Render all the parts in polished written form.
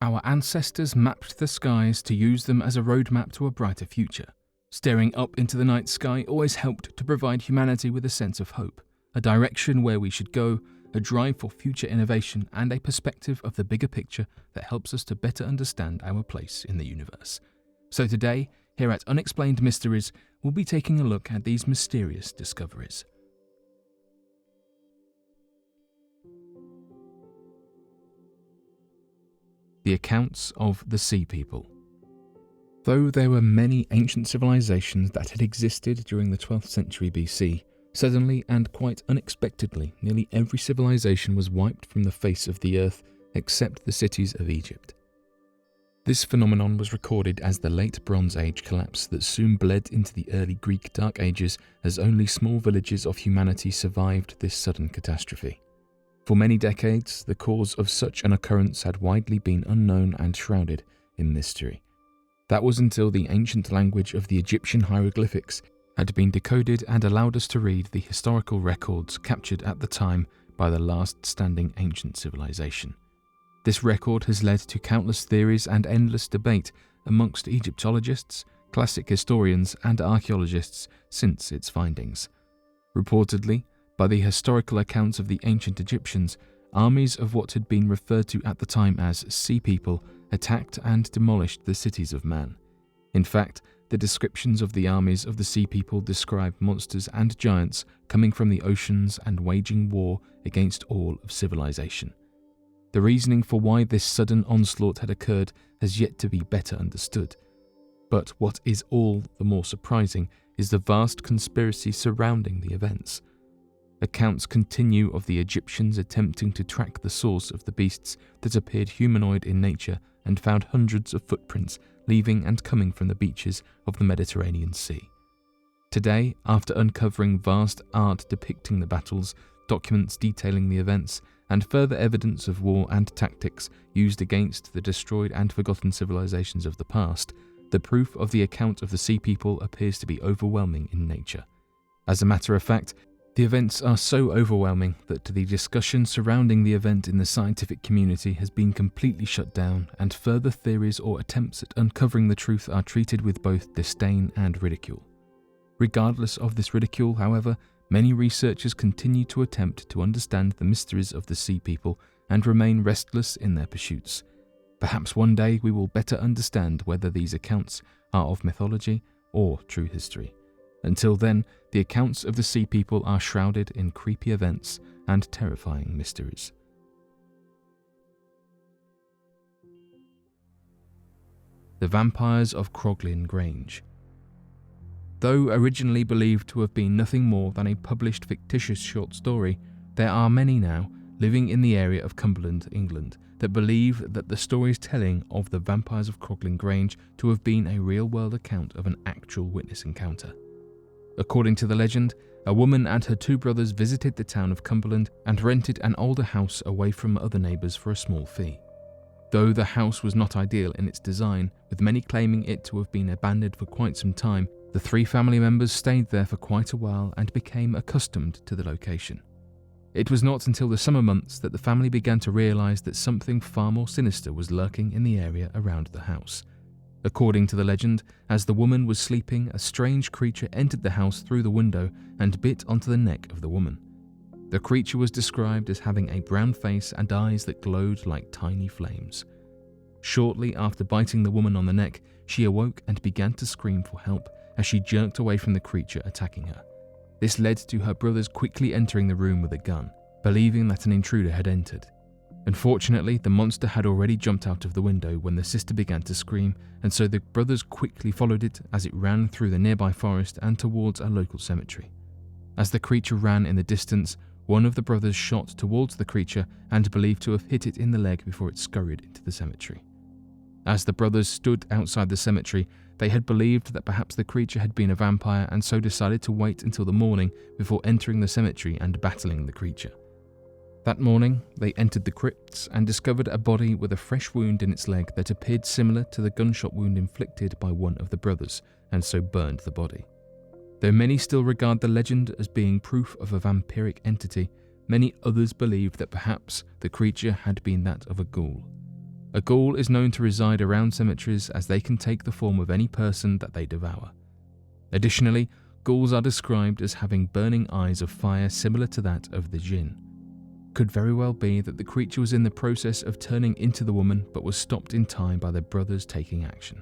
Our ancestors mapped the skies to use them as a roadmap to a brighter future. Staring up into the night sky always helped to provide humanity with a sense of hope, a direction where we should go, a drive for future innovation, and a perspective of the bigger picture that helps us to better understand our place in the universe. So today, here at Unexplained Mysteries, we'll be taking a look at these mysterious discoveries. The accounts of the Sea People. Though there were many ancient civilizations that had existed during the 12th century BC, suddenly and quite unexpectedly, nearly every civilization was wiped from the face of the earth except the cities of Egypt. This phenomenon was recorded as the Late Bronze Age collapse that soon bled into the early Greek Dark Ages, as only small villages of humanity survived this sudden catastrophe. For many decades, the cause of such an occurrence had widely been unknown and shrouded in mystery. That was until the ancient language of the Egyptian hieroglyphics had been decoded and allowed us to read the historical records captured at the time by the last standing ancient civilization. This record has led to countless theories and endless debate amongst Egyptologists, classic historians, and archaeologists since its findings. Reportedly, by the historical accounts of the ancient Egyptians, armies of what had been referred to at the time as Sea People attacked and demolished the cities of man. In fact, the descriptions of the armies of the Sea People describe monsters and giants coming from the oceans and waging war against all of civilization. The reasoning for why this sudden onslaught had occurred has yet to be better understood. But what is all the more surprising is the vast conspiracy surrounding the events. Accounts continue of the Egyptians attempting to track the source of the beasts that appeared humanoid in nature and found hundreds of footprints leaving and coming from the beaches of the Mediterranean Sea. Today, after uncovering vast art depicting the battles, documents detailing the events, and further evidence of war and tactics used against the destroyed and forgotten civilizations of the past, the proof of the account of the Sea People appears to be overwhelming in nature. As a matter of fact, the events are so overwhelming that the discussion surrounding the event in the scientific community has been completely shut down, and further theories or attempts at uncovering the truth are treated with both disdain and ridicule. Regardless of this ridicule, however, many researchers continue to attempt to understand the mysteries of the Sea People and remain restless in their pursuits. Perhaps one day we will better understand whether these accounts are of mythology or true history. Until then, the accounts of the Sea People are shrouded in creepy events and terrifying mysteries. The Vampires of Croglin Grange. Though originally believed to have been nothing more than a published fictitious short story, there are many now, living in the area of Cumberland, England, that believe that the story's telling of the Vampires of Croglin Grange to have been a real-world account of an actual witness encounter. According to the legend, a woman and her two brothers visited the town of Cumberland and rented an older house away from other neighbours for a small fee. Though the house was not ideal in its design, with many claiming it to have been abandoned for quite some time, the three family members stayed there for quite a while and became accustomed to the location. It was not until the summer months that the family began to realise that something far more sinister was lurking in the area around the house. According to the legend, as the woman was sleeping, a strange creature entered the house through the window and bit onto the neck of the woman. The creature was described as having a brown face and eyes that glowed like tiny flames. Shortly after biting the woman on the neck, she awoke and began to scream for help as she jerked away from the creature attacking her. This led to her brothers quickly entering the room with a gun, believing that an intruder had entered. Unfortunately, the monster had already jumped out of the window when the sister began to scream, and so the brothers quickly followed it as it ran through the nearby forest and towards a local cemetery. As the creature ran in the distance, one of the brothers shot towards the creature and believed to have hit it in the leg before it scurried into the cemetery. As the brothers stood outside the cemetery, they had believed that perhaps the creature had been a vampire and so decided to wait until the morning before entering the cemetery and battling the creature. That morning, they entered the crypts and discovered a body with a fresh wound in its leg that appeared similar to the gunshot wound inflicted by one of the brothers, and so burned the body. Though many still regard the legend as being proof of a vampiric entity, many others believe that perhaps the creature had been that of a ghoul. A ghoul is known to reside around cemeteries as they can take the form of any person that they devour. Additionally, ghouls are described as having burning eyes of fire similar to that of the jinn. Could very well be that the creature was in the process of turning into the woman but was stopped in time by their brothers taking action.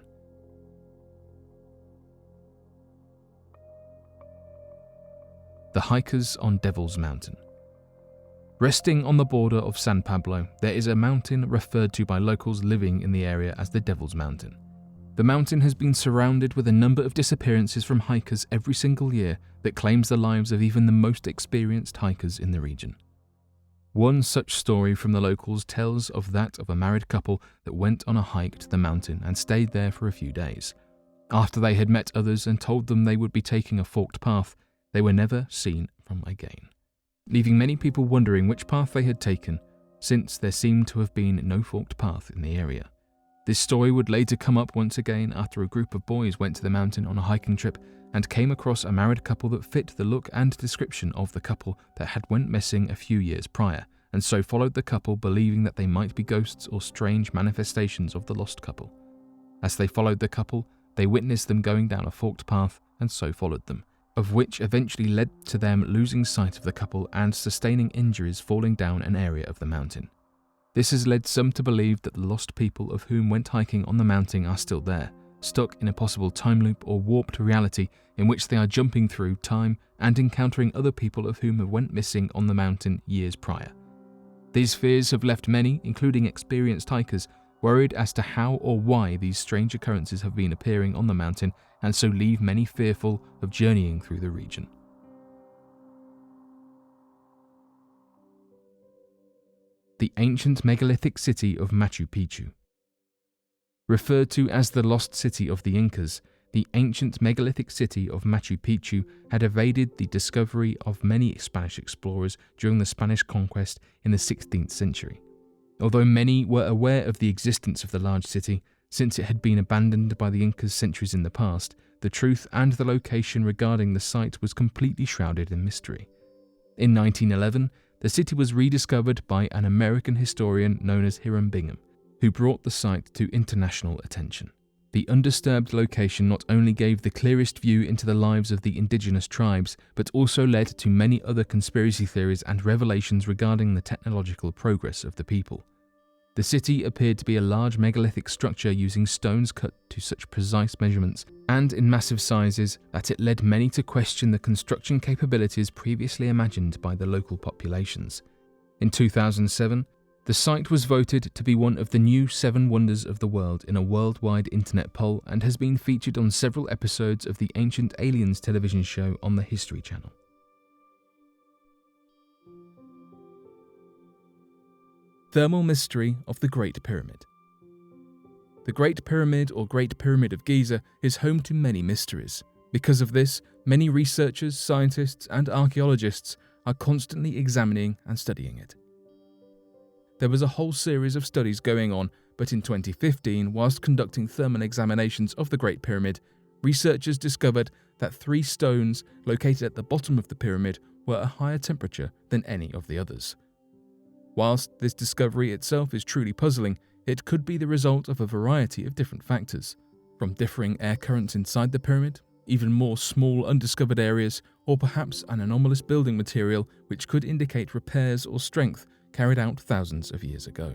The hikers on Devil's Mountain. Resting on the border of San Pablo, there is a mountain referred to by locals living in the area as the Devil's Mountain. The mountain has been surrounded with a number of disappearances from hikers every single year that claims the lives of even the most experienced hikers in the region. One such story from the locals tells of that of a married couple that went on a hike to the mountain and stayed there for a few days. After they had met others and told them they would be taking a forked path, they were never seen from again, leaving many people wondering which path they had taken, since there seemed to have been no forked path in the area. This story would later come up once again after a group of boys went to the mountain on a hiking trip and came across a married couple that fit the look and description of the couple that had went missing a few years prior, and so followed the couple believing that they might be ghosts or strange manifestations of the lost couple. As they followed the couple, they witnessed them going down a forked path and so followed them, of which eventually led to them losing sight of the couple and sustaining injuries falling down an area of the mountain. This has led some to believe that the lost people of whom went hiking on the mountain are still there, stuck in a possible time loop or warped reality in which they are jumping through time and encountering other people of whom have went missing on the mountain years prior. These fears have left many, including experienced hikers, worried as to how or why these strange occurrences have been appearing on the mountain, and so leave many fearful of journeying through the region. The ancient megalithic city of Machu Picchu. Referred to as the lost city of the Incas, the ancient megalithic city of Machu Picchu had evaded the discovery of many Spanish explorers during the Spanish conquest in the 16th century. Although many were aware of the existence of the large city, since it had been abandoned by the Incas centuries in the past, the truth and the location regarding the site was completely shrouded in mystery. In 1911, the city was rediscovered by an American historian known as Hiram Bingham, who brought the site to international attention. The undisturbed location not only gave the clearest view into the lives of the indigenous tribes, but also led to many other conspiracy theories and revelations regarding the technological progress of the people. The city appeared to be a large megalithic structure using stones cut to such precise measurements and in massive sizes that it led many to question the construction capabilities previously imagined by the local populations. In 2007, the site was voted to be one of the new 7 wonders of the world in a worldwide internet poll and has been featured on several episodes of the Ancient Aliens television show on the History Channel. Thermal mystery of the Great Pyramid. The Great Pyramid or Great Pyramid of Giza is home to many mysteries. Because of this, many researchers, scientists, and archaeologists are constantly examining and studying it. There was a whole series of studies going on, but in 2015, whilst conducting thermal examinations of the Great Pyramid, researchers discovered that 3 stones located at the bottom of the pyramid were at a higher temperature than any of the others. Whilst this discovery itself is truly puzzling, it could be the result of a variety of different factors, from differing air currents inside the pyramid, even more small undiscovered areas, or perhaps an anomalous building material which could indicate repairs or strength carried out thousands of years ago.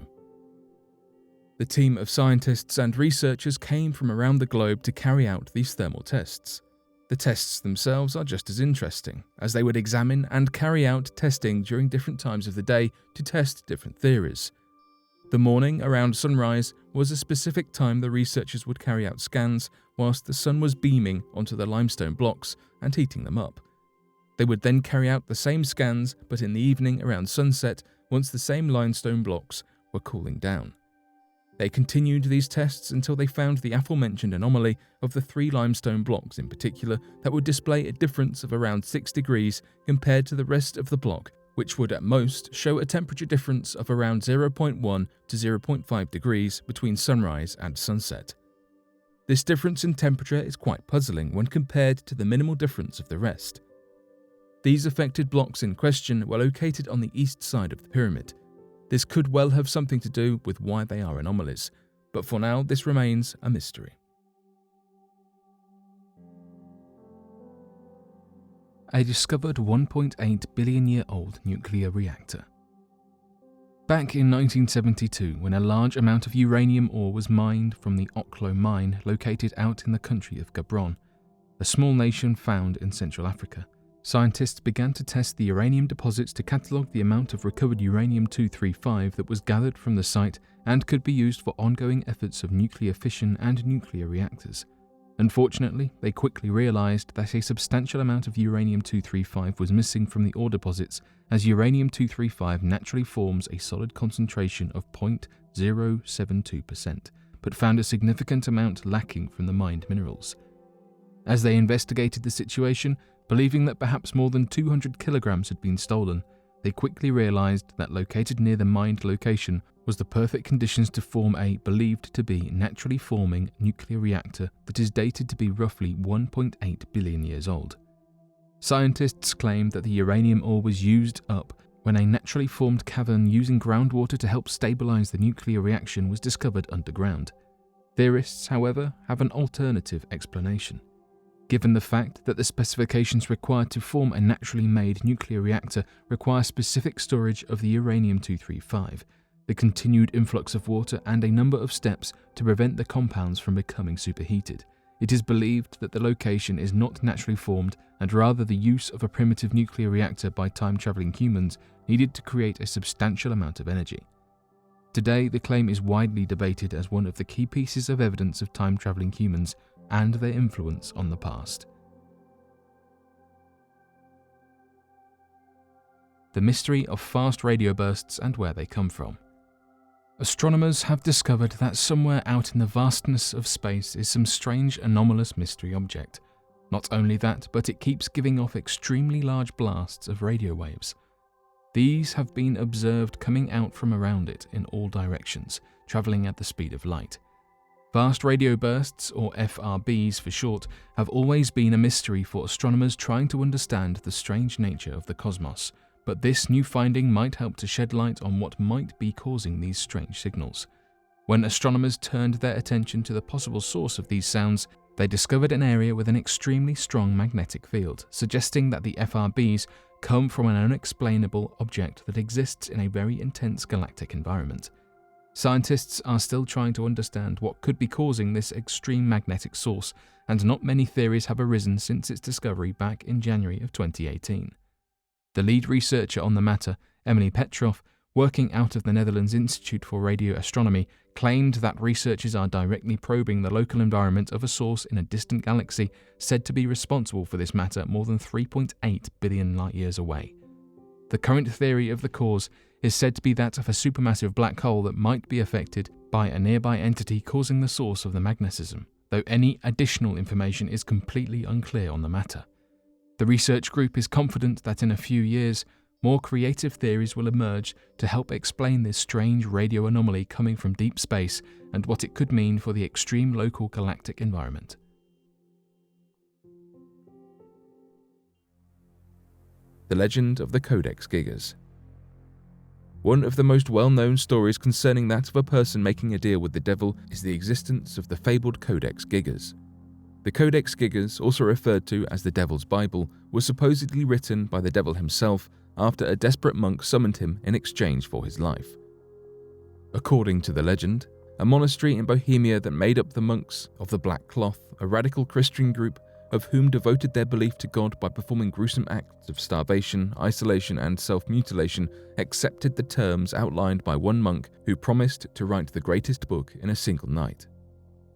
The team of scientists and researchers came from around the globe to carry out these thermal tests. The tests themselves are just as interesting, as they would examine and carry out testing during different times of the day to test different theories. The morning around sunrise was a specific time the researchers would carry out scans whilst the sun was beaming onto the limestone blocks and heating them up. They would then carry out the same scans, but in the evening around sunset, once the same limestone blocks were cooling down. They continued these tests until they found the aforementioned anomaly of the 3 limestone blocks in particular that would display a difference of around 6 degrees compared to the rest of the block, which would at most show a temperature difference of around 0.1 to 0.5 degrees between sunrise and sunset. This difference in temperature is quite puzzling when compared to the minimal difference of the rest. These affected blocks in question were located on the east side of the pyramid. This could well have something to do with why they are anomalies, but for now this remains a mystery. A discovered 1.8 billion-year-old nuclear reactor. Back in 1972, when a large amount of uranium ore was mined from the Oklo mine located out in the country of Gabon, a small nation found in Central Africa, scientists began to test the uranium deposits to catalogue the amount of recovered uranium-235 that was gathered from the site and could be used for ongoing efforts of nuclear fission and nuclear reactors. Unfortunately, they quickly realised that a substantial amount of uranium-235 was missing from the ore deposits, as uranium-235 naturally forms a solid concentration of 0.072%, but found a significant amount lacking from the mined minerals. As they investigated the situation, believing that perhaps more than 200 kilograms had been stolen, they quickly realised that located near the mined location was the perfect conditions to form a believed to be naturally forming nuclear reactor that is dated to be roughly 1.8 billion years old. Scientists claim that the uranium ore was used up when a naturally formed cavern using groundwater to help stabilise the nuclear reaction was discovered underground. Theorists, however, have an alternative explanation. Given the fact that the specifications required to form a naturally made nuclear reactor require specific storage of the uranium-235, the continued influx of water and a number of steps to prevent the compounds from becoming superheated, it is believed that the location is not naturally formed and rather the use of a primitive nuclear reactor by time-travelling humans needed to create a substantial amount of energy. Today, the claim is widely debated as one of the key pieces of evidence of time-travelling humans and their influence on the past. The mystery of fast radio bursts and where they come from. Astronomers have discovered that somewhere out in the vastness of space is some strange anomalous mystery object. Not only that, but it keeps giving off extremely large blasts of radio waves. These have been observed coming out from around it in all directions, travelling at the speed of light. Fast radio bursts, or FRBs for short, have always been a mystery for astronomers trying to understand the strange nature of the cosmos, but this new finding might help to shed light on what might be causing these strange signals. When astronomers turned their attention to the possible source of these sounds, they discovered an area with an extremely strong magnetic field, suggesting that the FRBs come from an unexplainable object that exists in a very intense galactic environment. Scientists are still trying to understand what could be causing this extreme magnetic source, and not many theories have arisen since its discovery back in January of 2018. The lead researcher on the matter, Emily Petrov, working out of the Netherlands Institute for Radio Astronomy, claimed that researchers are directly probing the local environment of a source in a distant galaxy said to be responsible for this matter more than 3.8 billion light-years away. The current theory of the cause is said to be that of a supermassive black hole that might be affected by a nearby entity causing the source of the magnetism, though any additional information is completely unclear on the matter. The research group is confident that in a few years, more creative theories will emerge to help explain this strange radio anomaly coming from deep space and what it could mean for the extreme local galactic environment. The legend of the Codex Gigas. One of the most well-known stories concerning that of a person making a deal with the devil is the existence of the fabled Codex Gigas. The Codex Gigas, also referred to as the Devil's Bible, was supposedly written by the devil himself after a desperate monk summoned him in exchange for his life. According to the legend, a monastery in Bohemia that made up the monks of the Black Cloth, a radical Christian group of whom devoted their belief to God by performing gruesome acts of starvation, isolation, and self-mutilation, accepted the terms outlined by one monk who promised to write the greatest book in a single night.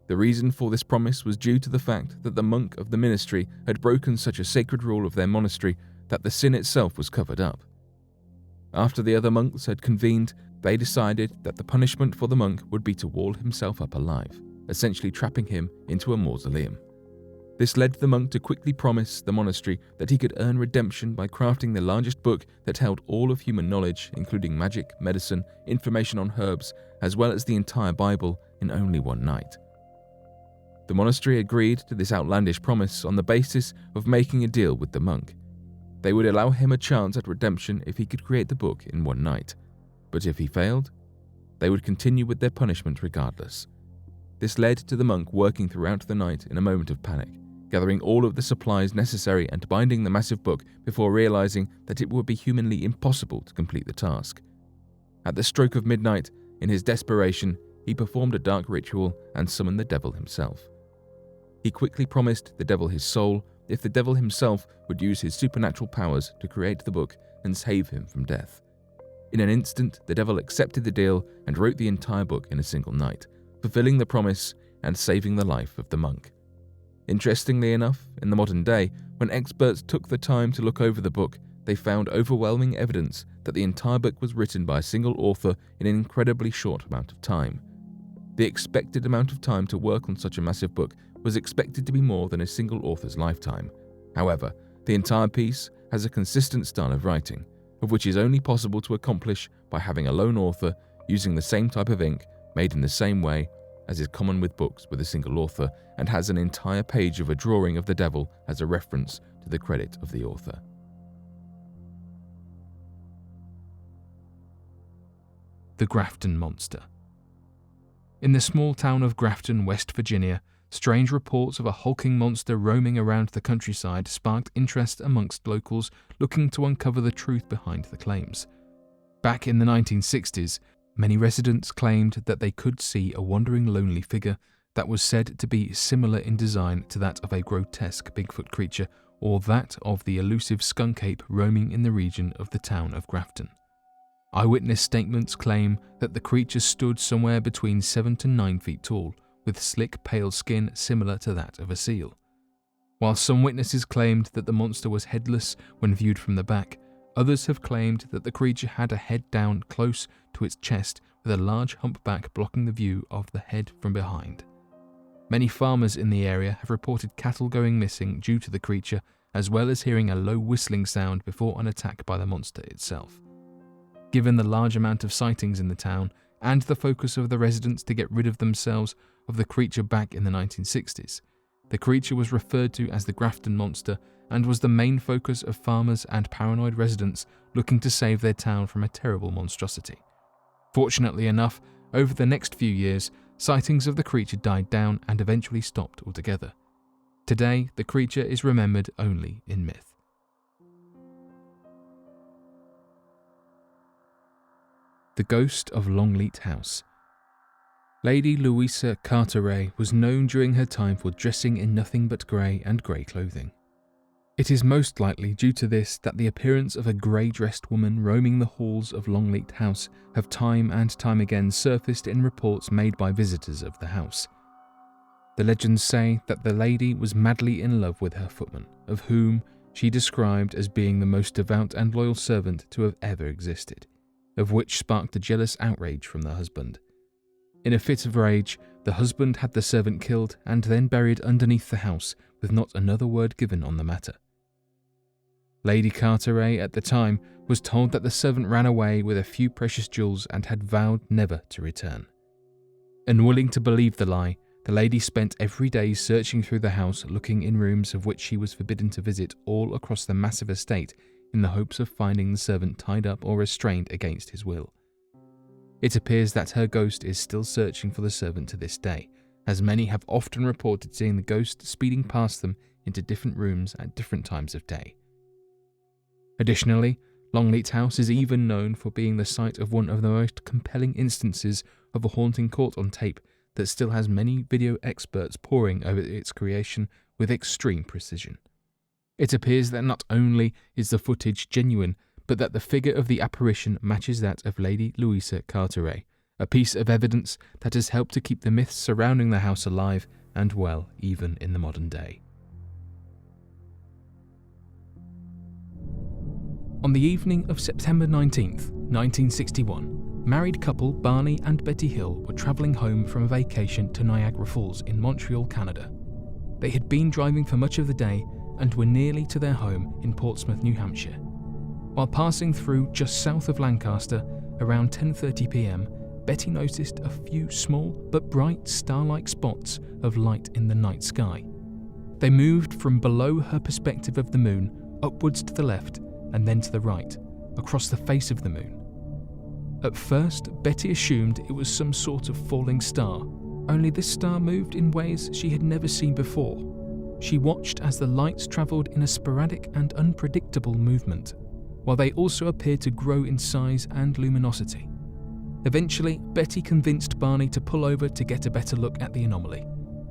The reason for this promise was due to the fact that the monk of the ministry had broken such a sacred rule of their monastery that the sin itself was covered up. After the other monks had convened, they decided that the punishment for the monk would be to wall himself up alive, essentially trapping him into a mausoleum. This led the monk to quickly promise the monastery that he could earn redemption by crafting the largest book that held all of human knowledge, including magic, medicine, information on herbs, as well as the entire Bible, in only one night. The monastery agreed to this outlandish promise on the basis of making a deal with the monk. They would allow him a chance at redemption if he could create the book in one night. but if he failed, they would continue with their punishment regardless. This led to the monk working throughout the night in a moment of panic, gathering all of the supplies necessary and binding the massive book before realizing that it would be humanly impossible to complete the task. At the stroke of midnight, in his desperation, he performed a dark ritual and summoned the devil himself. He quickly promised the devil his soul if the devil himself would use his supernatural powers to create the book and save him from death. In an instant, the devil accepted the deal and wrote the entire book in a single night, fulfilling the promise and saving the life of the monk. Interestingly enough, in the modern day, when experts took the time to look over the book, they found overwhelming evidence that the entire book was written by a single author in an incredibly short amount of time. The expected amount of time to work on such a massive book was expected to be more than a single author's lifetime. However, the entire piece has a consistent style of writing, of which is only possible to accomplish by having a lone author using the same type of ink made in the same way as is common with books with a single author, and has an entire page of a drawing of the devil as a reference to the credit of the author. The Grafton Monster. In the small town of Grafton, West Virginia, strange reports of a hulking monster roaming around the countryside sparked interest amongst locals looking to uncover the truth behind the claims. Back in the 1960s, many residents claimed that they could see a wandering lonely figure that was said to be similar in design to that of a grotesque Bigfoot creature or that of the elusive skunk ape roaming in the region of the town of Grafton. Eyewitness statements claim that the creature stood somewhere between 7 to 9 feet tall, with slick pale skin similar to that of a seal. While some witnesses claimed that the monster was headless when viewed from the back, others have claimed that the creature had a head down close to its chest with a large humpback blocking the view of the head from behind. Many farmers in the area have reported cattle going missing due to the creature, as well as hearing a low whistling sound before an attack by the monster itself. Given the large amount of sightings in the town and the focus of the residents to get rid of themselves of the creature back in the 1960s, the creature was referred to as the Grafton Monster and was the main focus of farmers and paranoid residents looking to save their town from a terrible monstrosity. Fortunately enough, over the next few years, sightings of the creature died down and eventually stopped altogether. Today, the creature is remembered only in myth. The Ghost of Longleat House. Lady Louisa Carteret was known during her time for dressing in nothing but grey and grey clothing. It is most likely due to this that the appearance of a grey-dressed woman roaming the halls of Longleat House have time and time again surfaced in reports made by visitors of the house. The legends say that the lady was madly in love with her footman, of whom she described as being the most devout and loyal servant to have ever existed, of which sparked a jealous outrage from the husband. In a fit of rage, the husband had the servant killed and then buried underneath the house, with not another word given on the matter. Lady Carteret at the time was told that the servant ran away with a few precious jewels and had vowed never to return. Unwilling to believe the lie, the lady spent every day searching through the house, looking in rooms of which she was forbidden to visit all across the massive estate in the hopes of finding the servant tied up or restrained against his will. It appears that her ghost is still searching for the servant to this day, as many have often reported seeing the ghost speeding past them into different rooms at different times of day. Additionally, Longleat House is even known for being the site of one of the most compelling instances of a haunting caught on tape that still has many video experts poring over its creation with extreme precision. It appears that not only is the footage genuine, but that the figure of the apparition matches that of Lady Louisa Carteret, a piece of evidence that has helped to keep the myths surrounding the house alive and well even in the modern day. On the evening of September 19th, 1961, married couple Barney and Betty Hill were travelling home from a vacation to Niagara Falls in Montreal, Canada. They had been driving for much of the day and were nearly to their home in Portsmouth, New Hampshire. While passing through just south of Lancaster, around 10:30 p.m, Betty noticed a few small but bright star-like spots of light in the night sky. They moved from below her perspective of the moon upwards to the left and then to the right, across the face of the moon. At first, Betty assumed it was some sort of falling star, only this star moved in ways she had never seen before. She watched as the lights travelled in a sporadic and unpredictable movement, while they also appeared to grow in size and luminosity. Eventually, Betty convinced Barney to pull over to get a better look at the anomaly,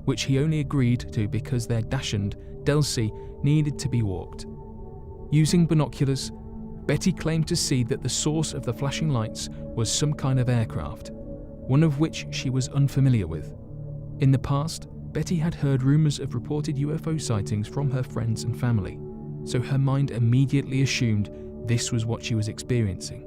which he only agreed to because their dachshund, Delcy, needed to be walked. Using binoculars, Betty claimed to see that the source of the flashing lights was some kind of aircraft, one of which she was unfamiliar with. In the past, Betty had heard rumours of reported UFO sightings from her friends and family, so her mind immediately assumed this was what she was experiencing.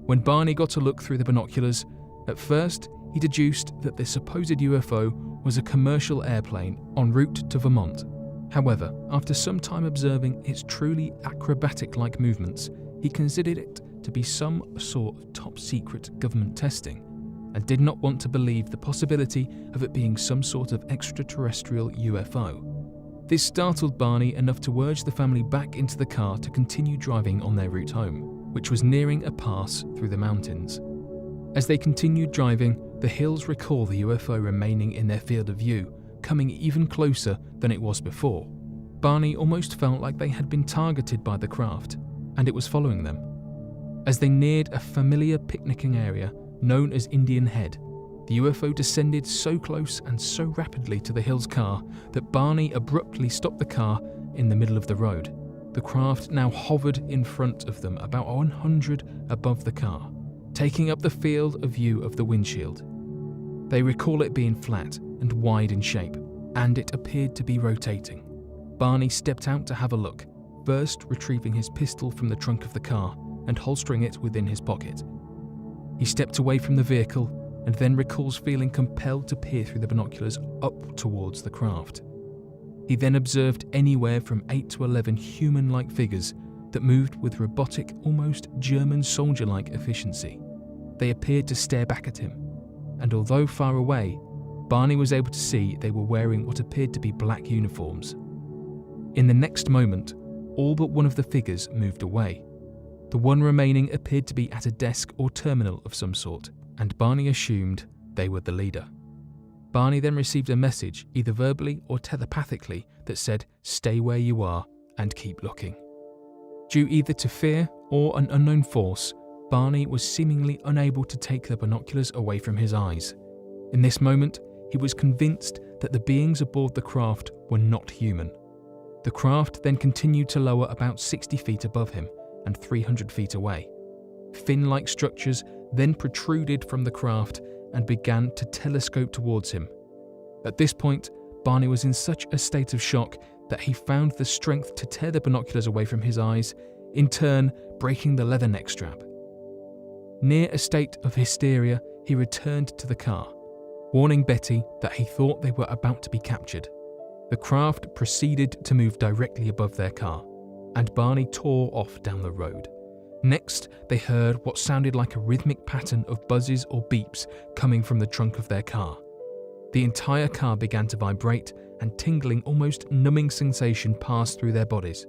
When Barney got a look through the binoculars, at first he deduced that the supposed UFO was a commercial airplane en route to Vermont. However, after some time observing its truly acrobatic-like movements, he considered it to be some sort of top-secret government testing, and did not want to believe the possibility of it being some sort of extraterrestrial UFO. This startled Barney enough to urge the family back into the car to continue driving on their route home, which was nearing a pass through the mountains. As they continued driving, the hills recall the UFO remaining in their field of view, coming even closer than it was before. Barney almost felt like they had been targeted by the craft, and it was following them. As they neared a familiar picnicking area known as Indian Head, the UFO descended so close and so rapidly to the Hills car that Barney abruptly stopped the car in the middle of the road. The craft now hovered in front of them about 100 above the car, taking up the field of view of the windshield. They recall it being flat and wide in shape, and it appeared to be rotating. Barney stepped out to have a look, first retrieving his pistol from the trunk of the car and holstering it within his pocket. He stepped away from the vehicle and then recalls feeling compelled to peer through the binoculars up towards the craft. He then observed anywhere from 8 to 11 human-like figures that moved with robotic, almost German soldier-like efficiency. They appeared to stare back at him, and although far away, Barney was able to see they were wearing what appeared to be black uniforms. In the next moment, all but one of the figures moved away. The one remaining appeared to be at a desk or terminal of some sort, and Barney assumed they were the leader. Barney then received a message, either verbally or telepathically, that said, "Stay where you are and keep looking." Due either to fear or an unknown force, Barney was seemingly unable to take the binoculars away from his eyes. In this moment, he was convinced that the beings aboard the craft were not human. The craft then continued to lower about 60 feet above him and 300 feet away. Fin-like structures then protruded from the craft and began to telescope towards him. At this point, Barney was in such a state of shock that he found the strength to tear the binoculars away from his eyes, in turn breaking the leather neck strap. Near a state of hysteria, he returned to the car, warning Betty that he thought they were about to be captured. The craft proceeded to move directly above their car, and Barney tore off down the road. Next, they heard what sounded like a rhythmic pattern of buzzes or beeps coming from the trunk of their car. The entire car began to vibrate, and tingling, almost numbing sensation passed through their bodies.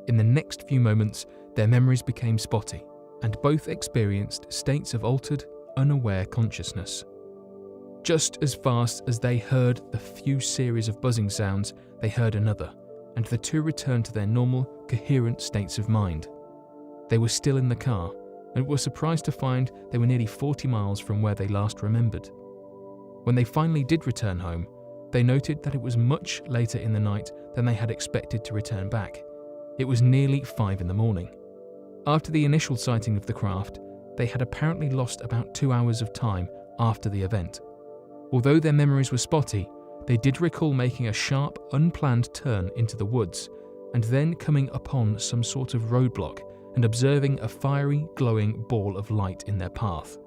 In the next few moments, their memories became spotty, and both experienced states of altered, unaware consciousness. Just as fast as they heard the few series of buzzing sounds, they heard another, and the two returned to their normal, coherent states of mind. They were still in the car, and were surprised to find they were nearly 40 miles from where they last remembered. When they finally did return home, they noted that it was much later in the night than they had expected to return back. It was nearly 5 in the morning. After the initial sighting of the craft, they had apparently lost about 2 hours of time after the event. Although their memories were spotty, they did recall making a sharp, unplanned turn into the woods, and then coming upon some sort of roadblock and observing a fiery, glowing ball of light in their path.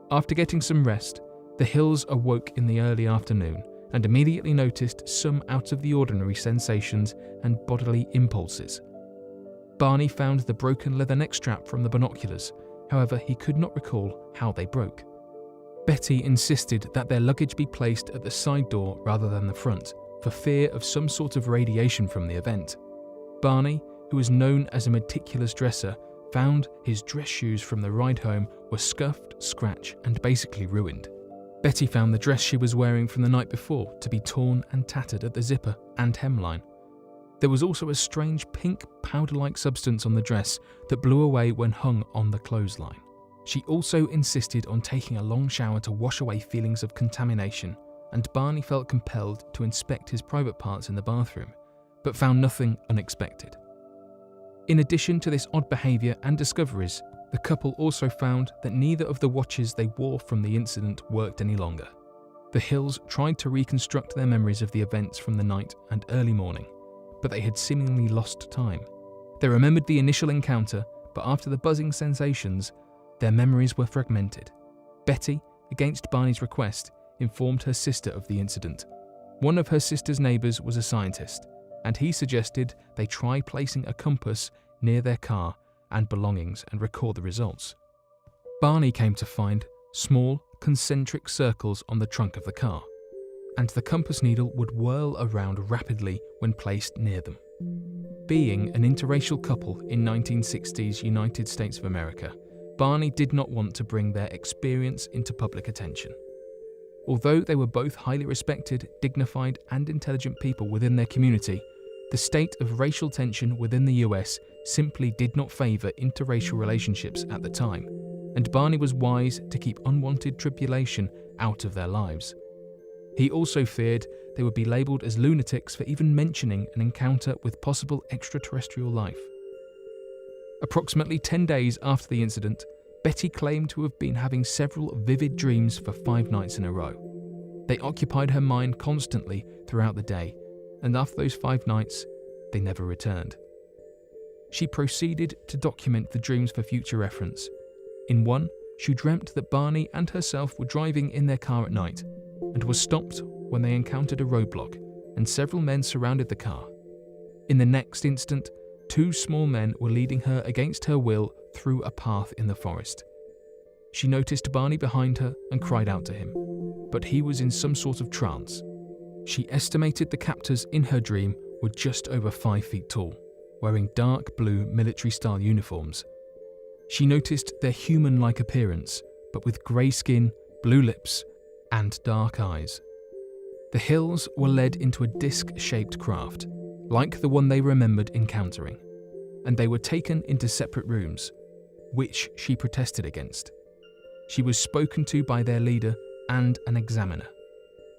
After getting some rest, the Hills awoke in the early afternoon and immediately noticed some out-of-the-ordinary sensations and bodily impulses. Barney found the broken leather neck strap from the binoculars, however he could not recall how they broke. Betty insisted that their luggage be placed at the side door rather than the front, for fear of some sort of radiation from the event. Barney, who was known as a meticulous dresser, found his dress shoes from the ride home were scuffed, scratched, and basically ruined. Betty found the dress she was wearing from the night before to be torn and tattered at the zipper and hemline. There was also a strange pink powder-like substance on the dress that blew away when hung on the clothesline. She also insisted on taking a long shower to wash away feelings of contamination, and Barney felt compelled to inspect his private parts in the bathroom, but found nothing unexpected. In addition to this odd behaviour and discoveries, the couple also found that neither of the watches they wore from the incident worked any longer. The Hills tried to reconstruct their memories of the events from the night and early morning, but they had seemingly lost time. They remembered the initial encounter, but after the buzzing sensations, their memories were fragmented. Betty, against Barney's request, informed her sister of the incident. One of her sister's neighbours was a scientist, and he suggested they try placing a compass near their car and belongings and record the results. Barney came to find small, concentric circles on the trunk of the car, and the compass needle would whirl around rapidly when placed near them. Being an interracial couple in 1960s United States of America, Barney did not want to bring their experience into public attention. Although they were both highly respected, dignified, and intelligent people within their community, the state of racial tension within the US simply did not favour interracial relationships at the time, and Barney was wise to keep unwanted tribulation out of their lives. He also feared they would be labelled as lunatics for even mentioning an encounter with possible extraterrestrial life. Approximately 10 days after the incident, Betty claimed to have been having several vivid dreams for 5 nights in a row. They occupied her mind constantly throughout the day, and after those 5 nights, they never returned. She proceeded to document the dreams for future reference. In one, she dreamt that Barney and herself were driving in their car at night, and was stopped when they encountered a roadblock, and several men surrounded the car. In the next instant, 2 small men were leading her against her will through a path in the forest. She noticed Barney behind her and cried out to him, but he was in some sort of trance. She estimated the captors in her dream were just over 5 feet tall, wearing dark blue military-style uniforms. She noticed their human-like appearance, but with grey skin, blue lips, and dark eyes. The Hills were led into a disc-shaped craft, like the one they remembered encountering, and they were taken into separate rooms, which she protested against. She was spoken to by their leader and an examiner,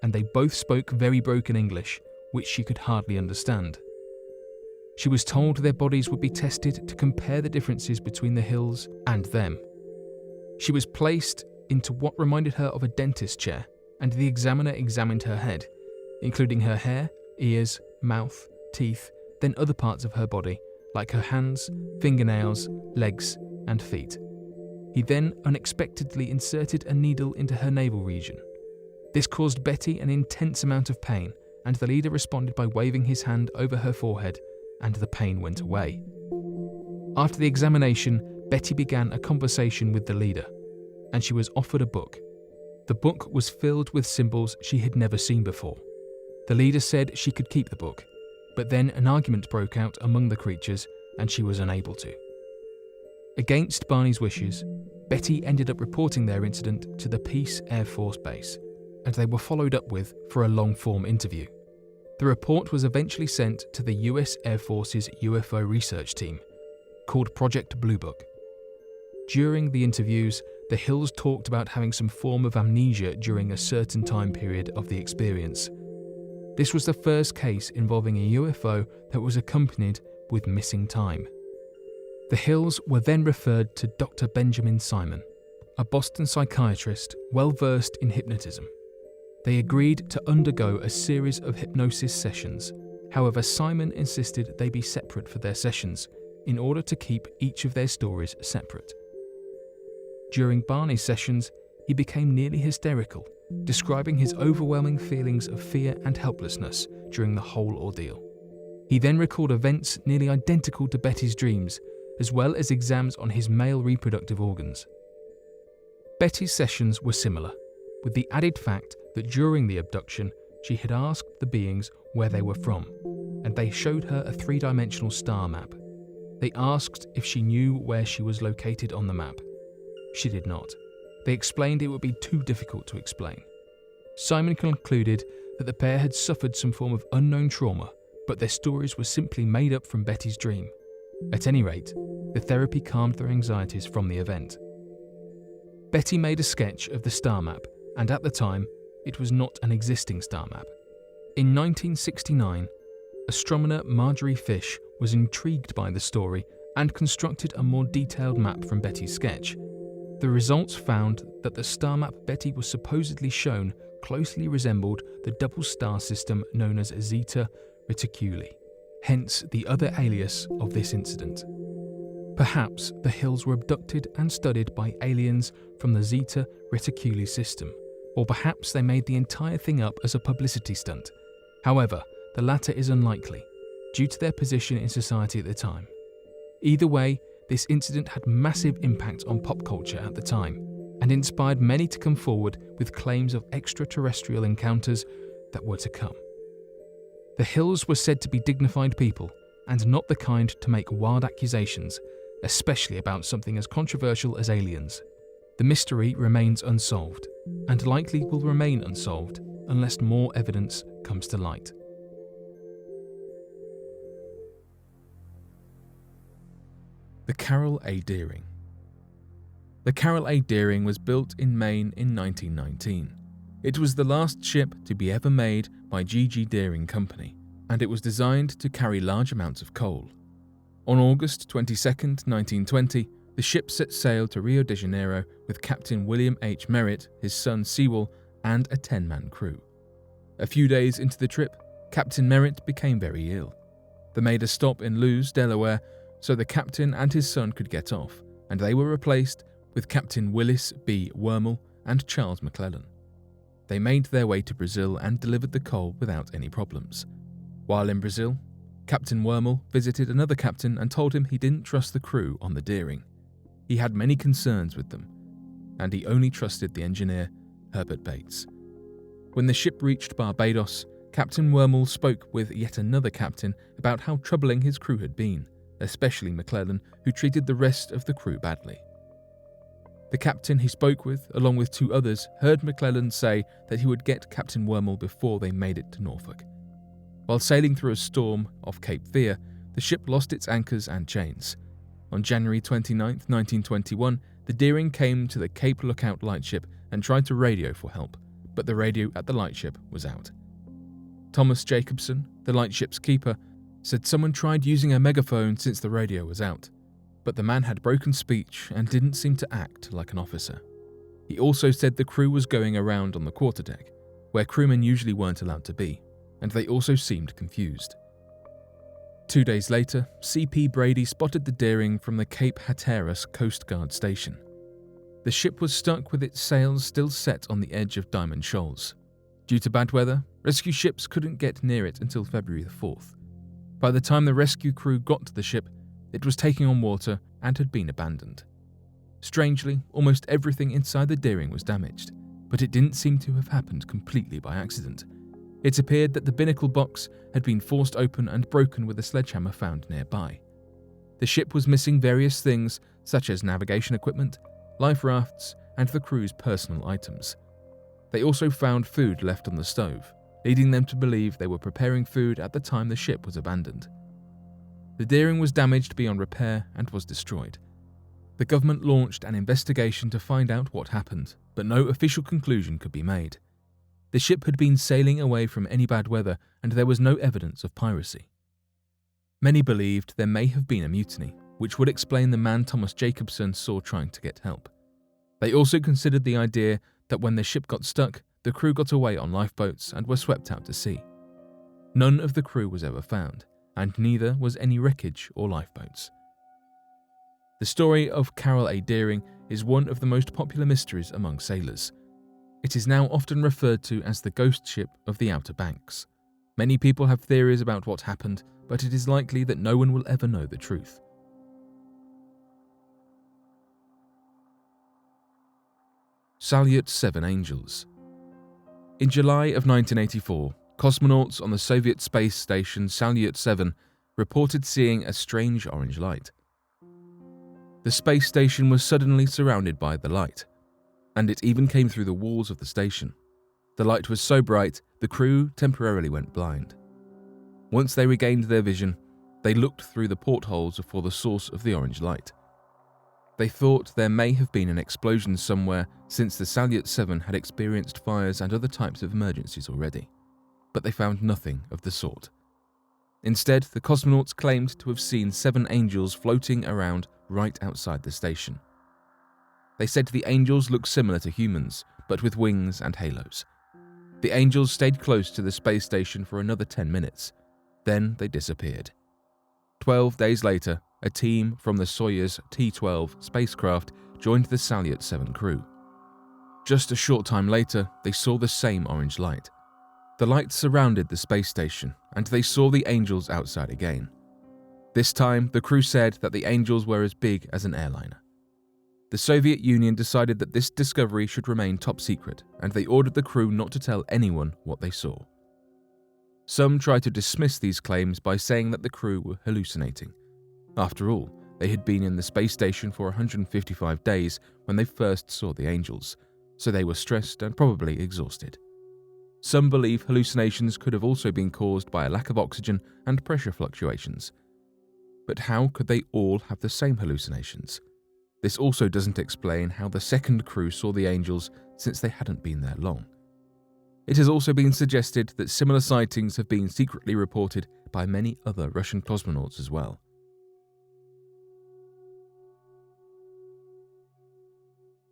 and they both spoke very broken English, which she could hardly understand. She was told their bodies would be tested to compare the differences between the Hills and them. She was placed into what reminded her of a dentist chair, and the examiner examined her head, including her hair, ears, mouth, teeth, then other parts of her body, like her hands, fingernails, legs, and feet. He then unexpectedly inserted a needle into her navel region. This caused Betty an intense amount of pain, and the leader responded by waving his hand over her forehead, and the pain went away. After the examination, Betty began a conversation with the leader, and she was offered a book. The book was filled with symbols she had never seen before. The leader said she could keep the book, but then an argument broke out among the creatures, and she was unable to. Against Barney's wishes, Betty ended up reporting their incident to the Peace Air Force Base, and they were followed up with for a long-form interview. The report was eventually sent to the US Air Force's UFO research team, called Project Blue Book. During the interviews, the Hills talked about having some form of amnesia during a certain time period of the experience. This was the first case involving a UFO that was accompanied with missing time. The Hills were then referred to Dr. Benjamin Simon, a Boston psychiatrist well-versed in hypnotism. They agreed to undergo a series of hypnosis sessions. However, Simon insisted they be separate for their sessions in order to keep each of their stories separate. During Barney's sessions, he became nearly hysterical, describing his overwhelming feelings of fear and helplessness during the whole ordeal. He then recalled events nearly identical to Betty's dreams, as well as exams on his male reproductive organs. Betty's sessions were similar, with the added fact that during the abduction, she had asked the beings where they were from, and they showed her a 3-dimensional star map. They asked if she knew where she was located on the map. She did not. They explained it would be too difficult to explain. Simon concluded that the pair had suffered some form of unknown trauma, but their stories were simply made up from Betty's dream. At any rate, the therapy calmed their anxieties from the event. Betty made a sketch of the star map, and at the time, it was not an existing star map. In 1969, astronomer Marjorie Fish was intrigued by the story and constructed a more detailed map from Betty's sketch. The results found that the star map Betty was supposedly shown closely resembled the double star system known as Zeta Reticuli, hence the other alias of this incident. Perhaps the hills were abducted and studied by aliens from the Zeta Reticuli system, or perhaps they made the entire thing up as a publicity stunt. However, the latter is unlikely, due to their position in society at the time. Either way, this incident had massive impact on pop culture at the time, and inspired many to come forward with claims of extraterrestrial encounters that were to come. The Hills were said to be dignified people, and not the kind to make wild accusations, especially about something as controversial as aliens. The mystery remains unsolved, and likely will remain unsolved unless more evidence comes to light. The Carroll A. Deering. The Carroll A. Deering was built in Maine in 1919. It was the last ship to be ever made by G.G. Deering Company, and it was designed to carry large amounts of coal. On August 22, 1920, the ship set sail to Rio de Janeiro with Captain William H. Merritt, his son Sewell, and a 10-man crew. A few days into the trip, Captain Merritt became very ill. They made a stop in Lewes, Delaware, so the captain and his son could get off, and they were replaced with Captain Willis B. Wormel and Charles McClellan. They made their way to Brazil and delivered the coal without any problems. While in Brazil, Captain Wormel visited another captain and told him he didn't trust the crew on the Deering. He had many concerns with them, and he only trusted the engineer, Herbert Bates. When the ship reached Barbados, Captain Wormel spoke with yet another captain about how troubling his crew had been, especially McClellan, who treated the rest of the crew badly. The captain he spoke with, along with two others, heard McClellan say that he would get Captain Wormel before they made it to Norfolk. While sailing through a storm off Cape Fear, the ship lost its anchors and chains. On January 29, 1921, the Deering came to the Cape Lookout lightship and tried to radio for help, but the radio at the lightship was out. Thomas Jacobson, the lightship's keeper, said someone tried using a megaphone since the radio was out, but the man had broken speech and didn't seem to act like an officer. He also said the crew was going around on the quarterdeck, where crewmen usually weren't allowed to be, and they also seemed confused. 2 days later, C.P. Brady spotted the Deering from the Cape Hatteras Coast Guard station. The ship was stuck with its sails still set on the edge of Diamond Shoals. Due to bad weather, rescue ships couldn't get near it until February the 4th. By the time the rescue crew got to the ship, it was taking on water and had been abandoned. Strangely, almost everything inside the Deering was damaged, but it didn't seem to have happened completely by accident. It appeared that the binnacle box had been forced open and broken with a sledgehammer found nearby. The ship was missing various things such as navigation equipment, life rafts, and the crew's personal items. They also found food left on the stove, leading them to believe they were preparing food at the time the ship was abandoned. The Deering was damaged beyond repair and was destroyed. The government launched an investigation to find out what happened, but no official conclusion could be made. The ship had been sailing away from any bad weather, and there was no evidence of piracy. Many believed there may have been a mutiny, which would explain the man Thomas Jacobson saw trying to get help. They also considered the idea that when the ship got stuck, the crew got away on lifeboats and were swept out to sea. None of the crew was ever found, and neither was any wreckage or lifeboats. The story of Carroll A. Deering is one of the most popular mysteries among sailors. It is now often referred to as the ghost ship of the Outer Banks. Many people have theories about what happened, but it is likely that no one will ever know the truth. Salyut 7 Angels. In July of 1984, cosmonauts on the Soviet space station Salyut 7 reported seeing a strange orange light. The space station was suddenly surrounded by the light, and it even came through the walls of the station. The light was so bright, the crew temporarily went blind. Once they regained their vision, they looked through the portholes for the source of the orange light. They thought there may have been an explosion somewhere since the Salyut 7 had experienced fires and other types of emergencies already, but they found nothing of the sort. Instead, the cosmonauts claimed to have seen 7 angels floating around right outside the station. They said the angels looked similar to humans, but with wings and halos. The angels stayed close to the space station for another 10 minutes. Then they disappeared. 12 days later, a team from the Soyuz T-12 spacecraft joined the Salyut 7 crew. Just a short time later, they saw the same orange light. The light surrounded the space station, and they saw the angels outside again. This time, the crew said that the angels were as big as an airliner. The Soviet Union decided that this discovery should remain top secret, and they ordered the crew not to tell anyone what they saw. Some tried to dismiss these claims by saying that the crew were hallucinating. After all, they had been in the space station for 155 days when they first saw the angels, so they were stressed and probably exhausted. Some believe hallucinations could have also been caused by a lack of oxygen and pressure fluctuations. But how could they all have the same hallucinations? This also doesn't explain how the second crew saw the angels since they hadn't been there long. It has also been suggested that similar sightings have been secretly reported by many other Russian cosmonauts as well.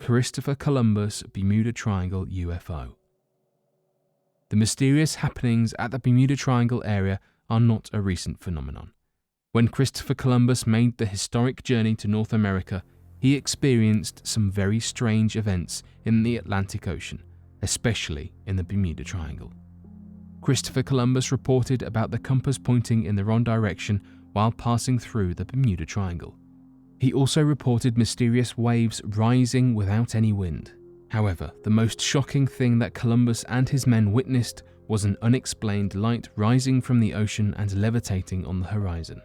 Christopher Columbus Bermuda Triangle UFO. The mysterious happenings at the Bermuda Triangle area are not a recent phenomenon. When Christopher Columbus made the historic journey to North America, he experienced some very strange events in the Atlantic Ocean, especially in the Bermuda Triangle. Christopher Columbus reported about the compass pointing in the wrong direction while passing through the Bermuda Triangle. He also reported mysterious waves rising without any wind. However, the most shocking thing that Columbus and his men witnessed was an unexplained light rising from the ocean and levitating on the horizon.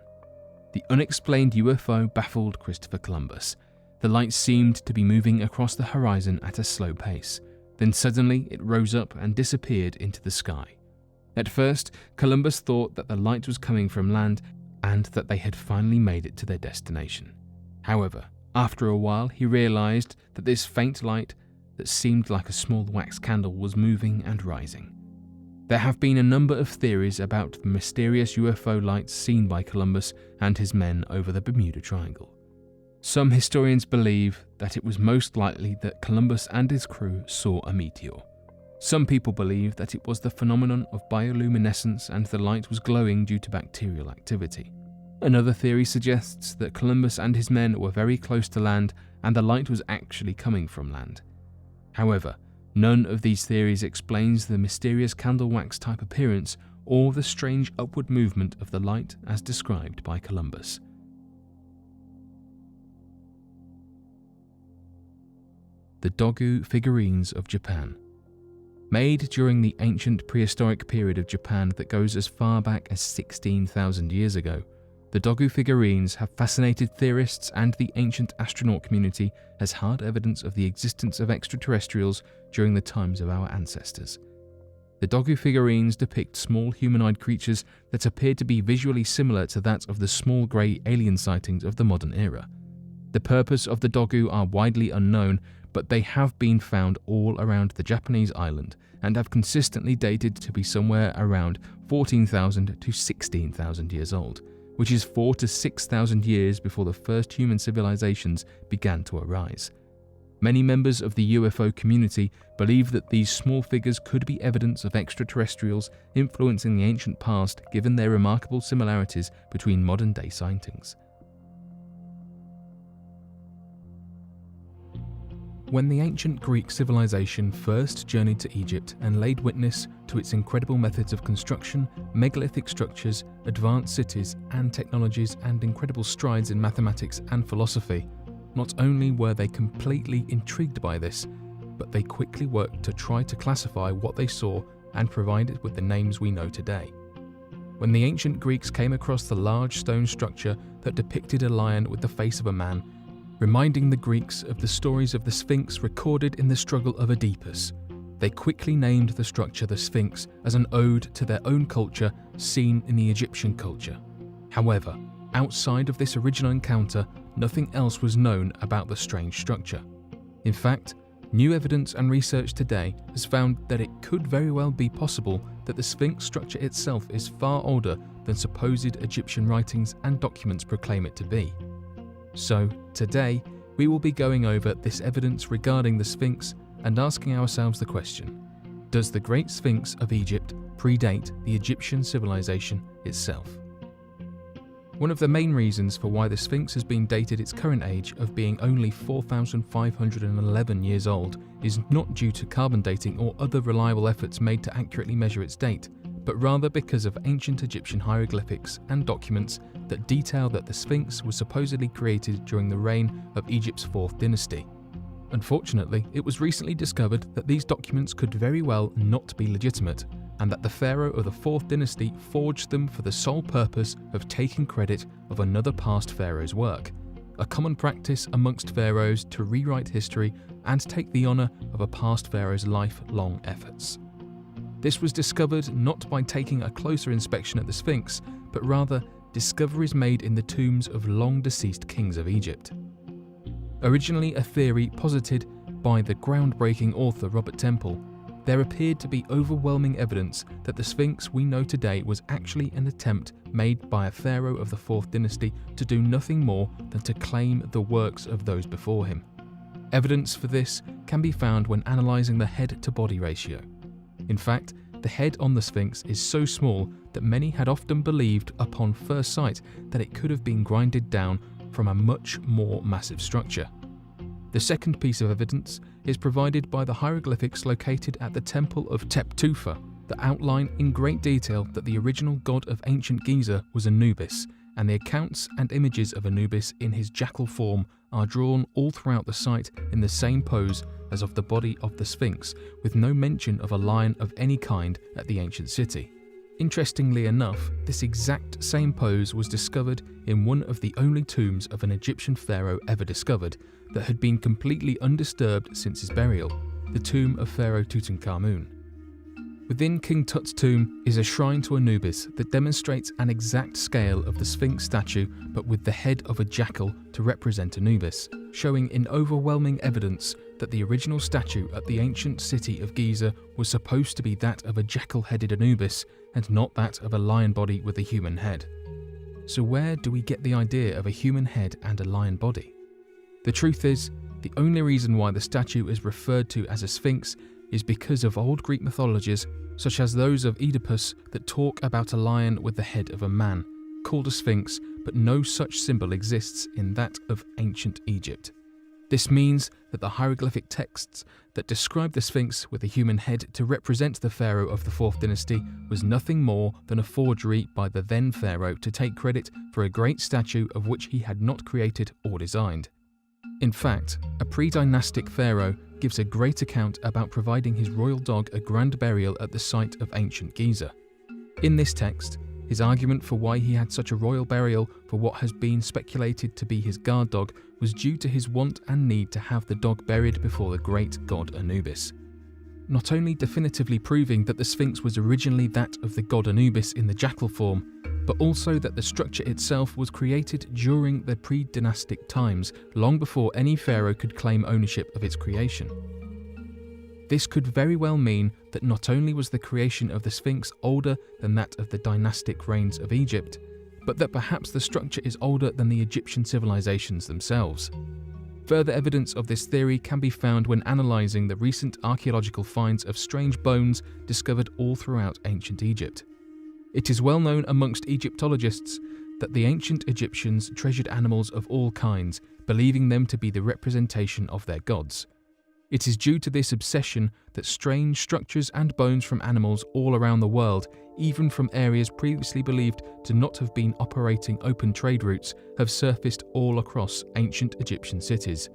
The unexplained UFO baffled Christopher Columbus. The light seemed to be moving across the horizon at a slow pace. Then suddenly it rose up and disappeared into the sky. At first, Columbus thought that the light was coming from land and that they had finally made it to their destination. However, after a while he realized that this faint light that seemed like a small wax candle was moving and rising. There have been a number of theories about the mysterious UFO lights seen by Columbus and his men over the Bermuda Triangle. Some historians believe that it was most likely that Columbus and his crew saw a meteor. Some people believe that it was the phenomenon of bioluminescence and the light was glowing due to bacterial activity. Another theory suggests that Columbus and his men were very close to land and the light was actually coming from land. However, none of these theories explains the mysterious candle wax type appearance or the strange upward movement of the light as described by Columbus. The Dogu figurines of Japan. Made during the ancient prehistoric period of Japan that goes as far back as 16,000 years ago, the Dogu figurines have fascinated theorists and the ancient astronaut community as hard evidence of the existence of extraterrestrials during the times of our ancestors. The Dogu figurines depict small humanoid creatures that appear to be visually similar to that of the small grey alien sightings of the modern era. The purpose of the Dogu are widely unknown, but they have been found all around the Japanese island and have consistently dated to be somewhere around 14,000 to 16,000 years old, which is 4,000 to 6,000 years before the first human civilizations began to arise. Many members of the UFO community believe that these small figures could be evidence of extraterrestrials influencing the ancient past, given their remarkable similarities between modern-day sightings. When the ancient Greek civilization first journeyed to Egypt and laid witness to its incredible methods of construction, megalithic structures, advanced cities and technologies, and incredible strides in mathematics and philosophy, not only were they completely intrigued by this, but they quickly worked to try to classify what they saw and provide it with the names we know today. when the ancient Greeks came across the large stone structure that depicted a lion with the face of a man, reminding the Greeks of the stories of the Sphinx recorded in the struggle of Oedipus. They quickly named the structure the Sphinx as an ode to their own culture seen in the Egyptian culture. However, outside of this original encounter, nothing else was known about the strange structure. In fact, new evidence and research today has found that it could very well be possible that the Sphinx structure itself is far older than supposed Egyptian writings and documents proclaim it to be. So, today, we will be going over this evidence regarding the Sphinx and asking ourselves the question: does the Great Sphinx of Egypt predate the Egyptian civilization itself? One of the main reasons for why the Sphinx has been dated its current age of being only 4,511 years old is not due to carbon dating or other reliable efforts made to accurately measure its date, but rather because of ancient Egyptian hieroglyphics and documents that detail that the Sphinx was supposedly created during the reign of Egypt's 4th dynasty. Unfortunately, it was recently discovered that these documents could very well not be legitimate, and that the pharaoh of the 4th dynasty forged them for the sole purpose of taking credit of another past pharaoh's work, a common practice amongst pharaohs to rewrite history and take the honour of a past pharaoh's lifelong efforts. This was discovered not by taking a closer inspection at the Sphinx, but rather discoveries made in the tombs of long-deceased kings of Egypt. Originally a theory posited by the groundbreaking author Robert Temple, there appeared to be overwhelming evidence that the Sphinx we know today was actually an attempt made by a pharaoh of the 4th dynasty to do nothing more than to claim the works of those before him. Evidence for this can be found when analysing the head-to-body ratio. In fact, the head on the Sphinx is so small that many had often believed upon first sight that it could have been grinded down from a much more massive structure. The second piece of evidence is provided by the hieroglyphics located at the Temple of Teptufa that outline in great detail that the original god of ancient Giza was Anubis, and the accounts and images of Anubis in his jackal form are drawn all throughout the site in the same pose as of the body of the Sphinx, with no mention of a lion of any kind at the ancient city. Interestingly enough, this exact same pose was discovered in one of the only tombs of an Egyptian pharaoh ever discovered that had been completely undisturbed since his burial, the tomb of Pharaoh Tutankhamun. Within King Tut's tomb is a shrine to Anubis that demonstrates an exact scale of the Sphinx statue but with the head of a jackal to represent Anubis, showing in overwhelming evidence that the original statue at the ancient city of Giza was supposed to be that of a jackal-headed Anubis and not that of a lion body with a human head. So where do we get the idea of a human head and a lion body? The truth is, the only reason why the statue is referred to as a sphinx is because of old Greek mythologies, such as those of Oedipus, that talk about a lion with the head of a man, called a sphinx, but no such symbol exists in that of ancient Egypt. This means that the hieroglyphic texts that describe the Sphinx with a human head to represent the pharaoh of the 4th dynasty was nothing more than a forgery by the then pharaoh to take credit for a great statue of which he had not created or designed. In fact, a pre-dynastic pharaoh gives a great account about providing his royal dog a grand burial at the site of ancient Giza. In this text, his argument for why he had such a royal burial for what has been speculated to be his guard dog was due to his want and need to have the dog buried before the great god Anubis. Not only definitively proving that the Sphinx was originally that of the god Anubis in the jackal form, but also that the structure itself was created during the pre-dynastic times, long before any pharaoh could claim ownership of its creation. This could very well mean that not only was the creation of the Sphinx older than that of the dynastic reigns of Egypt, but that perhaps the structure is older than the Egyptian civilizations themselves. Further evidence of this theory can be found when analysing the recent archaeological finds of strange bones discovered all throughout ancient Egypt. It is well known amongst Egyptologists that the ancient Egyptians treasured animals of all kinds, believing them to be the representation of their gods. It is due to this obsession that strange structures and bones from animals all around the world, even from areas previously believed to not have been operating open trade routes, have surfaced all across ancient Egyptian cities.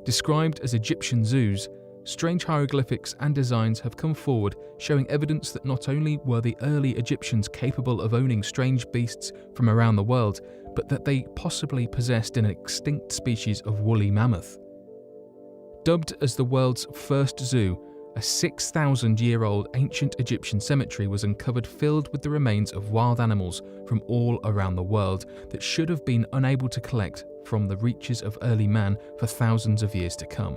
Described as Egyptian zoos, strange hieroglyphics and designs have come forward showing evidence that not only were the early Egyptians capable of owning strange beasts from around the world, but that they possibly possessed an extinct species of woolly mammoth. Dubbed as the world's first zoo, a 6,000-year-old ancient Egyptian cemetery was uncovered filled with the remains of wild animals from all around the world that should have been unable to collect from the reaches of early man for thousands of years to come.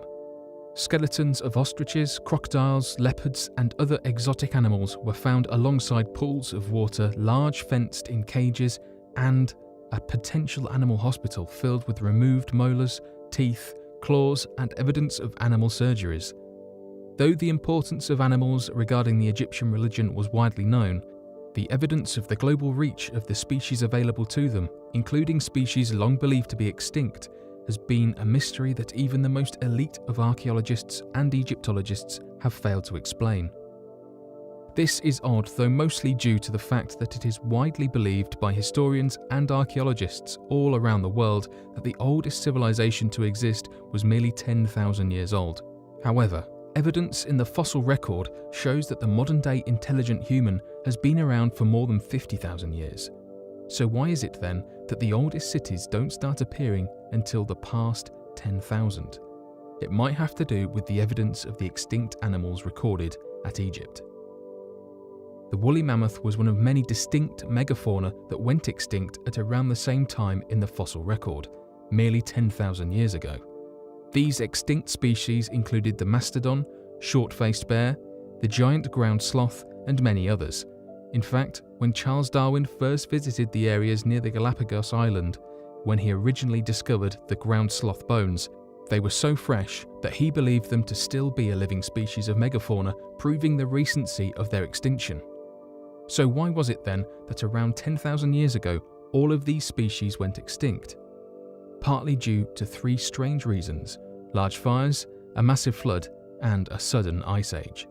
Skeletons of ostriches, crocodiles, leopards, and other exotic animals were found alongside pools of water, large fenced-in cages, and a potential animal hospital filled with removed molars, teeth, claws, and evidence of animal surgeries. Though the importance of animals regarding the Egyptian religion was widely known, the evidence of the global reach of the species available to them, including species long believed to be extinct, has been a mystery that even the most elite of archaeologists and Egyptologists have failed to explain. This is odd, though mostly due to the fact that it is widely believed by historians and archaeologists all around the world that the oldest civilization to exist was merely 10,000 years old. However, evidence in the fossil record shows that the modern-day intelligent human has been around for more than 50,000 years. So why is it then that the oldest cities don't start appearing until the past 10,000? It might have to do with the evidence of the extinct animals recorded at Egypt. The woolly mammoth was one of many distinct megafauna that went extinct at around the same time in the fossil record, merely 10,000 years ago. These extinct species included the mastodon, short-faced bear, the giant ground sloth, and many others. In fact, when Charles Darwin first visited the areas near the Galapagos Island, when he originally discovered the ground sloth bones, they were so fresh that he believed them to still be a living species of megafauna, proving the recency of their extinction. So why was it then that around 10,000 years ago, all of these species went extinct? Partly due to three strange reasons: large fires, a massive flood, and a sudden ice age.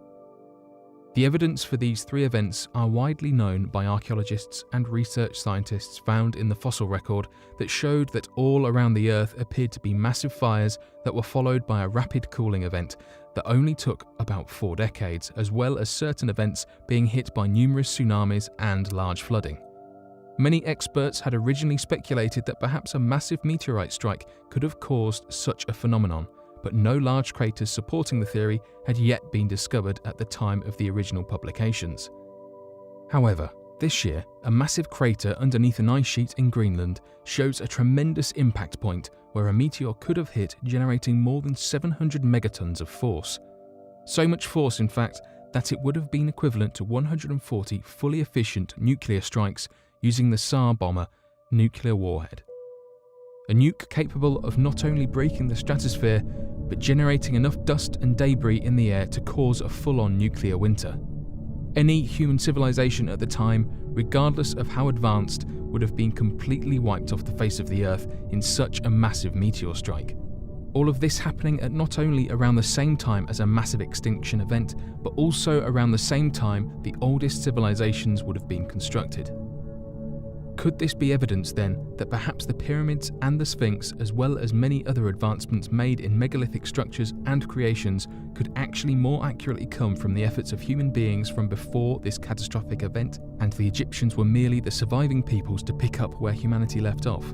The evidence for these three events are widely known by archaeologists and research scientists found in the fossil record that showed that all around the Earth appeared to be massive fires that were followed by a rapid cooling event that only took about 4 decades, as well as certain events being hit by numerous tsunamis and large flooding. Many experts had originally speculated that perhaps a massive meteorite strike could have caused such a phenomenon, but no large craters supporting the theory had yet been discovered at the time of the original publications. However, this year, a massive crater underneath an ice sheet in Greenland shows a tremendous impact point where a meteor could have hit, generating more than 700 megatons of force. So much force, in fact, that it would have been equivalent to 140 fully efficient nuclear strikes using the Tsar bomber nuclear warhead. A nuke capable of not only breaking the stratosphere, but generating enough dust and debris in the air to cause a full-on nuclear winter. Any human civilization at the time, regardless of how advanced, would have been completely wiped off the face of the Earth in such a massive meteor strike. All of this happening at not only around the same time as a massive extinction event, but also around the same time the oldest civilizations would have been constructed. Could this be evidence then that perhaps the pyramids and the Sphinx, as well as many other advancements made in megalithic structures and creations, could actually more accurately come from the efforts of human beings from before this catastrophic event, and the Egyptians were merely the surviving peoples to pick up where humanity left off?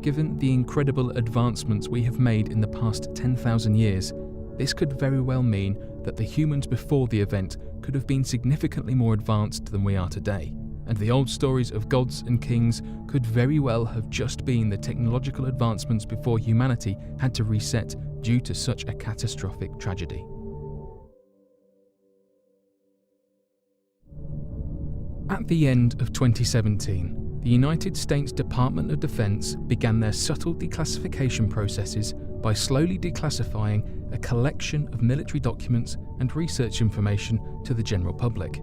Given the incredible advancements we have made in the past 10,000 years, this could very well mean that the humans before the event could have been significantly more advanced than we are today, and the old stories of gods and kings could very well have just been the technological advancements before humanity had to reset due to such a catastrophic tragedy. At the end of 2017, the United States Department of Defense began their subtle declassification processes by slowly declassifying a collection of military documents and research information to the general public.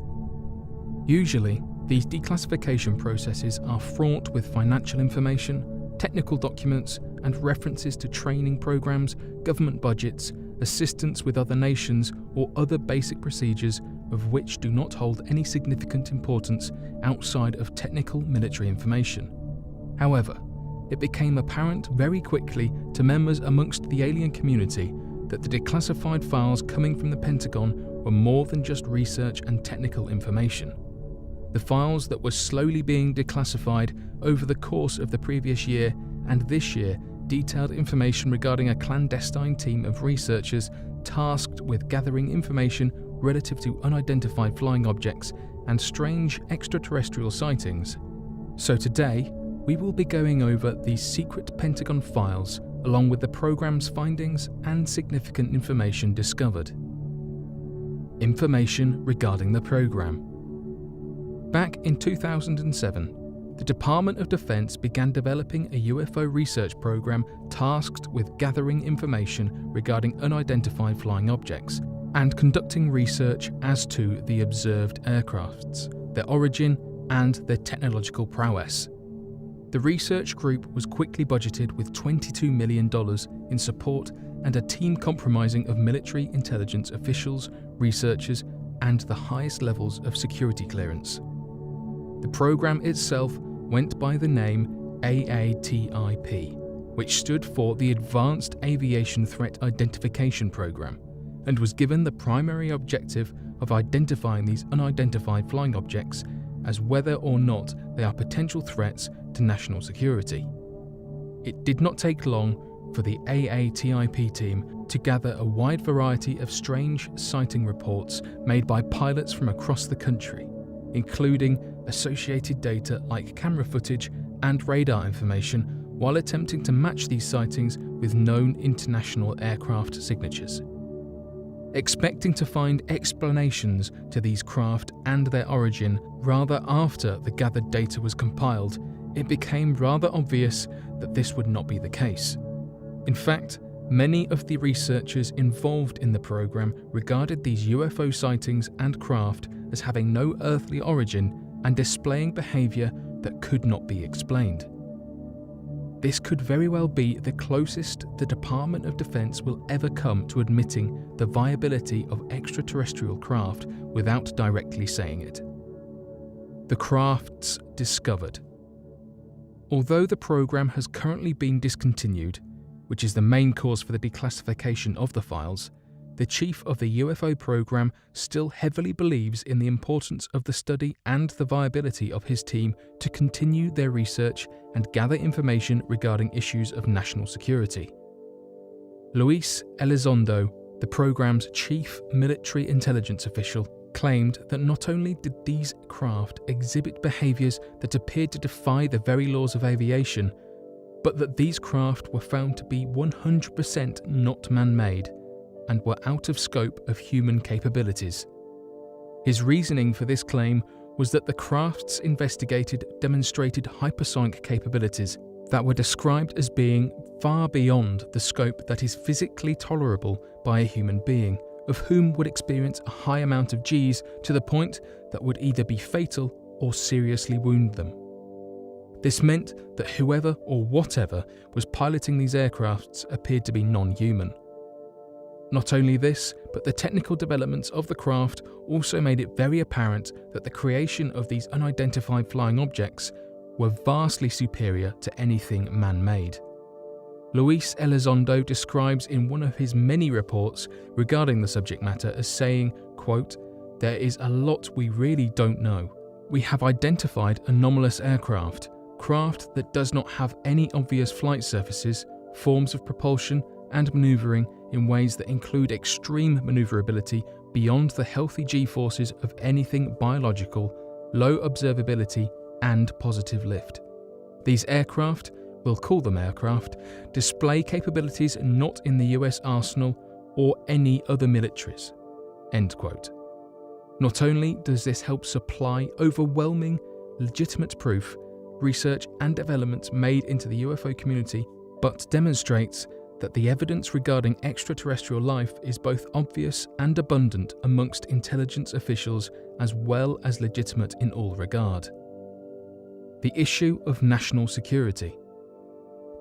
Usually, these declassification processes are fraught with financial information, technical documents, and references to training programs, government budgets, assistance with other nations, or other basic procedures of which do not hold any significant importance outside of technical military information. However, it became apparent very quickly to members amongst the alien community that the declassified files coming from the Pentagon were more than just research and technical information. The files that were slowly being declassified over the course of the previous year and this year detailed information regarding a clandestine team of researchers tasked with gathering information relative to unidentified flying objects and strange extraterrestrial sightings. So today, we will be going over these secret Pentagon files along with the program's findings and significant information discovered. Information regarding the program. Back in 2007, the Department of Defense began developing a UFO research program tasked with gathering information regarding unidentified flying objects and conducting research as to the observed aircrafts, their origin, and their technological prowess. The research group was quickly budgeted with $22 million in support and a team comprising of military intelligence officials, researchers, and the highest levels of security clearance. The program itself went by the name AATIP, which stood for the Advanced Aviation Threat Identification Program, and was given the primary objective of identifying these unidentified flying objects as whether or not they are potential threats to national security. It did not take long for the AATIP team to gather a wide variety of strange sighting reports made by pilots from across the country, including associated data like camera footage and radar information, while attempting to match these sightings with known international aircraft signatures. Expecting to find explanations to these craft and their origin rather after the gathered data was compiled, it became rather obvious that this would not be the case. In fact, many of the researchers involved in the program regarded these UFO sightings and craft as having no earthly origin and displaying behavior that could not be explained. This could very well be the closest the Department of Defense will ever come to admitting the viability of extraterrestrial craft without directly saying it. The crafts discovered. Although the program has currently been discontinued, which is the main cause for the declassification of the files, the chief of the UFO program still heavily believes in the importance of the study and the viability of his team to continue their research and gather information regarding issues of national security. Luis Elizondo, the program's chief military intelligence official, claimed that not only did these craft exhibit behaviors that appeared to defy the very laws of aviation, but that these craft were found to be 100% not man-made and were out of scope of human capabilities. His reasoning for this claim was that the crafts investigated demonstrated hypersonic capabilities that were described as being far beyond the scope that is physically tolerable by a human being, of whom would experience a high amount of Gs to the point that would either be fatal or seriously wound them. This meant that whoever or whatever was piloting these aircrafts appeared to be non-human. Not only this, but the technical developments of the craft also made it very apparent that the creation of these unidentified flying objects were vastly superior to anything man-made. Luis Elizondo describes in one of his many reports regarding the subject matter as saying, quote, "There is a lot we really don't know. We have identified anomalous aircraft that does not have any obvious flight surfaces, forms of propulsion, and maneuvering in ways that include extreme maneuverability beyond the healthy G-forces of anything biological, low observability, and positive lift. These aircraft, we'll call them aircraft, display capabilities not in the US arsenal or any other militaries." End quote. Not only does this help supply overwhelming, legitimate proof, research and developments made into the UFO community, but demonstrates that the evidence regarding extraterrestrial life is both obvious and abundant amongst intelligence officials as well as legitimate in all regard. The issue of national security.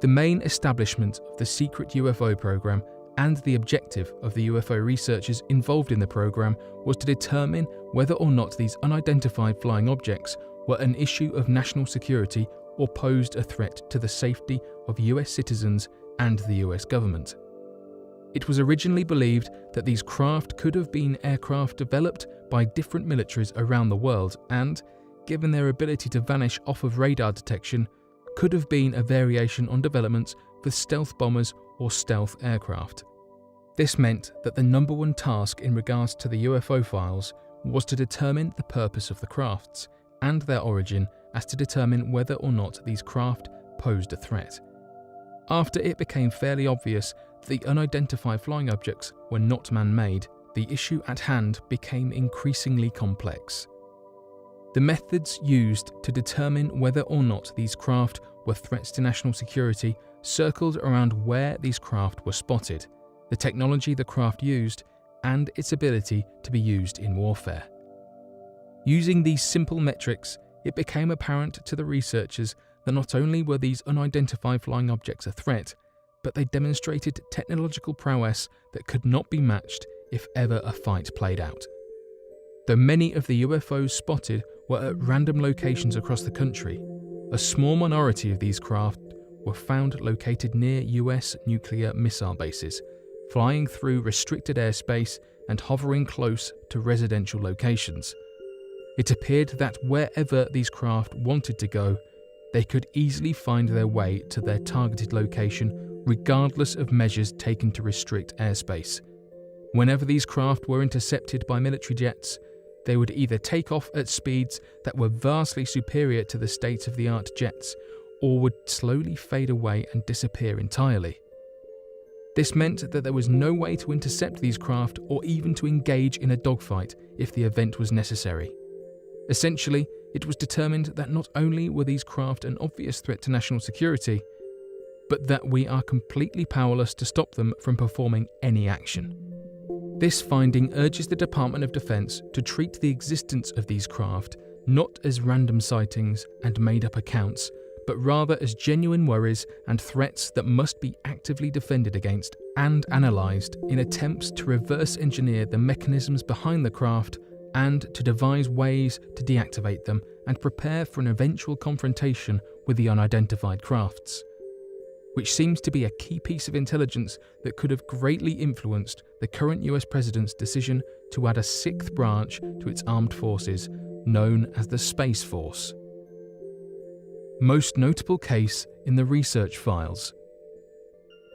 The main establishment of the secret UFO program and the objective of the UFO researchers involved in the program was to determine whether or not these unidentified flying objects were an issue of national security or posed a threat to the safety of US citizens and the US government. It was originally believed that these craft could have been aircraft developed by different militaries around the world and, given their ability to vanish off of radar detection, could have been a variation on developments for stealth bombers or stealth aircraft. This meant that the number one task in regards to the UFO files was to determine the purpose of the crafts and their origin as to determine whether or not these craft posed a threat. After it became fairly obvious that the unidentified flying objects were not man-made, the issue at hand became increasingly complex. The methods used to determine whether or not these craft were threats to national security circled around where these craft were spotted, the technology the craft used, and its ability to be used in warfare. Using these simple metrics, it became apparent to the researchers that not only were these unidentified flying objects a threat, but they demonstrated technological prowess that could not be matched if ever a fight played out. Though many of the UFOs spotted were at random locations across the country, a small minority of these craft were found located near US nuclear missile bases, flying through restricted airspace and hovering close to residential locations. It appeared that wherever these craft wanted to go, they could easily find their way to their targeted location regardless of measures taken to restrict airspace. Whenever these craft were intercepted by military jets, they would either take off at speeds that were vastly superior to the state-of-the-art jets, or would slowly fade away and disappear entirely. This meant that there was no way to intercept these craft or even to engage in a dogfight if the event was necessary. Essentially, it was determined that not only were these craft an obvious threat to national security, but that we are completely powerless to stop them from performing any action. This finding urges the Department of Defense to treat the existence of these craft not as random sightings and made-up accounts, but rather as genuine worries and threats that must be actively defended against and analysed in attempts to reverse engineer the mechanisms behind the craft and to devise ways to deactivate them and prepare for an eventual confrontation with the unidentified crafts, which seems to be a key piece of intelligence that could have greatly influenced the current US president's decision to add a sixth branch to its armed forces, known as the Space Force. Most notable case in the research files.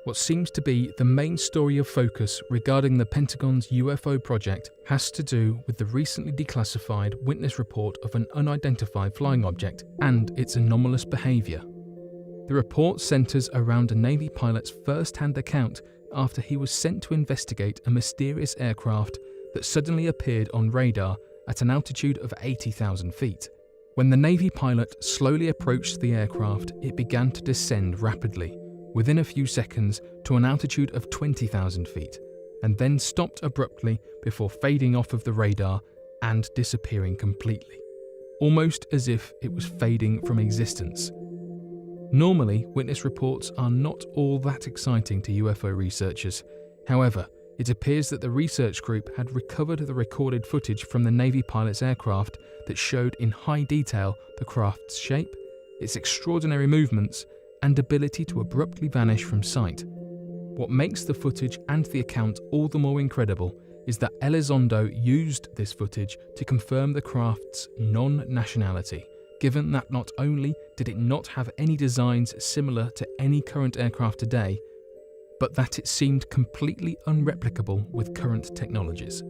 What seems to be the main story of focus regarding the Pentagon's UFO project has to do with the recently declassified witness report of an unidentified flying object and its anomalous behaviour. The report centres around a Navy pilot's first-hand account after he was sent to investigate a mysterious aircraft that suddenly appeared on radar at an altitude of 80,000 feet. When the Navy pilot slowly approached the aircraft, it began to descend rapidly, within a few seconds to an altitude of 20,000 feet, and then stopped abruptly before fading off of the radar and disappearing completely, almost as if it was fading from existence. Normally, witness reports are not all that exciting to UFO researchers. However, it appears that the research group had recovered the recorded footage from the Navy pilot's aircraft that showed in high detail the craft's shape, its extraordinary movements, and ability to abruptly vanish from sight. What makes the footage and the account all the more incredible is that Elizondo used this footage to confirm the craft's non-nationality, given that not only did it not have any designs similar to any current aircraft today, but that it seemed completely unreplicable with current technologies.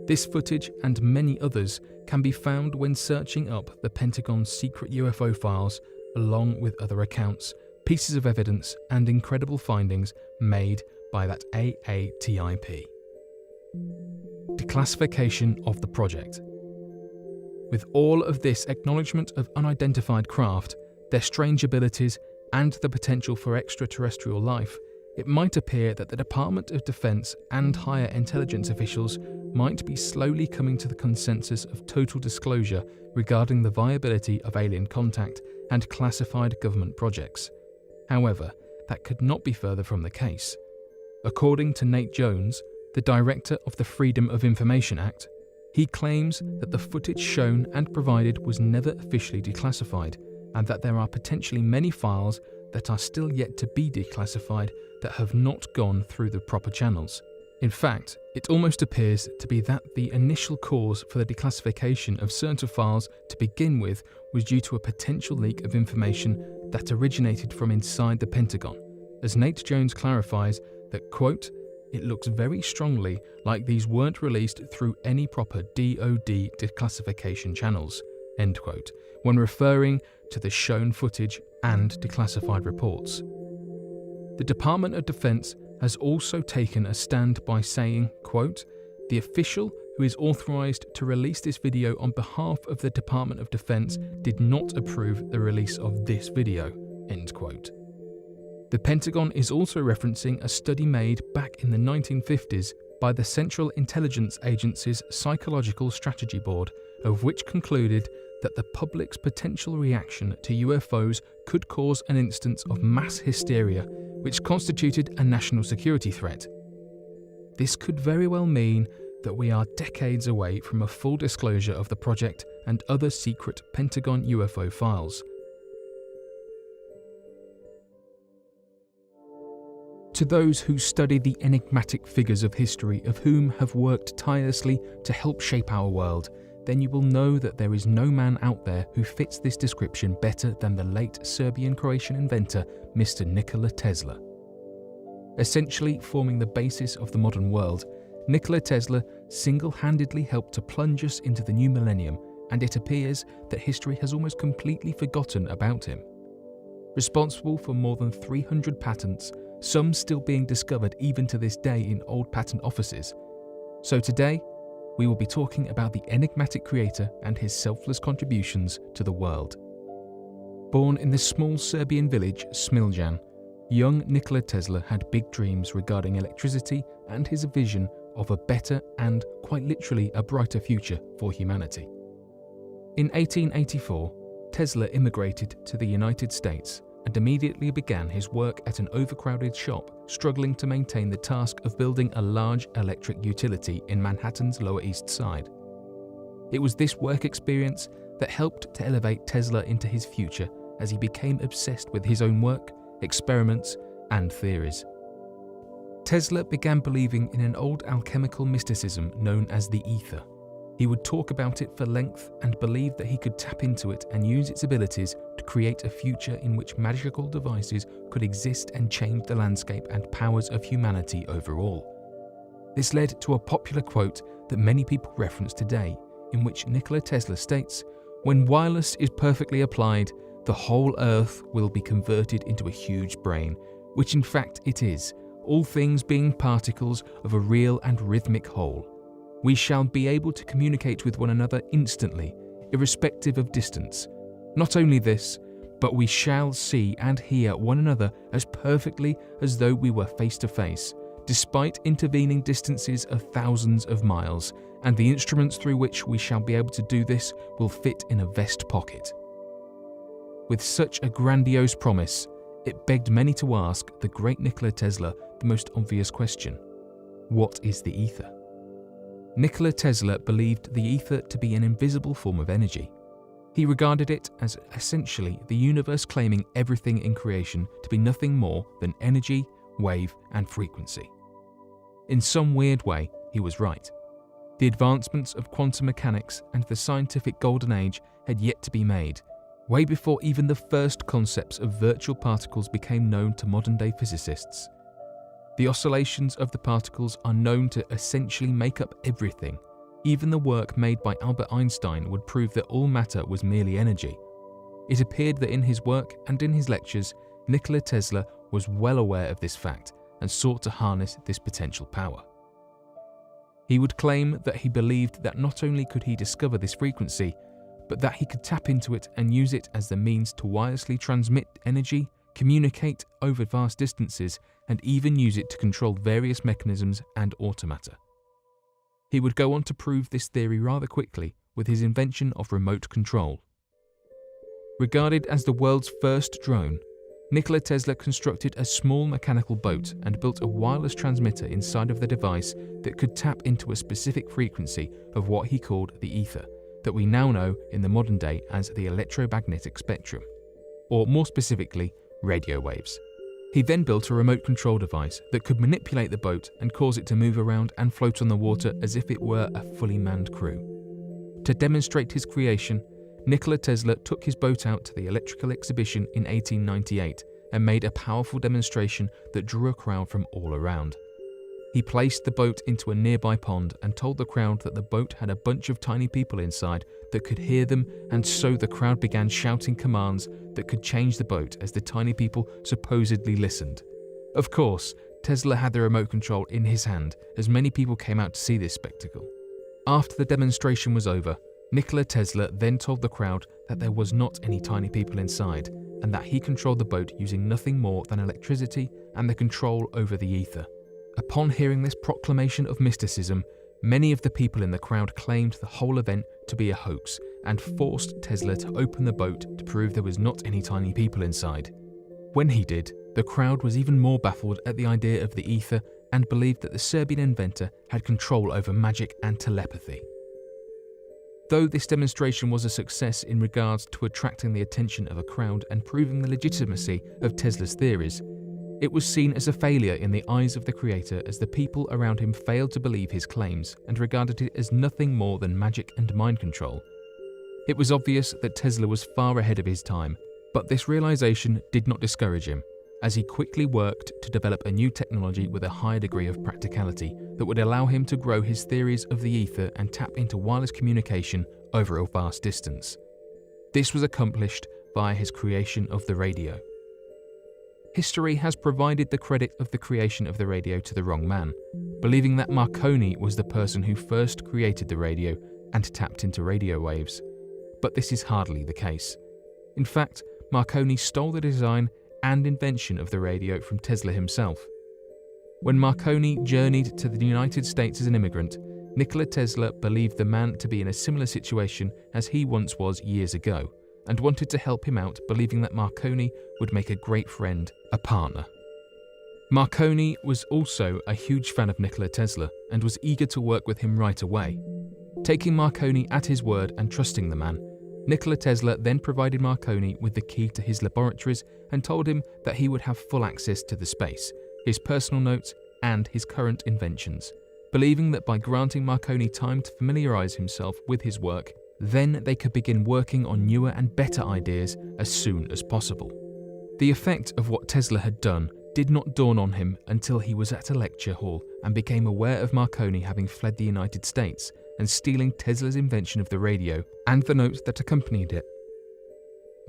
This footage and many others can be found when searching up the Pentagon's secret UFO files, along with other accounts, pieces of evidence, and incredible findings made by that AATIP. Declassification of the project. With all of this acknowledgement of unidentified craft, their strange abilities, and the potential for extraterrestrial life, it might appear that the Department of Defense and higher intelligence officials might be slowly coming to the consensus of total disclosure regarding the viability of alien contact and classified government projects. However, that could not be further from the case. According to Nate Jones, the director of the Freedom of Information Act, he claims that the footage shown and provided was never officially declassified, and that there are potentially many files that are still yet to be declassified that have not gone through the proper channels. In fact, it almost appears to be that the initial cause for the declassification of certain files to begin with was due to a potential leak of information that originated from inside the Pentagon, as Nate Jones clarifies that, quote, "It looks very strongly like these weren't released through any proper DoD declassification channels," end quote, when referring to the shown footage and declassified reports. The Department of Defense has also taken a stand by saying, quote, "The official who is authorized to release this video on behalf of the Department of Defense did not approve the release of this video," end quote. The Pentagon is also referencing a study made back in the 1950s by the Central Intelligence Agency's Psychological Strategy Board, of which concluded that the public's potential reaction to UFOs could cause an instance of mass hysteria, which constituted a national security threat. This could very well mean that we are decades away from a full disclosure of the project and other secret Pentagon UFO files. To those who study the enigmatic figures of history of whom have worked tirelessly to help shape our world, then you will know that there is no man out there who fits this description better than the late Serbian-Croatian inventor Mr. Nikola Tesla. Essentially forming the basis of the modern world, Nikola Tesla single-handedly helped to plunge us into the new millennium, and it appears that history has almost completely forgotten about him. Responsible for more than 300 patents, some still being discovered even to this day in old patent offices. So today, we will be talking about the enigmatic creator and his selfless contributions to the world. Born in the small Serbian village Smiljan, young Nikola Tesla had big dreams regarding electricity and his vision of a better and, quite literally, a brighter future for humanity. In 1884, Tesla immigrated to the United States and immediately began his work at an overcrowded shop, struggling to maintain the task of building a large electric utility in Manhattan's Lower East Side. It was this work experience that helped to elevate Tesla into his future as he became obsessed with his own work, experiments, and theories. Tesla began believing in an old alchemical mysticism known as the ether. He would talk about it for length and believed that he could tap into it and use its abilities to create a future in which magical devices could exist and change the landscape and powers of humanity overall. This led to a popular quote that many people reference today, in which Nikola Tesla states, "When wireless is perfectly applied, the whole Earth will be converted into a huge brain," which in fact it is, all things being particles of a real and rhythmic whole. We shall be able to communicate with one another instantly, irrespective of distance. Not only this, but we shall see and hear one another as perfectly as though we were face to face, despite intervening distances of thousands of miles, and the instruments through which we shall be able to do this will fit in a vest pocket. With such a grandiose promise, it begged many to ask the great Nikola Tesla the most obvious question: what is the ether? Nikola Tesla believed the ether to be an invisible form of energy. He regarded it as essentially the universe claiming everything in creation to be nothing more than energy, wave, and frequency. In some weird way, he was right. The advancements of quantum mechanics and the scientific golden age had yet to be made, way before even the first concepts of virtual particles became known to modern-day physicists. The oscillations of the particles are known to essentially make up everything. Even the work made by Albert Einstein would prove that all matter was merely energy. It appeared that in his work and in his lectures, Nikola Tesla was well aware of this fact and sought to harness this potential power. He would claim that he believed that not only could he discover this frequency, but that he could tap into it and use it as the means to wirelessly transmit energy, communicate over vast distances, and even use it to control various mechanisms and automata. He would go on to prove this theory rather quickly with his invention of remote control. Regarded as the world's first drone, Nikola Tesla constructed a small mechanical boat and built a wireless transmitter inside of the device that could tap into a specific frequency of what he called the ether, that we now know in the modern day as the electromagnetic spectrum, or more specifically, radio waves. He then built a remote control device that could manipulate the boat and cause it to move around and float on the water as if it were a fully manned crew. To demonstrate his creation, Nikola Tesla took his boat out to the electrical exhibition in 1898 and made a powerful demonstration that drew a crowd from all around. He placed the boat into a nearby pond and told the crowd that the boat had a bunch of tiny people inside that could hear them, and so the crowd began shouting commands that could change the boat as the tiny people supposedly listened. Of course, Tesla had the remote control in his hand as many people came out to see this spectacle. After the demonstration was over, Nikola Tesla then told the crowd that there was not any tiny people inside and that he controlled the boat using nothing more than electricity and the control over the ether. Upon hearing this proclamation of mysticism, many of the people in the crowd claimed the whole event to be a hoax and forced Tesla to open the boat to prove there was not any tiny people inside. When he did, the crowd was even more baffled at the idea of the ether and believed that the Serbian inventor had control over magic and telepathy. Though this demonstration was a success in regards to attracting the attention of a crowd and proving the legitimacy of Tesla's theories, it was seen as a failure in the eyes of the creator as the people around him failed to believe his claims and regarded it as nothing more than magic and mind control. It was obvious that Tesla was far ahead of his time, but this realization did not discourage him, as he quickly worked to develop a new technology with a higher degree of practicality that would allow him to grow his theories of the ether and tap into wireless communication over a vast distance. This was accomplished via his creation of the radio. History has provided the credit of the creation of the radio to the wrong man, believing that Marconi was the person who first created the radio and tapped into radio waves. But this is hardly the case. In fact, Marconi stole the design and invention of the radio from Tesla himself. When Marconi journeyed to the United States as an immigrant, Nikola Tesla believed the man to be in a similar situation as he once was years ago, and wanted to help him out, believing that Marconi would make a great friend, a partner. Marconi was also a huge fan of Nikola Tesla and was eager to work with him right away. Taking Marconi at his word and trusting the man, Nikola Tesla then provided Marconi with the key to his laboratories and told him that he would have full access to the space, his personal notes, and his current inventions, believing that by granting Marconi time to familiarize himself with his work, then they could begin working on newer and better ideas as soon as possible. The effect of what Tesla had done did not dawn on him until he was at a lecture hall and became aware of Marconi having fled the United States and stealing Tesla's invention of the radio and the notes that accompanied it.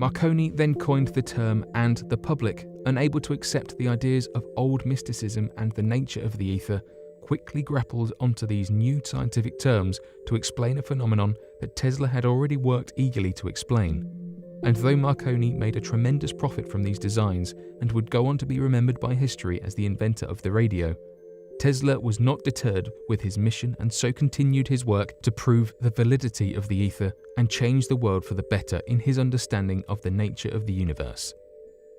Marconi then coined the term, and the public, unable to accept the ideas of old mysticism and the nature of the ether, quickly grappled onto these new scientific terms to explain a phenomenon that Tesla had already worked eagerly to explain. And though Marconi made a tremendous profit from these designs and would go on to be remembered by history as the inventor of the radio, Tesla was not deterred with his mission and so continued his work to prove the validity of the ether and change the world for the better in his understanding of the nature of the universe.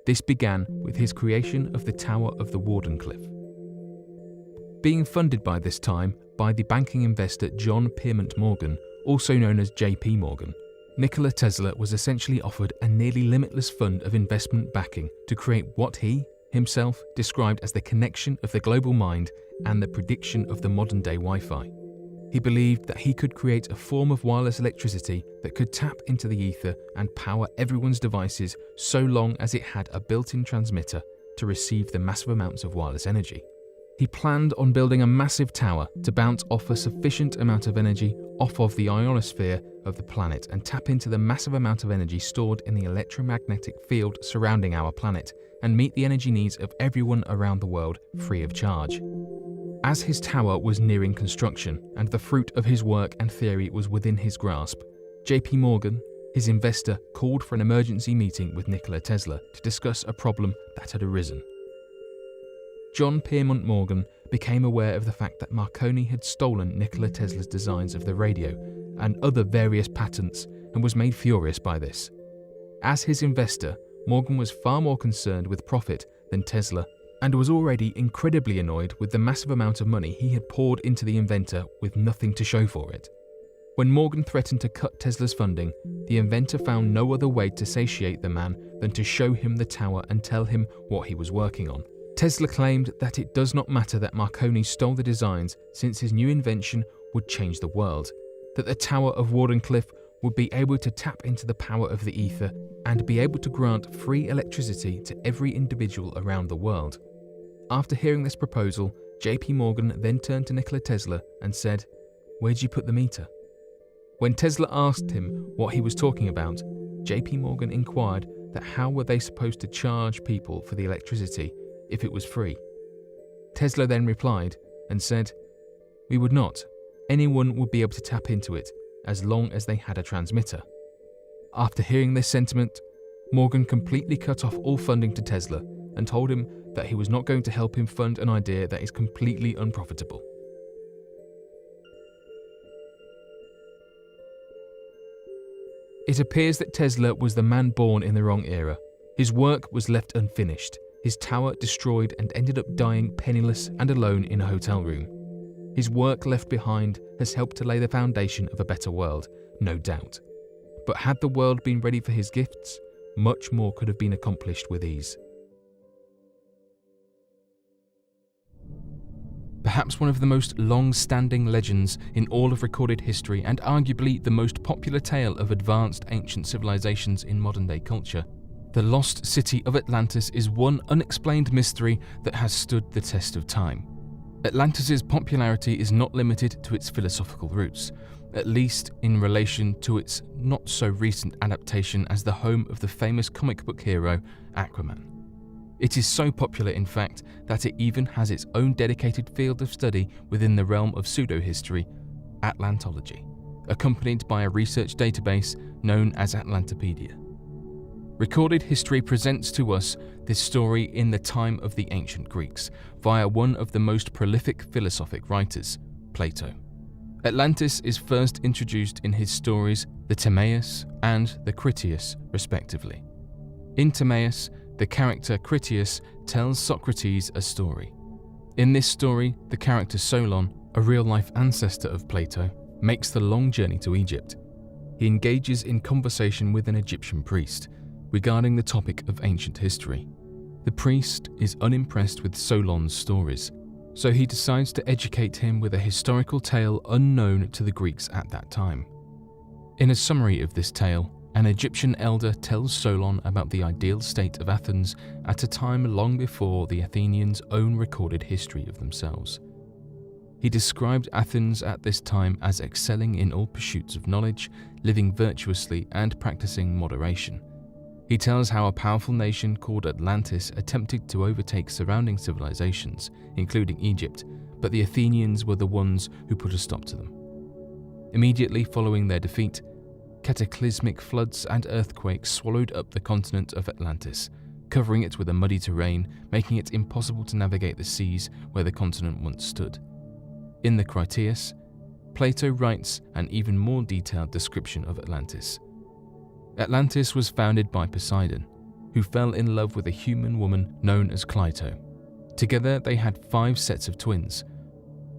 This began with his creation of the Tower of the Wardenclyffe. Being funded by this time by the banking investor John Pierpont Morgan, also known as J.P. Morgan, Nikola Tesla was essentially offered a nearly limitless fund of investment backing to create what he himself described as the connection of the global mind and the prediction of the modern-day Wi-Fi. He believed that he could create a form of wireless electricity that could tap into the ether and power everyone's devices so long as it had a built-in transmitter to receive the massive amounts of wireless energy. He planned on building a massive tower to bounce off a sufficient amount of energy off of the ionosphere of the planet and tap into the massive amount of energy stored in the electromagnetic field surrounding our planet and meet the energy needs of everyone around the world free of charge. As his tower was nearing construction and the fruit of his work and theory was within his grasp, J.P. Morgan, his investor, called for an emergency meeting with Nikola Tesla to discuss a problem that had arisen. John Pierpont Morgan became aware of the fact that Marconi had stolen Nikola Tesla's designs of the radio and other various patents and was made furious by this. As his investor, Morgan was far more concerned with profit than Tesla and was already incredibly annoyed with the massive amount of money he had poured into the inventor with nothing to show for it. When Morgan threatened to cut Tesla's funding, the inventor found no other way to satiate the man than to show him the tower and tell him what he was working on. Tesla claimed that it does not matter that Marconi stole the designs since his new invention would change the world, that the Tower of Wardenclyffe would be able to tap into the power of the ether and be able to grant free electricity to every individual around the world. After hearing this proposal, JP Morgan then turned to Nikola Tesla and said, "Where'd you put the meter?" When Tesla asked him what he was talking about, JP Morgan inquired that how were they supposed to charge people for the electricity if it was free. Tesla then replied and said, "We would not. Anyone would be able to tap into it as long as they had a transmitter." After hearing this sentiment, Morgan completely cut off all funding to Tesla and told him that he was not going to help him fund an idea that is completely unprofitable. It appears that Tesla was the man born in the wrong era. His work was left unfinished, his tower destroyed, and ended up dying penniless and alone in a hotel room. His work left behind has helped to lay the foundation of a better world, no doubt. But had the world been ready for his gifts, much more could have been accomplished with ease. Perhaps one of the most long-standing legends in all of recorded history and arguably the most popular tale of advanced ancient civilizations in modern-day culture, the lost city of Atlantis is one unexplained mystery that has stood the test of time. Atlantis' popularity is not limited to its philosophical roots, at least in relation to its not-so-recent adaptation as the home of the famous comic book hero Aquaman. It is so popular, in fact, that it even has its own dedicated field of study within the realm of pseudo-history, Atlantology, accompanied by a research database known as Atlantopedia. Recorded history presents to us this story in the time of the ancient Greeks, via one of the most prolific philosophic writers, Plato. Atlantis is first introduced in his stories the Timaeus and the Critias, respectively. In Timaeus, the character Critias tells Socrates a story. In this story, the character Solon, a real-life ancestor of Plato, makes the long journey to Egypt. He engages in conversation with an Egyptian priest regarding the topic of ancient history. The priest is unimpressed with Solon's stories, so he decides to educate him with a historical tale unknown to the Greeks at that time. In a summary of this tale, an Egyptian elder tells Solon about the ideal state of Athens at a time long before the Athenians' own recorded history of themselves. He described Athens at this time as excelling in all pursuits of knowledge, living virtuously, and practicing moderation. He tells how a powerful nation called Atlantis attempted to overtake surrounding civilizations, including Egypt, but the Athenians were the ones who put a stop to them. Immediately following their defeat, cataclysmic floods and earthquakes swallowed up the continent of Atlantis, covering it with a muddy terrain, making it impossible to navigate the seas where the continent once stood. In the Critias, Plato writes an even more detailed description of Atlantis. Atlantis was founded by Poseidon, who fell in love with a human woman known as Cleito. Together they had 5 sets of twins,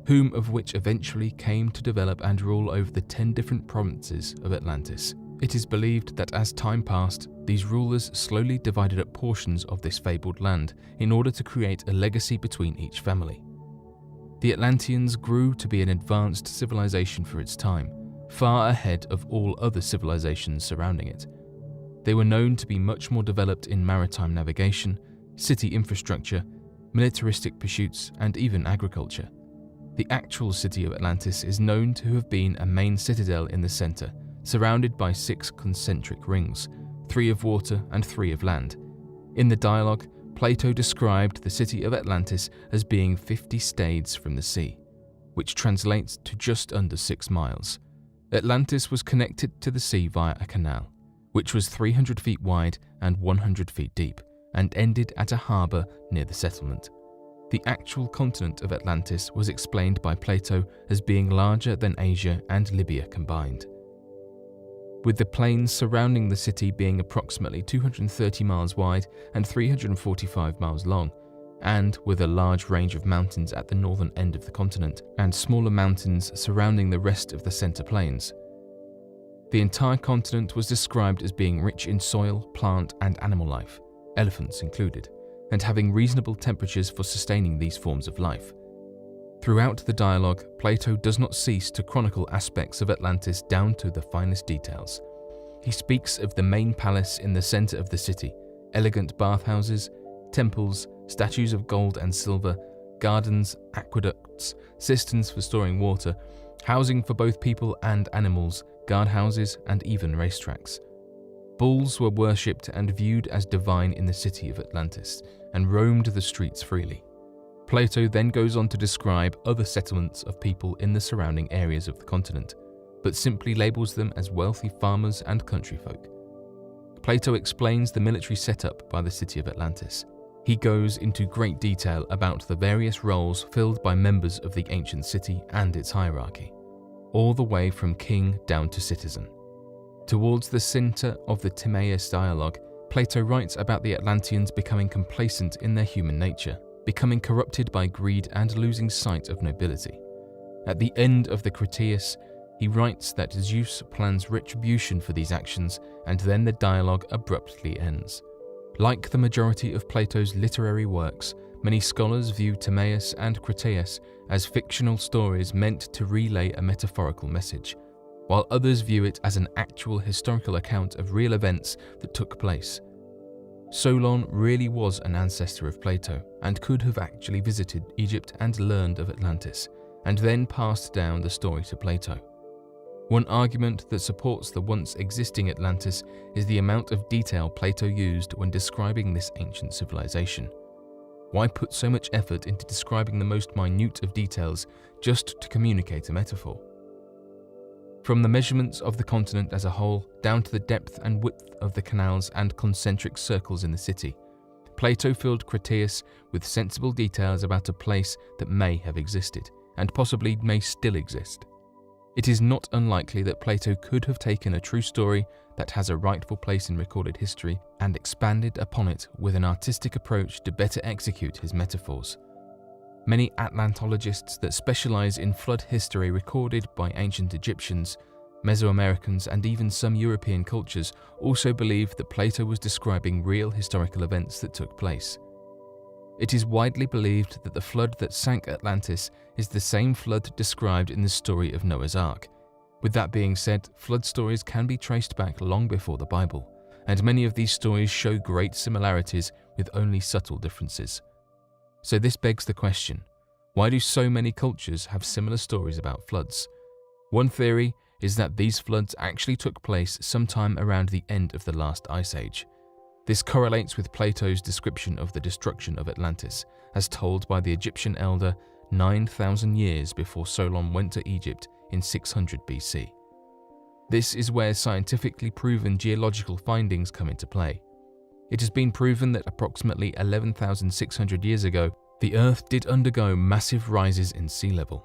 whom of which eventually came to develop and rule over the 10 different provinces of Atlantis. It is believed that as time passed, these rulers slowly divided up portions of this fabled land in order to create a legacy between each family. The Atlanteans grew to be an advanced civilization for its time, far ahead of all other civilizations surrounding it. They were known to be much more developed in maritime navigation, city infrastructure, militaristic pursuits, and even agriculture. The actual city of Atlantis is known to have been a main citadel in the center, surrounded by 6 concentric rings, 3 of water and 3 of land. In the dialogue, Plato described the city of Atlantis as being 50 stades from the sea, which translates to just under 6 miles. Atlantis was connected to the sea via a canal, which was 300 feet wide and 100 feet deep, and ended at a harbor near the settlement. The actual continent of Atlantis was explained by Plato as being larger than Asia and Libya combined. With the plains surrounding the city being approximately 230 miles wide and 345 miles long, and with a large range of mountains at the northern end of the continent and smaller mountains surrounding the rest of the center plains, The entire continent was described as being rich in soil, plant, and animal life, elephants included, and having reasonable temperatures for sustaining these forms of life. Throughout the dialogue, Plato does not cease to chronicle aspects of Atlantis down to the finest details. He speaks of the main palace in the center of the city, elegant bathhouses, temples, statues of gold and silver, gardens, aqueducts, cisterns for storing water, housing for both people and animals, guardhouses, and even racetracks. Bulls were worshipped and viewed as divine in the city of Atlantis and roamed the streets freely. Plato then goes on to describe other settlements of people in the surrounding areas of the continent, but simply labels them as wealthy farmers and country folk. Plato explains the military setup by the city of Atlantis. He goes into great detail about the various roles filled by members of the ancient city and its hierarchy, all the way from king down to citizen. Towards the center of the Timaeus dialogue, Plato writes about the Atlanteans becoming complacent in their human nature, becoming corrupted by greed and losing sight of nobility. At the end of the Critias, he writes that Zeus plans retribution for these actions, and then the dialogue abruptly ends. Like the majority of Plato's literary works, many scholars view Timaeus and Critias as fictional stories meant to relay a metaphorical message, while others view it as an actual historical account of real events that took place. Solon really was an ancestor of Plato and could have actually visited Egypt and learned of Atlantis, and then passed down the story to Plato. One argument that supports the once existing Atlantis is the amount of detail Plato used when describing this ancient civilization. Why put so much effort into describing the most minute of details just to communicate a metaphor? From the measurements of the continent as a whole down to the depth and width of the canals and concentric circles in the city, Plato filled Critias with sensible details about a place that may have existed, and possibly may still exist. It is not unlikely that Plato could have taken a true story that has a rightful place in recorded history and expanded upon it with an artistic approach to better execute his metaphors. Many Atlantologists that specialize in flood history recorded by ancient Egyptians, Mesoamericans, and even some European cultures also believe that Plato was describing real historical events that took place. It is widely believed that the flood that sank Atlantis is the same flood described in the story of Noah's Ark. With that being said, flood stories can be traced back long before the Bible, and many of these stories show great similarities with only subtle differences. So this begs the question, why do so many cultures have similar stories about floods? One theory is that these floods actually took place sometime around the end of the last ice age. This correlates with Plato's description of the destruction of Atlantis, as told by the Egyptian elder 9,000 years before Solon went to Egypt in 600 BC. This is where scientifically proven geological findings come into play. It has been proven that approximately 11,600 years ago, the Earth did undergo massive rises in sea level.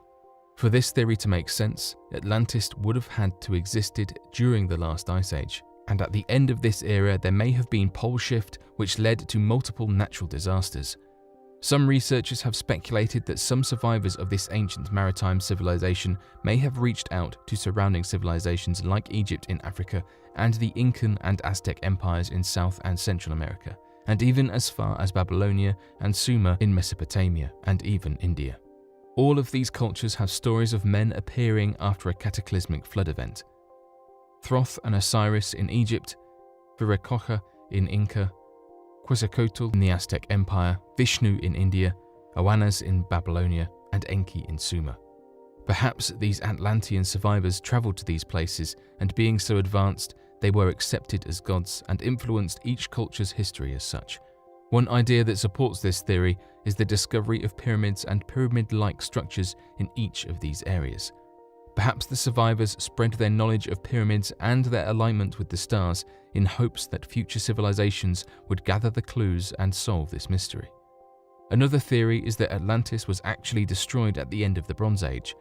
For this theory to make sense, Atlantis would have had to existed during the last ice age, and at the end of this era there may have been pole shift which led to multiple natural disasters. Some researchers have speculated that some survivors of this ancient maritime civilization may have reached out to surrounding civilizations like Egypt in Africa and the Incan and Aztec empires in South and Central America, and even as far as Babylonia and Sumer in Mesopotamia, and even India. All of these cultures have stories of men appearing after a cataclysmic flood event. Thoth and Osiris in Egypt, Viracocha in Inca, Quetzalcoatl in the Aztec Empire, Vishnu in India, Oannes in Babylonia, and Enki in Sumer. Perhaps these Atlantean survivors traveled to these places, and being so advanced, they were accepted as gods and influenced each culture's history as such. One idea that supports this theory is the discovery of pyramids and pyramid-like structures in each of these areas. Perhaps the survivors spread their knowledge of pyramids and their alignment with the stars in hopes that future civilizations would gather the clues and solve this mystery. Another theory is that Atlantis was actually destroyed at the end of the Bronze Age.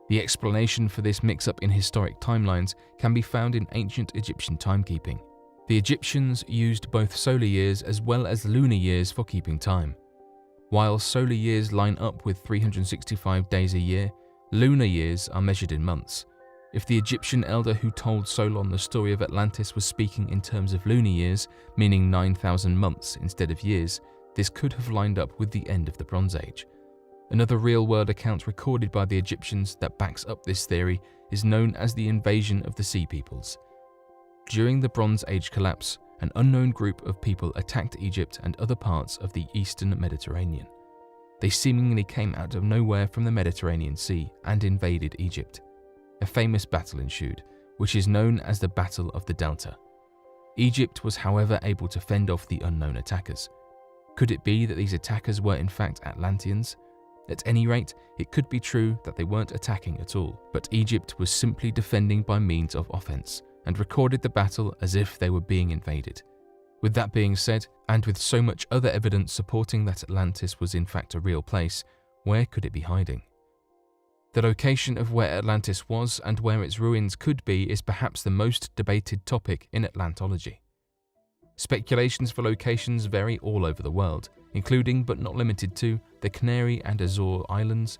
The explanation for this mix-up in historic timelines can be found in ancient Egyptian timekeeping. The Egyptians used both solar years as well as lunar years for keeping time. While solar years line up with 365 days a year, lunar years are measured in months. If the Egyptian elder who told Solon the story of Atlantis was speaking in terms of lunar years, meaning 9,000 months instead of years, this could have lined up with the end of the Bronze Age. Another real-world account recorded by the Egyptians that backs up this theory is known as the invasion of the Sea Peoples. During the Bronze Age collapse, an unknown group of people attacked Egypt and other parts of the eastern Mediterranean. They seemingly came out of nowhere from the Mediterranean Sea and invaded Egypt. A famous battle ensued, which is known as the Battle of the Delta. Egypt was, however, able to fend off the unknown attackers. Could it be that these attackers were in fact Atlanteans? At any rate, it could be true that they weren't attacking at all, but Egypt was simply defending by means of offense, and recorded the battle as if they were being invaded. With that being said, and with so much other evidence supporting that Atlantis was in fact a real place, where could it be hiding? The location of where Atlantis was and where its ruins could be is perhaps the most debated topic in Atlantology. Speculations for locations vary all over the world, including but not limited to the Canary and Azore Islands,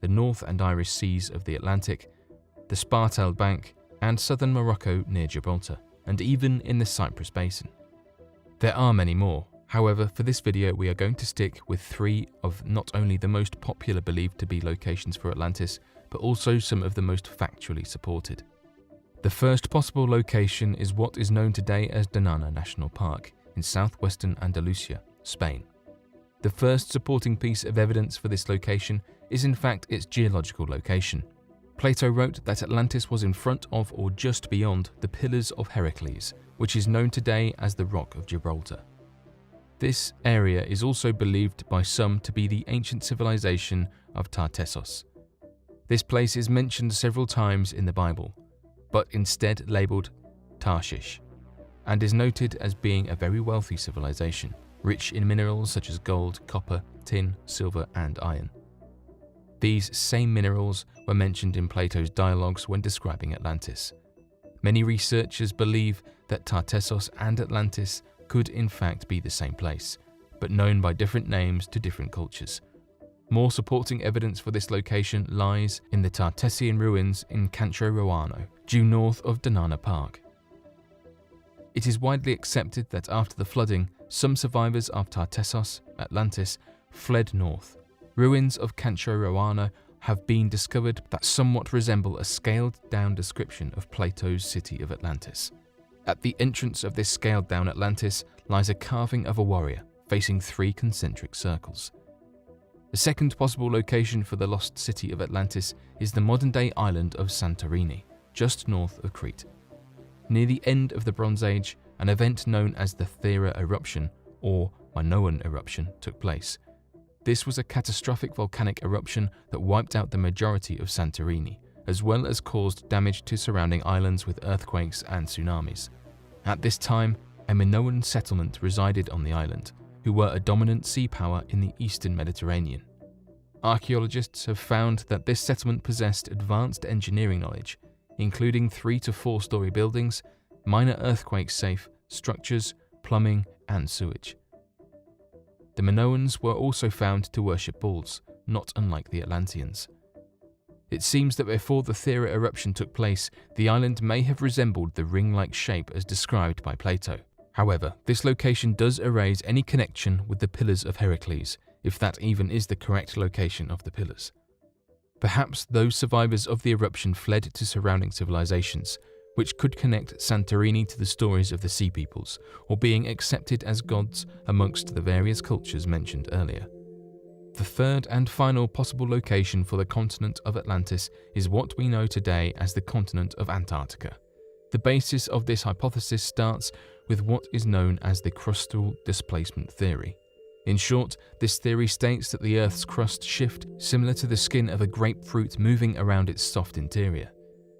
the North and Irish Seas of the Atlantic, the Spartel Bank, and southern Morocco near Gibraltar, and even in the Cyprus Basin. There are many more. However, for this video we are going to stick with 3 of not only the most popular believed to be locations for Atlantis, but also some of the most factually supported. The first possible location is what is known today as Doñana National Park in southwestern Andalusia, Spain. The first supporting piece of evidence for this location is in fact its geological location. Plato wrote that Atlantis was in front of or just beyond the Pillars of Heracles, which is known today as the Rock of Gibraltar. This area is also believed by some to be the ancient civilization of Tartessos. This place is mentioned several times in the Bible, but instead labelled Tarshish, and is noted as being a very wealthy civilization, rich in minerals such as gold, copper, tin, silver, and iron. These same minerals were mentioned in Plato's dialogues when describing Atlantis. Many researchers believe that Tartessos and Atlantis could in fact be the same place, but known by different names to different cultures. More supporting evidence for this location lies in the Tartessian ruins in Cancho Roano, due north of Doñana Park. It is widely accepted that after the flooding, some survivors of Tartessos, Atlantis, fled north. Ruins of Cancho Roano have been discovered that somewhat resemble a scaled-down description of Plato's city of Atlantis. At the entrance of this scaled-down Atlantis lies a carving of a warrior facing 3 concentric circles. The second possible location for the lost city of Atlantis is the modern-day island of Santorini, just north of Crete. Near the end of the Bronze Age, an event known as the Thera eruption, or Minoan eruption, took place. This was a catastrophic volcanic eruption that wiped out the majority of Santorini, as well as caused damage to surrounding islands with earthquakes and tsunamis. At this time, a Minoan settlement resided on the island, who were a dominant sea power in the eastern Mediterranean. Archaeologists have found that this settlement possessed advanced engineering knowledge, including 3 to 4 story buildings, minor earthquake-safe structures, plumbing, and sewage. The Minoans were also found to worship bulls, not unlike the Atlanteans. It seems that before the Thera eruption took place, the island may have resembled the ring-like shape as described by Plato. However, this location does erase any connection with the Pillars of Heracles, if that even is the correct location of the pillars. Perhaps those survivors of the eruption fled to surrounding civilizations, which could connect Santorini to the stories of the Sea Peoples, or being accepted as gods amongst the various cultures mentioned earlier. The third and final possible location for the continent of Atlantis is what we know today as the continent of Antarctica. The basis of this hypothesis starts with what is known as the crustal displacement theory. In short, this theory states that the Earth's crust shifts similar to the skin of a grapefruit moving around its soft interior.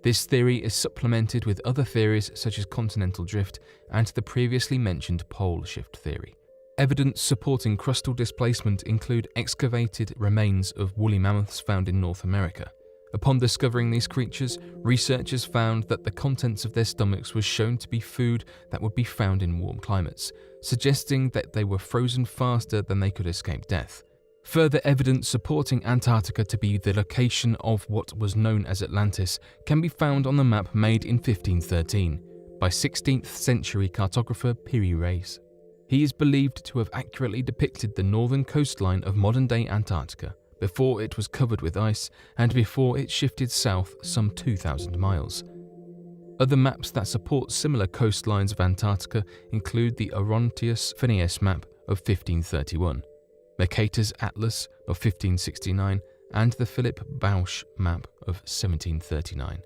This theory is supplemented with other theories such as continental drift and the previously mentioned pole shift theory. Evidence supporting crustal displacement include excavated remains of woolly mammoths found in North America. Upon discovering these creatures, researchers found that the contents of their stomachs was shown to be food that would be found in warm climates, suggesting that they were frozen faster than they could escape death. Further evidence supporting Antarctica to be the location of what was known as Atlantis can be found on the map made in 1513 by 16th century cartographer Piri Reis. He is believed to have accurately depicted the northern coastline of modern-day Antarctica before it was covered with ice and before it shifted south some 2,000 miles. Other maps that support similar coastlines of Antarctica include the Orontius Phineas map of 1531, Mercator's Atlas of 1569, and the Philip Bausch map of 1739.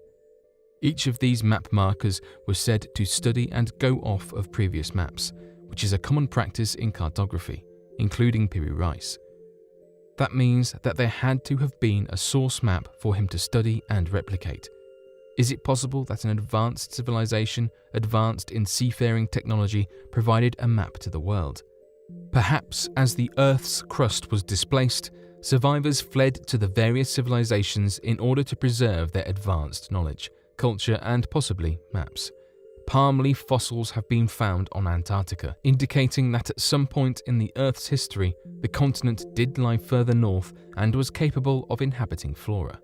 Each of these map markers was said to study and go off of previous maps, which is a common practice in cartography, including Piri Reis. That means that there had to have been a source map for him to study and replicate. Is it possible that an advanced civilization, advanced in seafaring technology, provided a map to the world? Perhaps as the Earth's crust was displaced, survivors fled to the various civilizations in order to preserve their advanced knowledge, culture, and possibly maps. Palm leaf fossils have been found on Antarctica, indicating that at some point in the Earth's history, the continent did lie further north and was capable of inhabiting flora.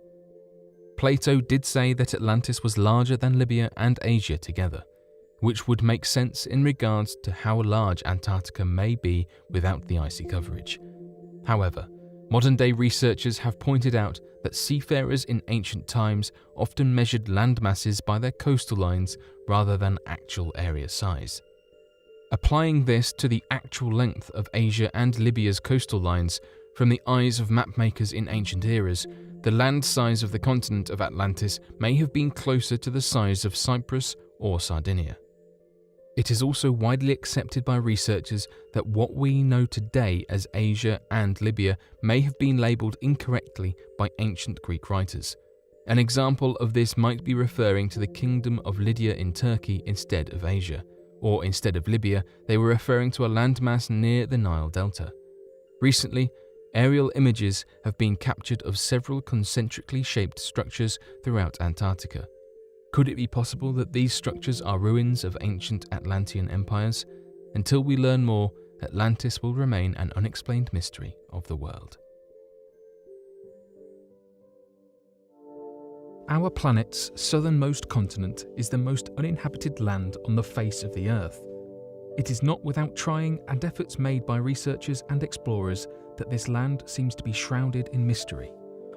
Plato did say that Atlantis was larger than Libya and Asia together, which would make sense in regards to how large Antarctica may be without the icy coverage. However, modern-day researchers have pointed out that seafarers in ancient times often measured land masses by their coastal lines rather than actual area size. Applying this to the actual length of Asia and Libya's coastal lines, from the eyes of mapmakers in ancient eras, the land size of the continent of Atlantis may have been closer to the size of Cyprus or Sardinia. It is also widely accepted by researchers that what we know today as Asia and Libya may have been labelled incorrectly by ancient Greek writers. An example of this might be referring to the Kingdom of Lydia in Turkey instead of Asia, or instead of Libya, they were referring to a landmass near the Nile Delta. Recently, aerial images have been captured of several concentrically shaped structures throughout Antarctica. Could it be possible that these structures are ruins of ancient Atlantean empires? Until we learn more, Atlantis will remain an unexplained mystery of the world. Our planet's southernmost continent is the most uninhabited land on the face of the Earth. It is not without trying and efforts made by researchers and explorers that this land seems to be shrouded in mystery,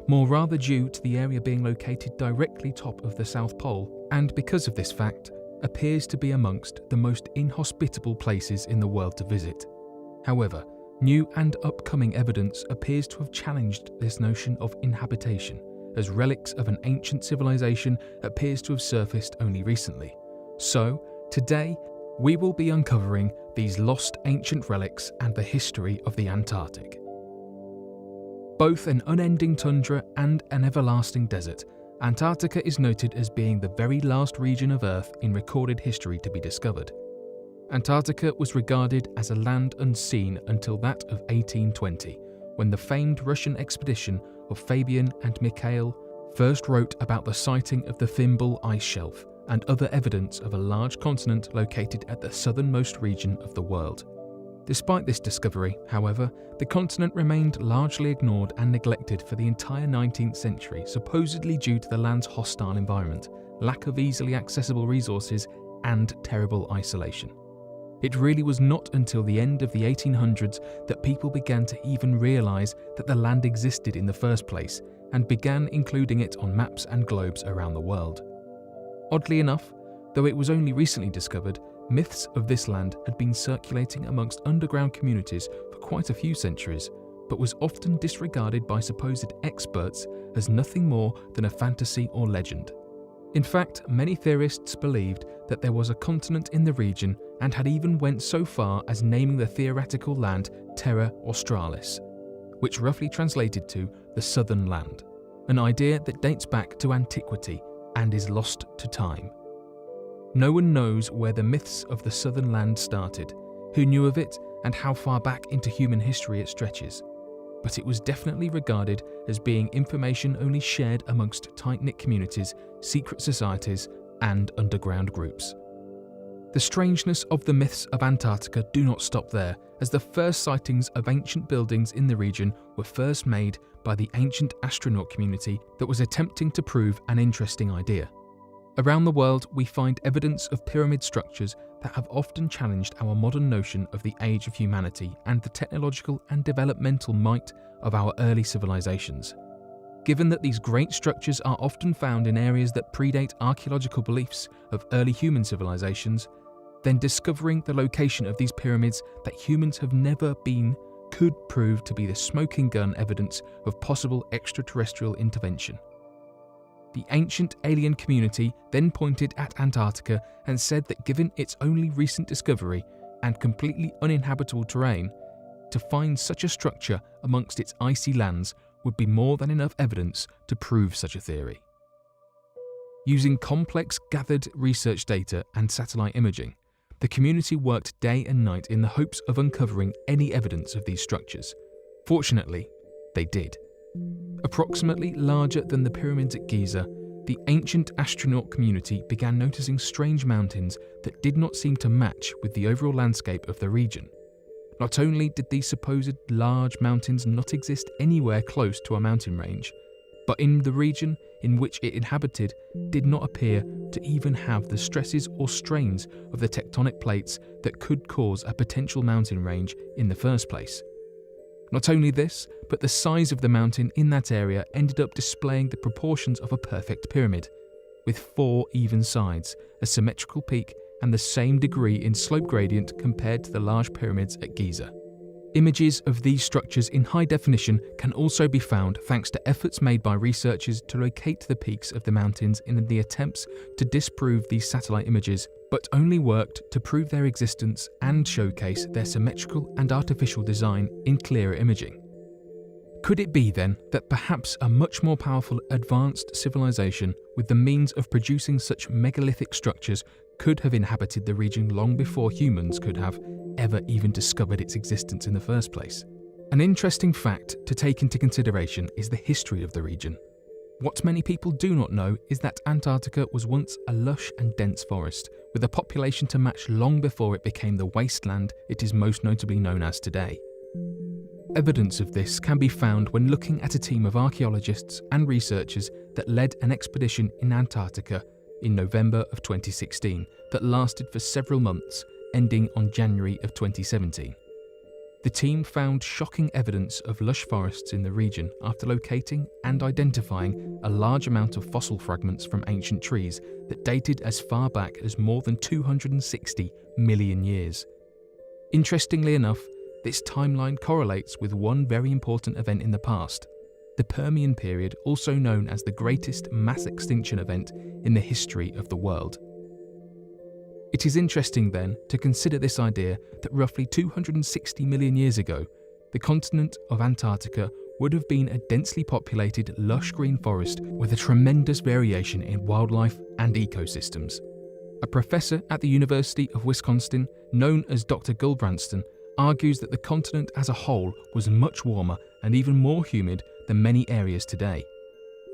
more rather due to the area being located directly top of the South Pole, and because of this fact, appears to be amongst the most inhospitable places in the world to visit. However, new and upcoming evidence appears to have challenged this notion of inhabitation, as relics of an ancient civilization appears to have surfaced only recently. So, today, we will be uncovering these lost ancient relics and the history of the Antarctic. Both an unending tundra and an everlasting desert, Antarctica is noted as being the very last region of Earth in recorded history to be discovered. Antarctica was regarded as a land unseen until that of 1820, when the famed Russian expedition of Fabian and Mikhail first wrote about the sighting of the Thimble ice shelf and other evidence of a large continent located at the southernmost region of the world. Despite this discovery, however, the continent remained largely ignored and neglected for the entire 19th century, supposedly due to the land's hostile environment, lack of easily accessible resources, and terrible isolation. It really was not until the end of the 1800s that people began to even realise that the land existed in the first place, and began including it on maps and globes around the world. Oddly enough, though it was only recently discovered, myths of this land had been circulating amongst underground communities for quite a few centuries, but was often disregarded by supposed experts as nothing more than a fantasy or legend. In fact, many theorists believed that there was a continent in the region and had even went so far as naming the theoretical land Terra Australis, which roughly translated to the Southern Land, an idea that dates back to antiquity and is lost to time. No one knows where the myths of the Southern Land started, who knew of it, and how far back into human history it stretches. But it was definitely regarded as being information only shared amongst tight-knit communities, secret societies, and underground groups. The strangeness of the myths of Antarctica do not stop there, as the first sightings of ancient buildings in the region were first made by the ancient astronaut community that was attempting to prove an interesting idea. Around the world, we find evidence of pyramid structures that have often challenged our modern notion of the age of humanity and the technological and developmental might of our early civilizations. Given that these great structures are often found in areas that predate archaeological beliefs of early human civilizations, then discovering the location of these pyramids that humans have never been could prove to be the smoking gun evidence of possible extraterrestrial intervention. The ancient alien community then pointed at Antarctica and said that given its only recent discovery and completely uninhabitable terrain, to find such a structure amongst its icy lands would be more than enough evidence to prove such a theory. Using complex gathered research data and satellite imaging, the community worked day and night in the hopes of uncovering any evidence of these structures. Fortunately, they did. Approximately larger than the pyramids at Giza, the ancient astronaut community began noticing strange mountains that did not seem to match with the overall landscape of the region. Not only did these supposed large mountains not exist anywhere close to a mountain range, but in the region in which it inhabited did not appear to even have the stresses or strains of the tectonic plates that could cause a potential mountain range in the first place. Not only this, but the size of the mountain in that area ended up displaying the proportions of a perfect pyramid, with 4 even sides, a symmetrical peak, and the same degree in slope gradient compared to the large pyramids at Giza. Images of these structures in high definition can also be found thanks to efforts made by researchers to locate the peaks of the mountains in the attempts to disprove these satellite images, but only worked to prove their existence and showcase their symmetrical and artificial design in clearer imaging. Could it be then that perhaps a much more powerful advanced civilization with the means of producing such megalithic structures could have inhabited the region long before humans could have ever even discovered its existence in the first place? An interesting fact to take into consideration is the history of the region. What many people do not know is that Antarctica was once a lush and dense forest, with a population to match long before it became the wasteland it is most notably known as today. Evidence of this can be found when looking at a team of archaeologists and researchers that led an expedition in Antarctica in November of 2016 that lasted for several months, ending on January of 2017. The team found shocking evidence of lush forests in the region after locating and identifying a large amount of fossil fragments from ancient trees that dated as far back as more than 260 million years. Interestingly enough, this timeline correlates with one very important event in the past, the Permian period, also known as the greatest mass extinction event in the history of the world. It is interesting then to consider this idea that roughly 260 million years ago, the continent of Antarctica would have been a densely populated lush green forest with a tremendous variation in wildlife and ecosystems. A professor at the University of Wisconsin, known as Dr. Gulbranson, argues that the continent as a whole was much warmer and even more humid than many areas today.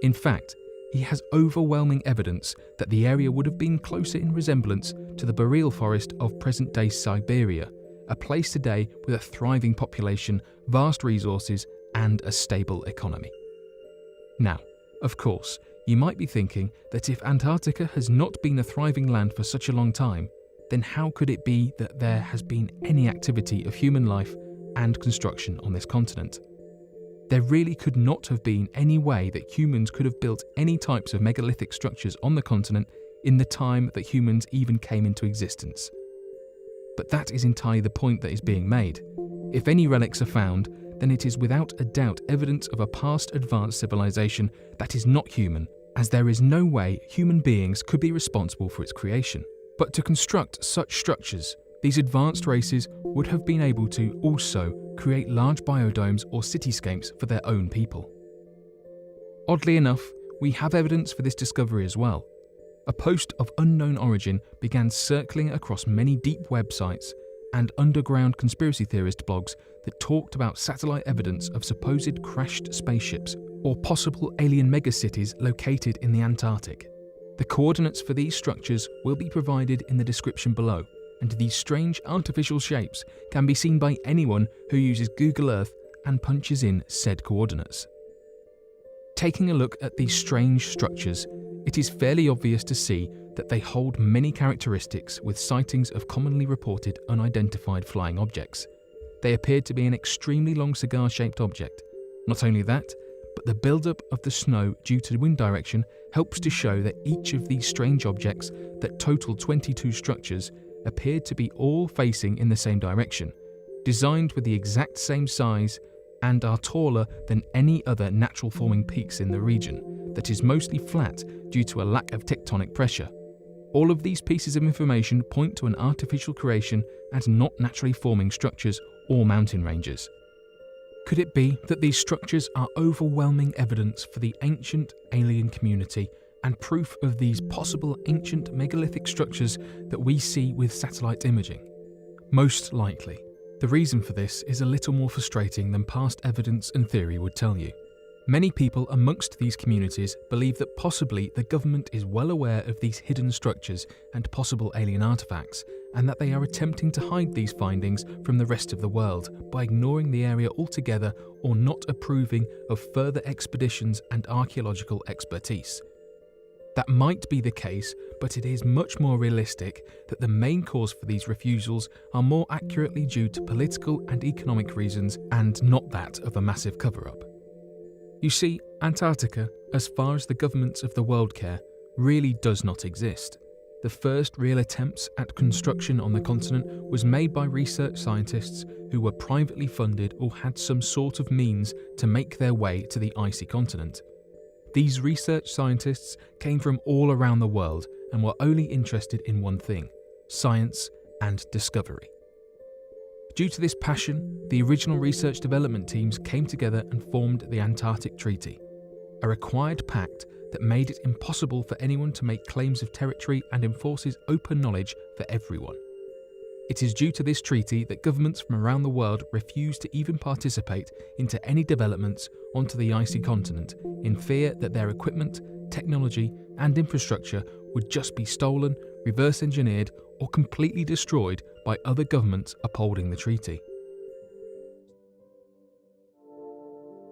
In fact, he has overwhelming evidence that the area would have been closer in resemblance to the boreal forest of present-day Siberia, a place today with a thriving population, vast resources, and a stable economy. Now, of course, you might be thinking that if Antarctica has not been a thriving land for such a long time, then how could it be that there has been any activity of human life and construction on this continent? There really could not have been any way that humans could have built any types of megalithic structures on the continent in the time that humans even came into existence. But that is entirely the point that is being made. If any relics are found, then it is without a doubt evidence of a past advanced civilization that is not human, as there is no way human beings could be responsible for its creation. But to construct such structures, these advanced races would have been able to also create large biodomes or cityscapes for their own people. Oddly enough, we have evidence for this discovery as well. A post of unknown origin began circling across many deep websites and underground conspiracy theorist blogs that talked about satellite evidence of supposed crashed spaceships or possible alien megacities located in the Antarctic. The coordinates for these structures will be provided in the description below, and these strange artificial shapes can be seen by anyone who uses Google Earth and punches in said coordinates. Taking a look at these strange structures, it is fairly obvious to see that they hold many characteristics with sightings of commonly reported unidentified flying objects. They appeared to be an extremely long cigar-shaped object. Not only that, but the build-up of the snow due to wind direction helps to show that each of these strange objects that total 22 structures appeared to be all facing in the same direction, designed with the exact same size, and are taller than any other natural forming peaks in the region that is mostly flat due to a lack of tectonic pressure. All of these pieces of information point to an artificial creation and not naturally forming structures or mountain ranges. Could it be that these structures are overwhelming evidence for the ancient alien community and proof of these possible ancient megalithic structures that we see with satellite imaging? Most likely. The reason for this is a little more frustrating than past evidence and theory would tell you. Many people amongst these communities believe that possibly the government is well aware of these hidden structures and possible alien artifacts, and that they are attempting to hide these findings from the rest of the world by ignoring the area altogether or not approving of further expeditions and archaeological expertise. That might be the case, but it is much more realistic that the main cause for these refusals are more accurately due to political and economic reasons and not that of a massive cover-up. You see, Antarctica, as far as the governments of the world care, really does not exist. The first real attempts at construction on the continent was made by research scientists who were privately funded or had some sort of means to make their way to the icy continent. These research scientists came from all around the world and were only interested in one thing: science and discovery. Due to this passion, the original research development teams came together and formed the Antarctic Treaty, a required pact that made it impossible for anyone to make claims of territory and enforces open knowledge for everyone. It is due to this treaty that governments from around the world refuse to even participate into any developments onto the icy continent in fear that their equipment, technology, and infrastructure would just be stolen, reverse engineered, or completely destroyed by other governments upholding the treaty.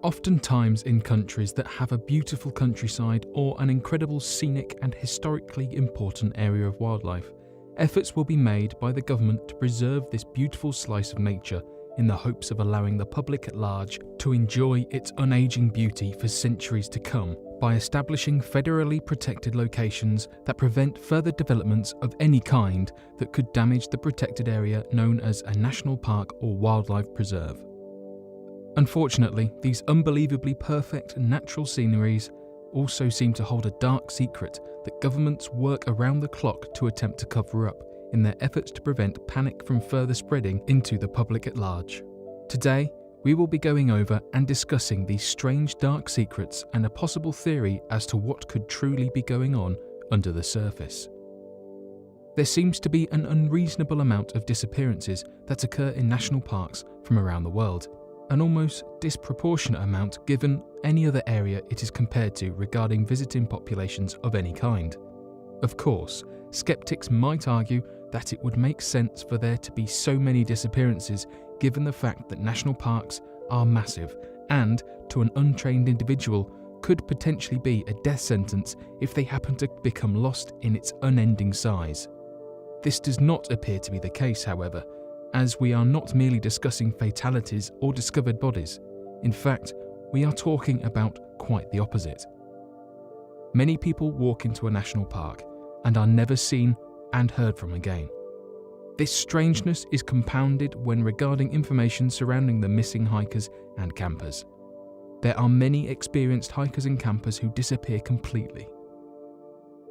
Oftentimes in countries that have a beautiful countryside or an incredible scenic and historically important area of wildlife, efforts will be made by the government to preserve this beautiful slice of nature in the hopes of allowing the public at large to enjoy its unaging beauty for centuries to come by establishing federally protected locations that prevent further developments of any kind that could damage the protected area known as a national park or wildlife preserve. Unfortunately, these unbelievably perfect natural sceneries also seem to hold a dark secret that governments work around the clock to attempt to cover up in their efforts to prevent panic from further spreading into the public at large. Today, we will be going over and discussing these strange dark secrets and a possible theory as to what could truly be going on under the surface. There seems to be an unreasonable amount of disappearances that occur in national parks from around the world, an almost disproportionate amount given any other area it is compared to regarding visiting populations of any kind. Of course, skeptics might argue that it would make sense for there to be so many disappearances given the fact that national parks are massive and, to an untrained individual, could potentially be a death sentence if they happen to become lost in its unending size. This does not appear to be the case, however, as we are not merely discussing fatalities or discovered bodies. In fact, we are talking about quite the opposite. Many people walk into a national park and are never seen and heard from again. This strangeness is compounded when regarding information surrounding the missing hikers and campers. There are many experienced hikers and campers who disappear completely.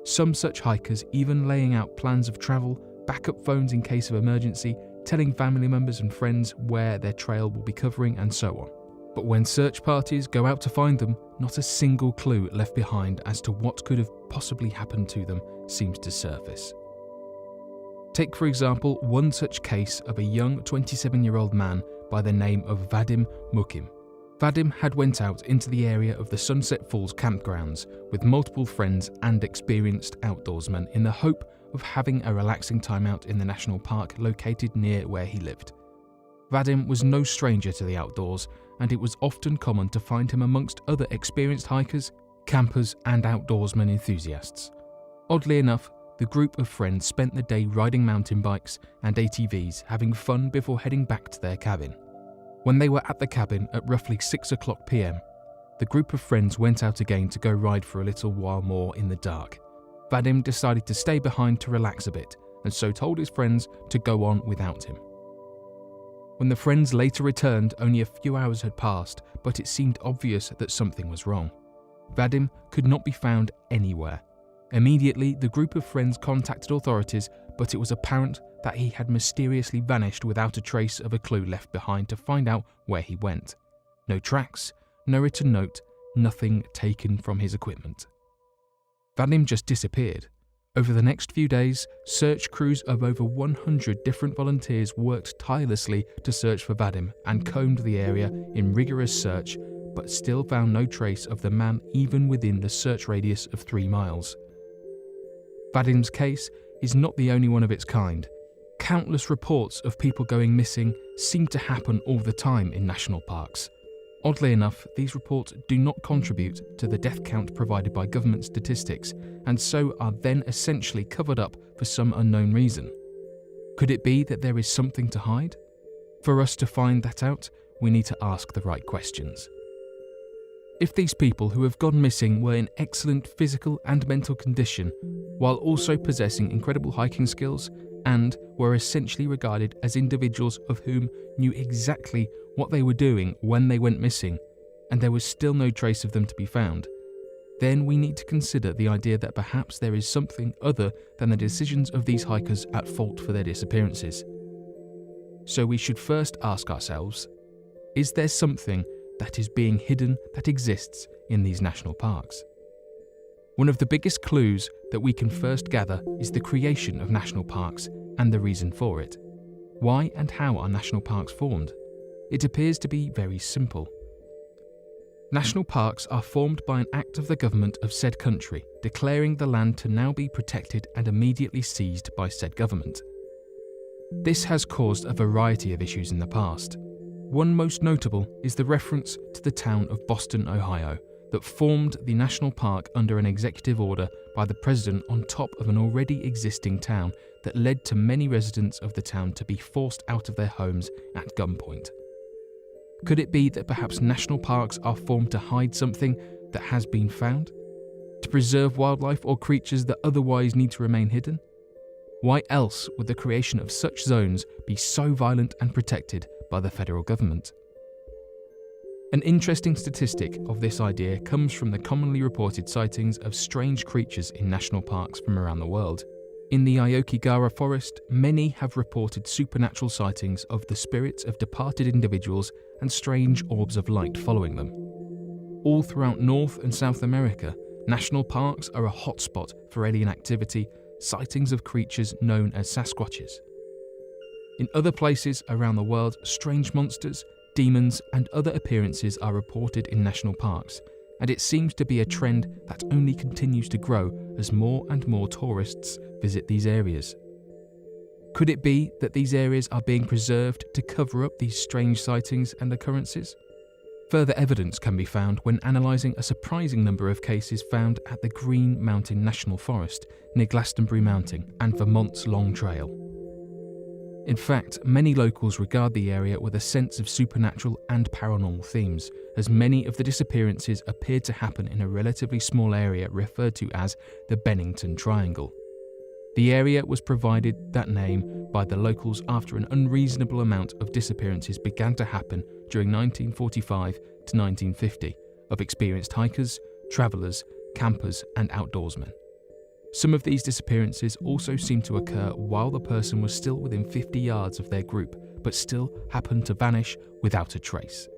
Some such hikers even laying out plans of travel, backup phones in case of emergency, telling family members and friends where their trail will be covering, and so on. But when search parties go out to find them, not a single clue left behind as to what could have possibly happened to them seems to surface. Take, for example, one such case of a young 27-year-old man by the name of Vadim Mukim. Vadim had went out into the area of the Sunset Falls campgrounds with multiple friends and experienced outdoorsmen in the hope of having a relaxing time out in the national park located near where he lived. Vadim was no stranger to the outdoors, and it was often common to find him amongst other experienced hikers, campers and outdoorsman enthusiasts. Oddly enough, the group of friends spent the day riding mountain bikes and ATVs, having fun before heading back to their cabin. When they were at the cabin at roughly 6 o'clock p.m, the group of friends went out again to go ride for a little while more in the dark. Vadim decided to stay behind to relax a bit, and so told his friends to go on without him. When the friends later returned, only a few hours had passed, but it seemed obvious that something was wrong. Vadim could not be found anywhere. Immediately, the group of friends contacted authorities, but it was apparent that he had mysteriously vanished without a trace of a clue left behind to find out where he went. No tracks, no written note, nothing taken from his equipment. Vadim just disappeared. Over the next few days, search crews of over 100 different volunteers worked tirelessly to search for Vadim and combed the area in rigorous search, but still found no trace of the man even within the search radius of 3 miles. Vadim's case is not the only one of its kind. Countless reports of people going missing seem to happen all the time in national parks. Oddly enough, these reports do not contribute to the death count provided by government statistics, and so are then essentially covered up for some unknown reason. Could it be that there is something to hide? For us to find that out, we need to ask the right questions. If these people who have gone missing were in excellent physical and mental condition, while also possessing incredible hiking skills, and were essentially regarded as individuals of whom knew exactly what they were doing when they went missing, and there was still no trace of them to be found, then we need to consider the idea that perhaps there is something other than the decisions of these hikers at fault for their disappearances. So we should first ask ourselves, is there something that is being hidden that exists in these national parks? One of the biggest clues that we can first gather is the creation of national parks and the reason for it. Why and how are national parks formed? It appears to be very simple. National parks are formed by an act of the government of said country, declaring the land to now be protected and immediately seized by said government. This has caused a variety of issues in the past. One most notable is the reference to the town of Boston, Ohio, that formed the national park under an executive order by the president on top of an already existing town that led to many residents of the town to be forced out of their homes at gunpoint. Could it be that perhaps national parks are formed to hide something that has been found? To preserve wildlife or creatures that otherwise need to remain hidden? Why else would the creation of such zones be so violent and protected by the federal government? An interesting statistic of this idea comes from the commonly reported sightings of strange creatures in national parks from around the world. In the Aokigahara forest, many have reported supernatural sightings of the spirits of departed individuals and strange orbs of light following them. All throughout North and South America, national parks are a hotspot for alien activity, sightings of creatures known as Sasquatches. In other places around the world, strange monsters, demons, and other appearances are reported in national parks, and it seems to be a trend that only continues to grow as more and more tourists visit these areas. Could it be that these areas are being preserved to cover up these strange sightings and occurrences? Further evidence can be found when analysing a surprising number of cases found at the Green Mountain National Forest near Glastonbury Mountain and Vermont's Long Trail. In fact, many locals regard the area with a sense of supernatural and paranormal themes, as many of the disappearances appeared to happen in a relatively small area referred to as the Bennington Triangle. The area was provided that name by the locals after an unreasonable amount of disappearances began to happen during 1945 to 1950 of experienced hikers, travellers, campers and outdoorsmen. Some of these disappearances also seem to occur while the person was still within 50 yards of their group, but still happened to vanish without a trace.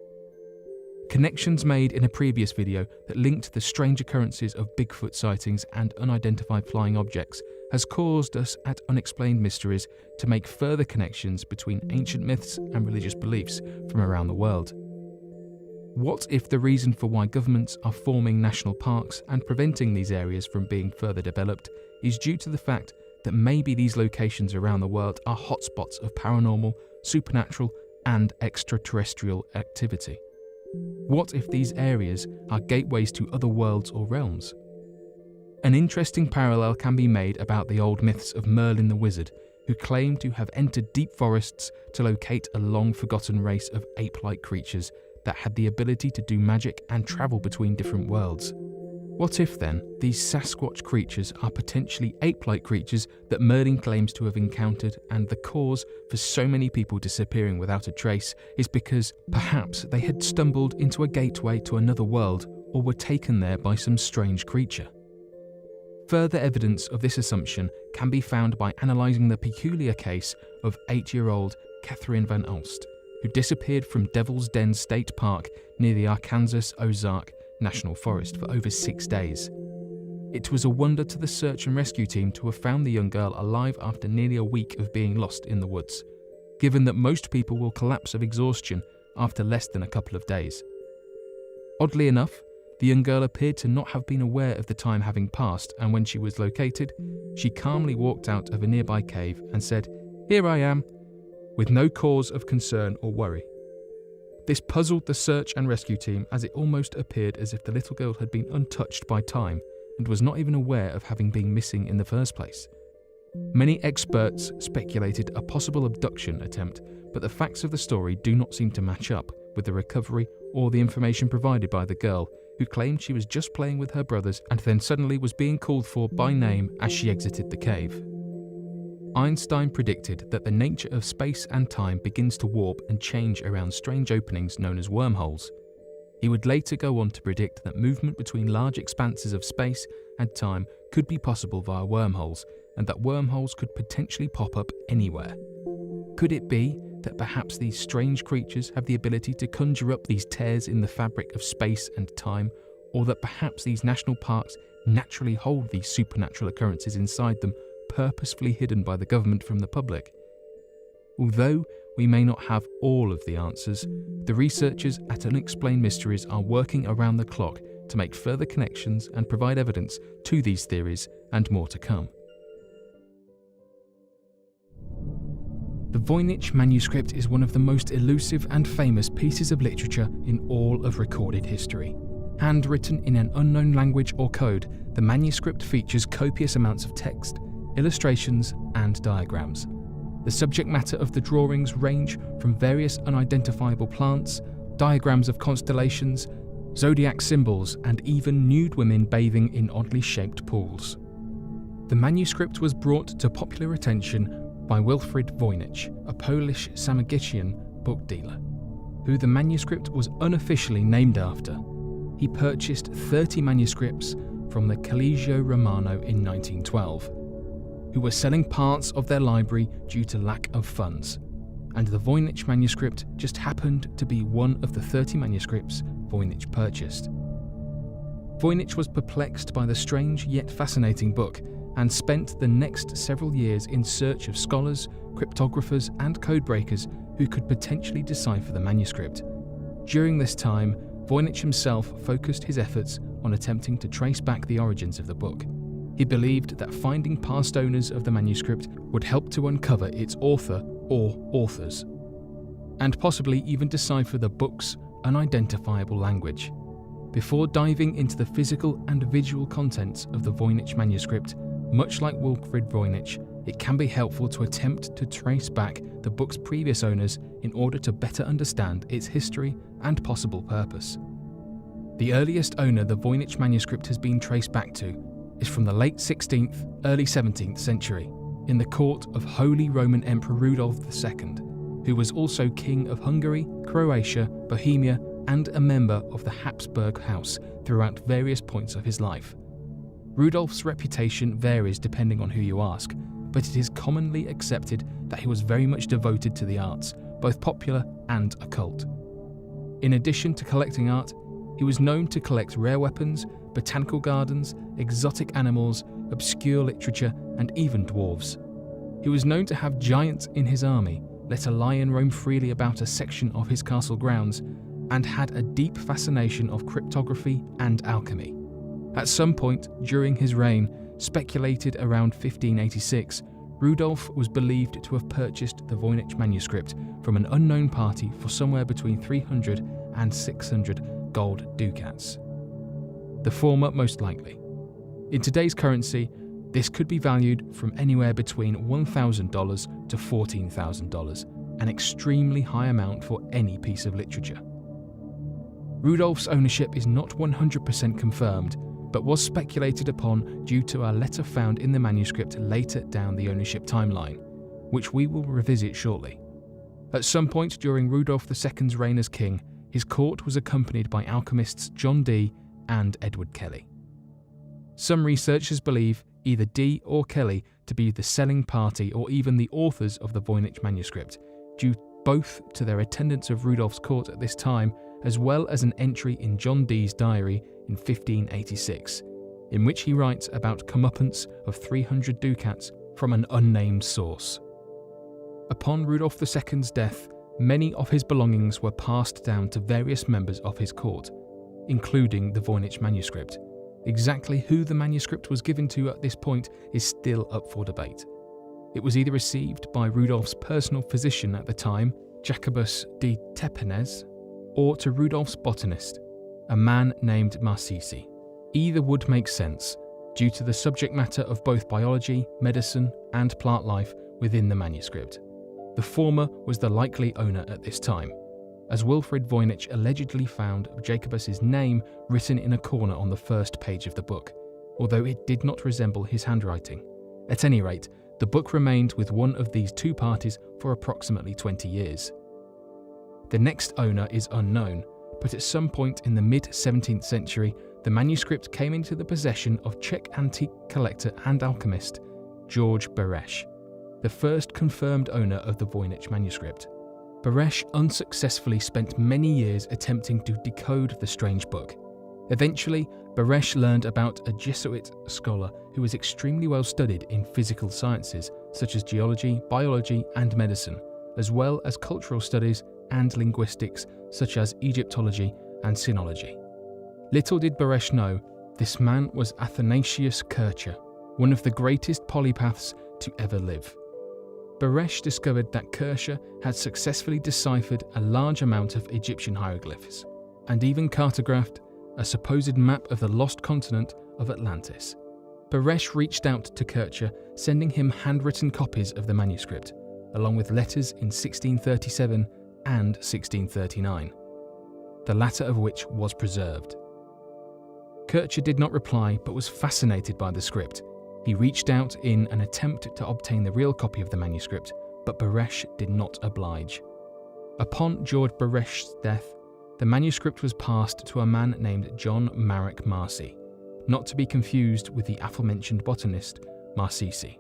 Connections made in a previous video that linked the strange occurrences of Bigfoot sightings and unidentified flying objects has caused us at Unexplained Mysteries to make further connections between ancient myths and religious beliefs from around the world. What if the reason for why governments are forming national parks and preventing these areas from being further developed is due to the fact that maybe these locations around the world are hotspots of paranormal, supernatural, and extraterrestrial activity? What if these areas are gateways to other worlds or realms? An interesting parallel can be made about the old myths of Merlin the Wizard, who claimed to have entered deep forests to locate a long-forgotten race of ape-like creatures that had the ability to do magic and travel between different worlds. What if, then, these Sasquatch creatures are potentially ape-like creatures that Merlin claims to have encountered, and the cause for so many people disappearing without a trace is because perhaps they had stumbled into a gateway to another world or were taken there by some strange creature? Further evidence of this assumption can be found by analysing the peculiar case of 8-year-old Catherine Van Alst, who disappeared from Devil's Den State Park near the Arkansas Ozark National Forest for over 6 days. It was a wonder to the search and rescue team to have found the young girl alive after nearly a week of being lost in the woods, given that most people will collapse of exhaustion after less than a couple of days. Oddly enough, the young girl appeared to not have been aware of the time having passed, and when she was located, she calmly walked out of a nearby cave and said, "Here I am," with no cause of concern or worry. This puzzled the search and rescue team, as it almost appeared as if the little girl had been untouched by time and was not even aware of having been missing in the first place. Many experts speculated a possible abduction attempt, but the facts of the story do not seem to match up with the recovery or the information provided by the girl, who claimed she was just playing with her brothers and then suddenly was being called for by name as she exited the cave. Einstein predicted that the nature of space and time begins to warp and change around strange openings known as wormholes. He would later go on to predict that movement between large expanses of space and time could be possible via wormholes, and that wormholes could potentially pop up anywhere. Could it be that perhaps these strange creatures have the ability to conjure up these tears in the fabric of space and time, or that perhaps these national parks naturally hold these supernatural occurrences inside them, purposefully hidden by the government from the public? Although we may not have all of the answers, the researchers at Unexplained Mysteries are working around the clock to make further connections and provide evidence to these theories, and more to come. The Voynich manuscript is one of the most elusive and famous pieces of literature in all of recorded history. Handwritten in an unknown language or code, the manuscript features copious amounts of text, illustrations, and diagrams. The subject matter of the drawings range from various unidentifiable plants, diagrams of constellations, zodiac symbols, and even nude women bathing in oddly shaped pools. The manuscript was brought to popular attention by Wilfrid Voynich, a Polish Samogitian book dealer, who the manuscript was unofficially named after. He purchased 30 manuscripts from the Collegio Romano in 1912, who were selling parts of their library due to lack of funds, and the Voynich manuscript just happened to be one of the 30 manuscripts Voynich purchased. Voynich was perplexed by the strange yet fascinating book, and spent the next several years in search of scholars, cryptographers, and codebreakers who could potentially decipher the manuscript. During this time, Voynich himself focused his efforts on attempting to trace back the origins of the book. He believed that finding past owners of the manuscript would help to uncover its author or authors, and possibly even decipher the book's unidentifiable language. Before diving into the physical and visual contents of the Voynich manuscript, much like Wilfrid Voynich, it can be helpful to attempt to trace back the book's previous owners in order to better understand its history and possible purpose. The earliest owner the Voynich manuscript has been traced back to is from the late 16th, early 17th century, in the court of Holy Roman Emperor Rudolf II, who was also King of Hungary, Croatia, Bohemia, and a member of the Habsburg House throughout various points of his life. Rudolf's reputation varies depending on who you ask, but it is commonly accepted that he was very much devoted to the arts, both popular and occult. In addition to collecting art, he was known to collect rare weapons, botanical gardens, exotic animals, obscure literature, and even dwarves. He was known to have giants in his army, let a lion roam freely about a section of his castle grounds, and had a deep fascination of cryptography and alchemy. At some point during his reign, speculated around 1586, Rudolf was believed to have purchased the Voynich manuscript from an unknown party for somewhere between 300 and 600 gold ducats. The former most likely. In today's currency, this could be valued from anywhere between $1,000 to $14,000, an extremely high amount for any piece of literature. Rudolf's ownership is not 100% confirmed, but was speculated upon due to a letter found in the manuscript later down the ownership timeline, which we will revisit shortly. At some point during Rudolf II's reign as king, his court was accompanied by alchemists John Dee and Edward Kelly. Some researchers believe either Dee or Kelly to be the selling party or even the authors of the Voynich manuscript, due both to their attendance of Rudolf's court at this time, as well as an entry in John Dee's diary in 1586, in which he writes about comeuppance of 300 ducats from an unnamed source. Upon Rudolf II's death, many of his belongings were passed down to various members of his court, including the Voynich manuscript. Exactly who the manuscript was given to at this point is still up for debate. It was either received by Rudolf's personal physician at the time, Jacobus de Tepenez, or to Rudolf's botanist, a man named Marcisi. Either would make sense, due to the subject matter of both biology, medicine, and plant life within the manuscript. The former was the likely owner at this time, as Wilfrid Voynich allegedly found Jacobus's name written in a corner on the first page of the book, although it did not resemble his handwriting. At any rate, the book remained with one of these two parties for approximately 20 years. The next owner is unknown, but at some point in the mid-17th century, the manuscript came into the possession of Czech antique collector and alchemist George Beresch, the first confirmed owner of the Voynich manuscript. Beresch unsuccessfully spent many years attempting to decode the strange book. Eventually, Beresch learned about a Jesuit scholar who was extremely well studied in physical sciences such as geology, biology, and medicine, as well as cultural studies and linguistics such as Egyptology and Sinology. Little did Beresch know, this man was Athanasius Kircher, one of the greatest polypaths to ever live. Beresch discovered that Kircher had successfully deciphered a large amount of Egyptian hieroglyphs, and even cartographed a supposed map of the lost continent of Atlantis. Beresch reached out to Kircher, sending him handwritten copies of the manuscript, along with letters in 1637 and 1639, the latter of which was preserved. Kircher did not reply, but was fascinated by the script. He reached out in an attempt to obtain the real copy of the manuscript, but Beresch did not oblige. Upon George Beresch's death, the manuscript was passed to a man named John Marek Marcy, not to be confused with the aforementioned botanist Marcisi,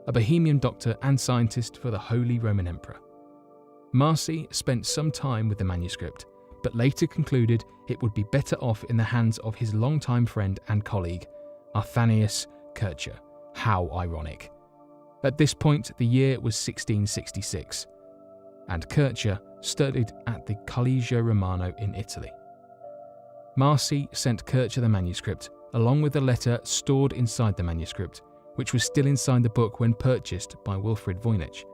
a Bohemian doctor and scientist for the Holy Roman Emperor. Marcy spent some time with the manuscript, but later concluded it would be better off in the hands of his longtime friend and colleague, Athanasius Kircher. How ironic. At this point, the year was 1666, and Kircher studied at the Collegio Romano in Italy. Marcy sent Kircher the manuscript, along with a letter stored inside the manuscript, which was still inside the book when purchased by Wilfrid Voynich,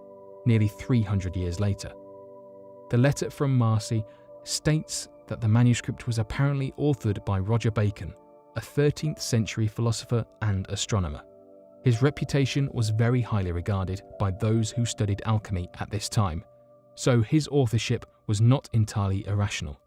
nearly 300 years later. The letter from Marcy states that the manuscript was apparently authored by Roger Bacon, a 13th century philosopher and astronomer. His reputation was very highly regarded by those who studied alchemy at this time, so his authorship was not entirely irrational.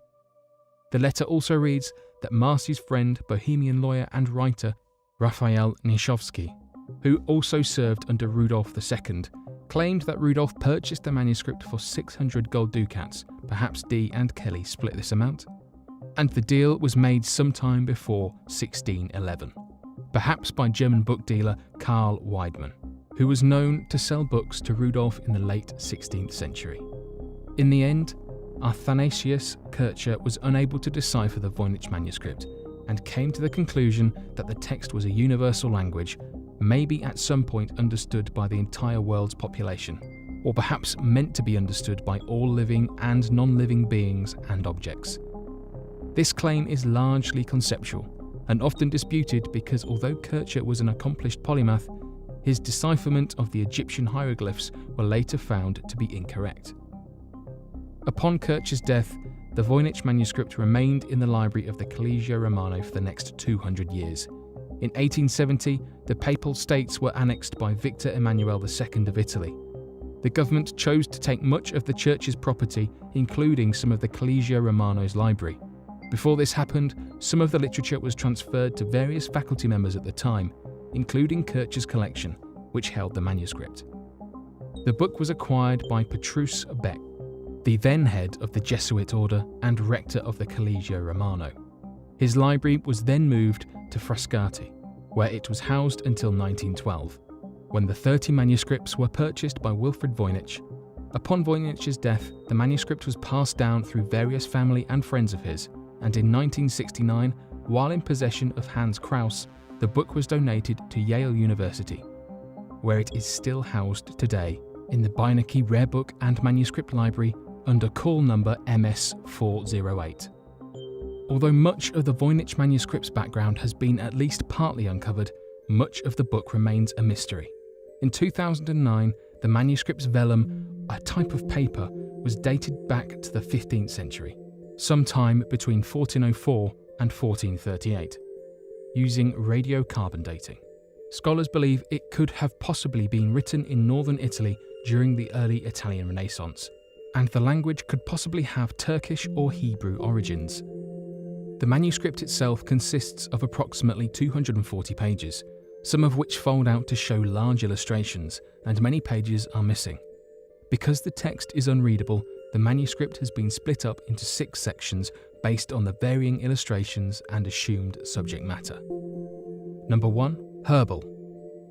The letter also reads that Marcy's friend, Bohemian lawyer and writer Raphael Nischowski, who also served under Rudolf II, claimed that Rudolf purchased the manuscript for 600 gold ducats. Perhaps Dee and Kelly split this amount, and the deal was made sometime before 1611, perhaps by German book dealer Karl Weidmann, who was known to sell books to Rudolf in the late 16th century. In the end, Athanasius Kircher was unable to decipher the Voynich manuscript and came to the conclusion that the text was a universal language, maybe at some point understood by the entire world's population, or perhaps meant to be understood by all living and non-living beings and objects. This claim is largely conceptual and often disputed because although Kircher was an accomplished polymath, his decipherment of the Egyptian hieroglyphs were later found to be incorrect. Upon Kircher's death, the Voynich manuscript remained in the library of the Collegio Romano for the next 200 years. In 1870, the Papal States were annexed by Victor Emmanuel II of Italy. The government chose to take much of the church's property, including some of the Collegio Romano's library. Before this happened, some of the literature was transferred to various faculty members at the time, including Kircher's collection, which held the manuscript. The book was acquired by Petrus Beck, the then head of the Jesuit order and rector of the Collegio Romano. His library was then moved to Frascati, where it was housed until 1912, when the 30 manuscripts were purchased by Wilfrid Voynich. Upon Voynich's death, the manuscript was passed down through various family and friends of his, and in 1969, while in possession of Hans Kraus, the book was donated to Yale University, where it is still housed today in the Beinecke Rare Book and Manuscript Library under call number MS408. Although much of the Voynich manuscript's background has been at least partly uncovered, much of the book remains a mystery. In 2009, the manuscript's vellum, a type of paper, was dated back to the 15th century, sometime between 1404 and 1438, using radiocarbon dating. Scholars believe it could have possibly been written in northern Italy during the early Italian Renaissance, and the language could possibly have Turkish or Hebrew origins. The manuscript itself consists of approximately 240 pages, some of which fold out to show large illustrations, and many pages are missing. Because the text is unreadable, the manuscript has been split up into 6 sections based on the varying illustrations and assumed subject matter. Number 1. Herbal.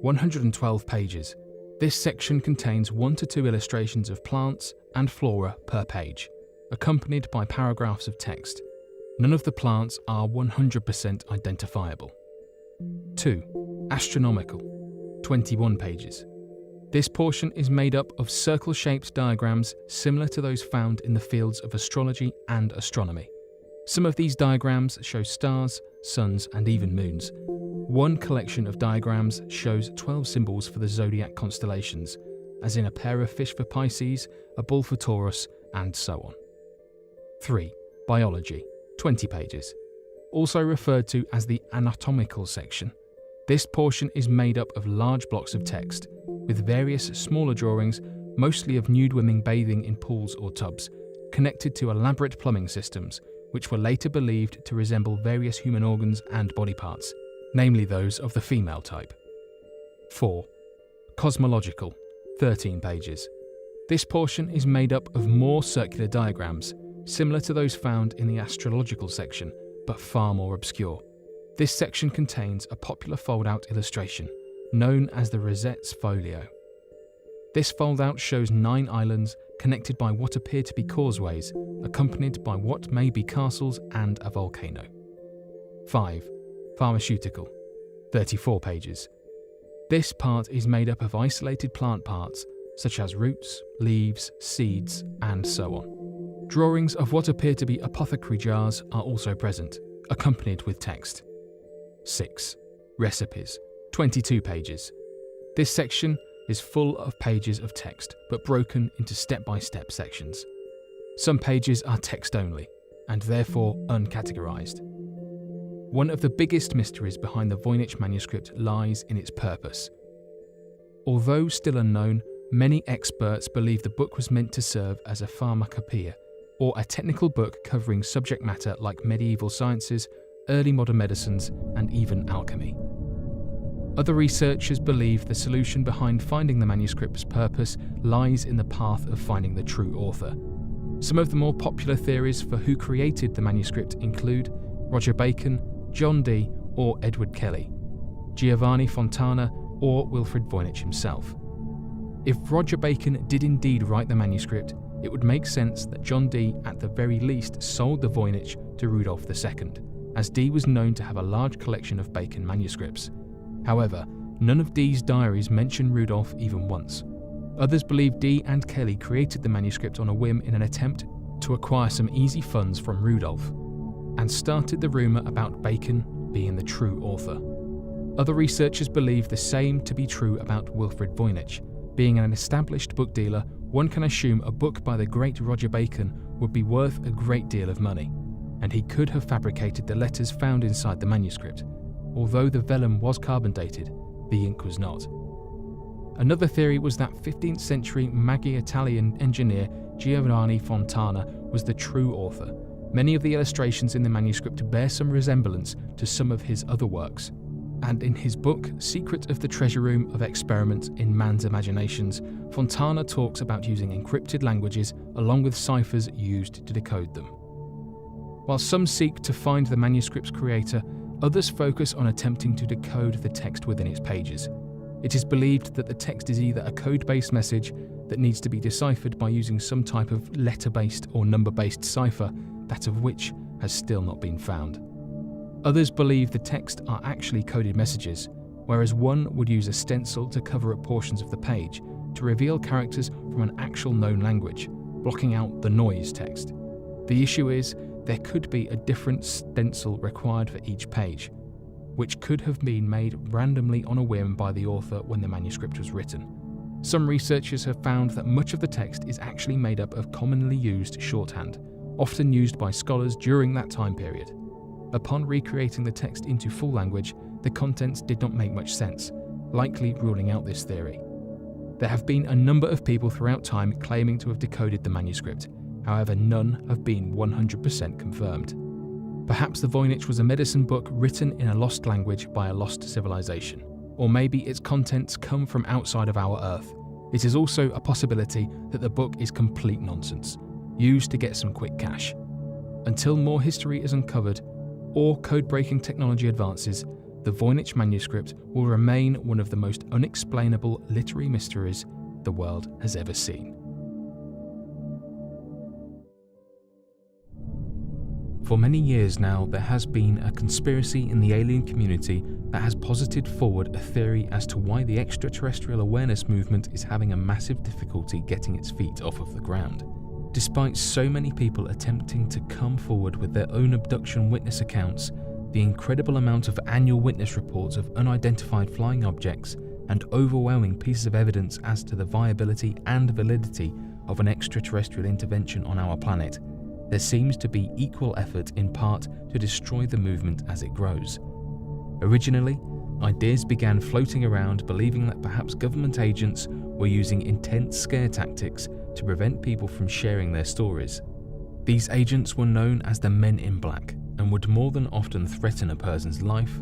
112 pages. This section contains 1 to 2 illustrations of plants and flora per page, accompanied by paragraphs of text. None of the plants are 100% identifiable. 2. Astronomical. 21 pages. This portion is made up of circle-shaped diagrams similar to those found in the fields of astrology and astronomy. Some of these diagrams show stars, suns, and even moons. One collection of diagrams shows 12 symbols for the zodiac constellations, as in a pair of fish for Pisces, a bull for Taurus, and so on. 3. Biology. 20 pages. Also referred to as the anatomical section. This portion is made up of large blocks of text, with various smaller drawings, mostly of nude women bathing in pools or tubs, connected to elaborate plumbing systems, which were later believed to resemble various human organs and body parts, namely those of the female type. 4. Cosmological. 13 pages. This portion is made up of more circular diagrams, similar to those found in the astrological section, but far more obscure. This section contains a popular fold-out illustration, known as the Rosette's Folio. This fold-out shows 9 islands connected by what appear to be causeways, accompanied by what may be castles and a volcano. 5. Pharmaceutical. 34 pages. This part is made up of isolated plant parts, such as roots, leaves, seeds, and so on. Drawings of what appear to be apothecary jars are also present, accompanied with text. 6. Recipes. 22 pages. This section is full of pages of text, but broken into step-by-step sections. Some pages are text only, and therefore uncategorized. One of the biggest mysteries behind the Voynich manuscript lies in its purpose. Although still unknown, many experts believe the book was meant to serve as a pharmacopoeia, or a technical book covering subject matter like medieval sciences, early modern medicines, and even alchemy. Other researchers believe the solution behind finding the manuscript's purpose lies in the path of finding the true author. Some of the more popular theories for who created the manuscript include Roger Bacon, John Dee, or Edward Kelly, Giovanni Fontana, or Wilfrid Voynich himself. If Roger Bacon did indeed write the manuscript, it would make sense that John Dee at the very least sold the Voynich to Rudolph II, as Dee was known to have a large collection of Bacon manuscripts. However, none of Dee's diaries mention Rudolph even once. Others believe Dee and Kelly created the manuscript on a whim in an attempt to acquire some easy funds from Rudolph. and started the rumour about Bacon being the true author. Other researchers believe the same to be true about Wilfrid Voynich. Being an established book dealer, one can assume a book by the great Roger Bacon would be worth a great deal of money, and he could have fabricated the letters found inside the manuscript. Although the vellum was carbon dated, the ink was not. Another theory was that 15th century Italian engineer Giovanni Fontana was the true author. Many of the illustrations in the manuscript bear some resemblance to some of his other works. And in his book, Secret of the Treasure Room of Experiment in Man's Imaginations, Fontana talks about using encrypted languages along with ciphers used to decode them. While some seek to find the manuscript's creator, others focus on attempting to decode the text within its pages. It is believed that the text is either a code-based message that needs to be deciphered by using some type of letter-based or number-based cipher, that of which has still not been found. Others believe the text are actually coded messages, whereas one would use a stencil to cover up portions of the page to reveal characters from an actual known language, blocking out the noise text. The issue is, there could be a different stencil required for each page, which could have been made randomly on a whim by the author when the manuscript was written. Some researchers have found that much of the text is actually made up of commonly used shorthand, often used by scholars during that time period. Upon recreating the text into full language, the contents did not make much sense, likely ruling out this theory. There have been a number of people throughout time claiming to have decoded the manuscript, however none have been 100% confirmed. Perhaps the Voynich was a medicine book written in a lost language by a lost civilization, or maybe its contents come from outside of our Earth. It is also a possibility that the book is complete nonsense, used to get some quick cash. Until more history is uncovered, or code-breaking technology advances, the Voynich manuscript will remain one of the most unexplainable literary mysteries the world has ever seen. For many years now, there has been a conspiracy in the alien community that has posited forward a theory as to why the extraterrestrial awareness movement is having a massive difficulty getting its feet off of the ground. Despite so many people attempting to come forward with their own abduction witness accounts, the incredible amount of annual witness reports of unidentified flying objects, and overwhelming pieces of evidence as to the viability and validity of an extraterrestrial intervention on our planet, there seems to be equal effort in part to destroy the movement as it grows. Originally, ideas began floating around believing that perhaps government agents were using intense scare tactics to prevent people from sharing their stories. These agents were known as the Men in Black and would more than often threaten a person's life,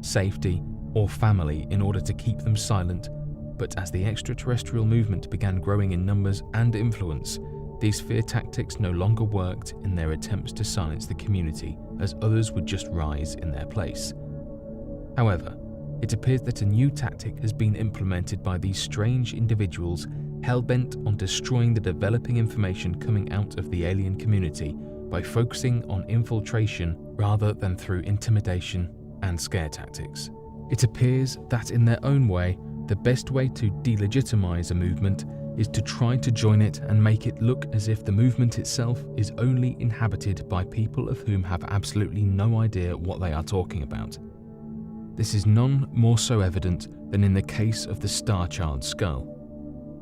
safety, or family in order to keep them silent, but as the extraterrestrial movement began growing in numbers and influence, these fear tactics no longer worked in their attempts to silence the community, as others would just rise in their place. However, it appears that a new tactic has been implemented by these strange individuals hell-bent on destroying the developing information coming out of the alien community by focusing on infiltration rather than through intimidation and scare tactics. It appears that in their own way, the best way to delegitimize a movement is to try to join it and make it look as if the movement itself is only inhabited by people of whom have absolutely no idea what they are talking about. This is none more so evident than in the case of the Star Child skull.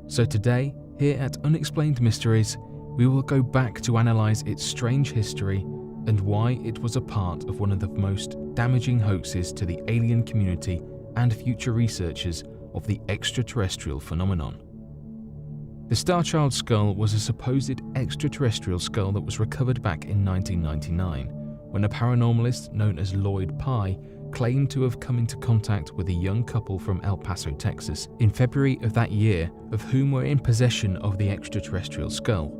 So today, here at Unexplained Mysteries, we will go back to analyze its strange history and why it was a part of one of the most damaging hoaxes to the alien community and future researchers of the extraterrestrial phenomenon. The Star Child skull was a supposed extraterrestrial skull that was recovered back in 1999, when a paranormalist known as Lloyd Pye claimed to have come into contact with a young couple from El Paso, Texas, in February of that year, of whom were in possession of the extraterrestrial skull.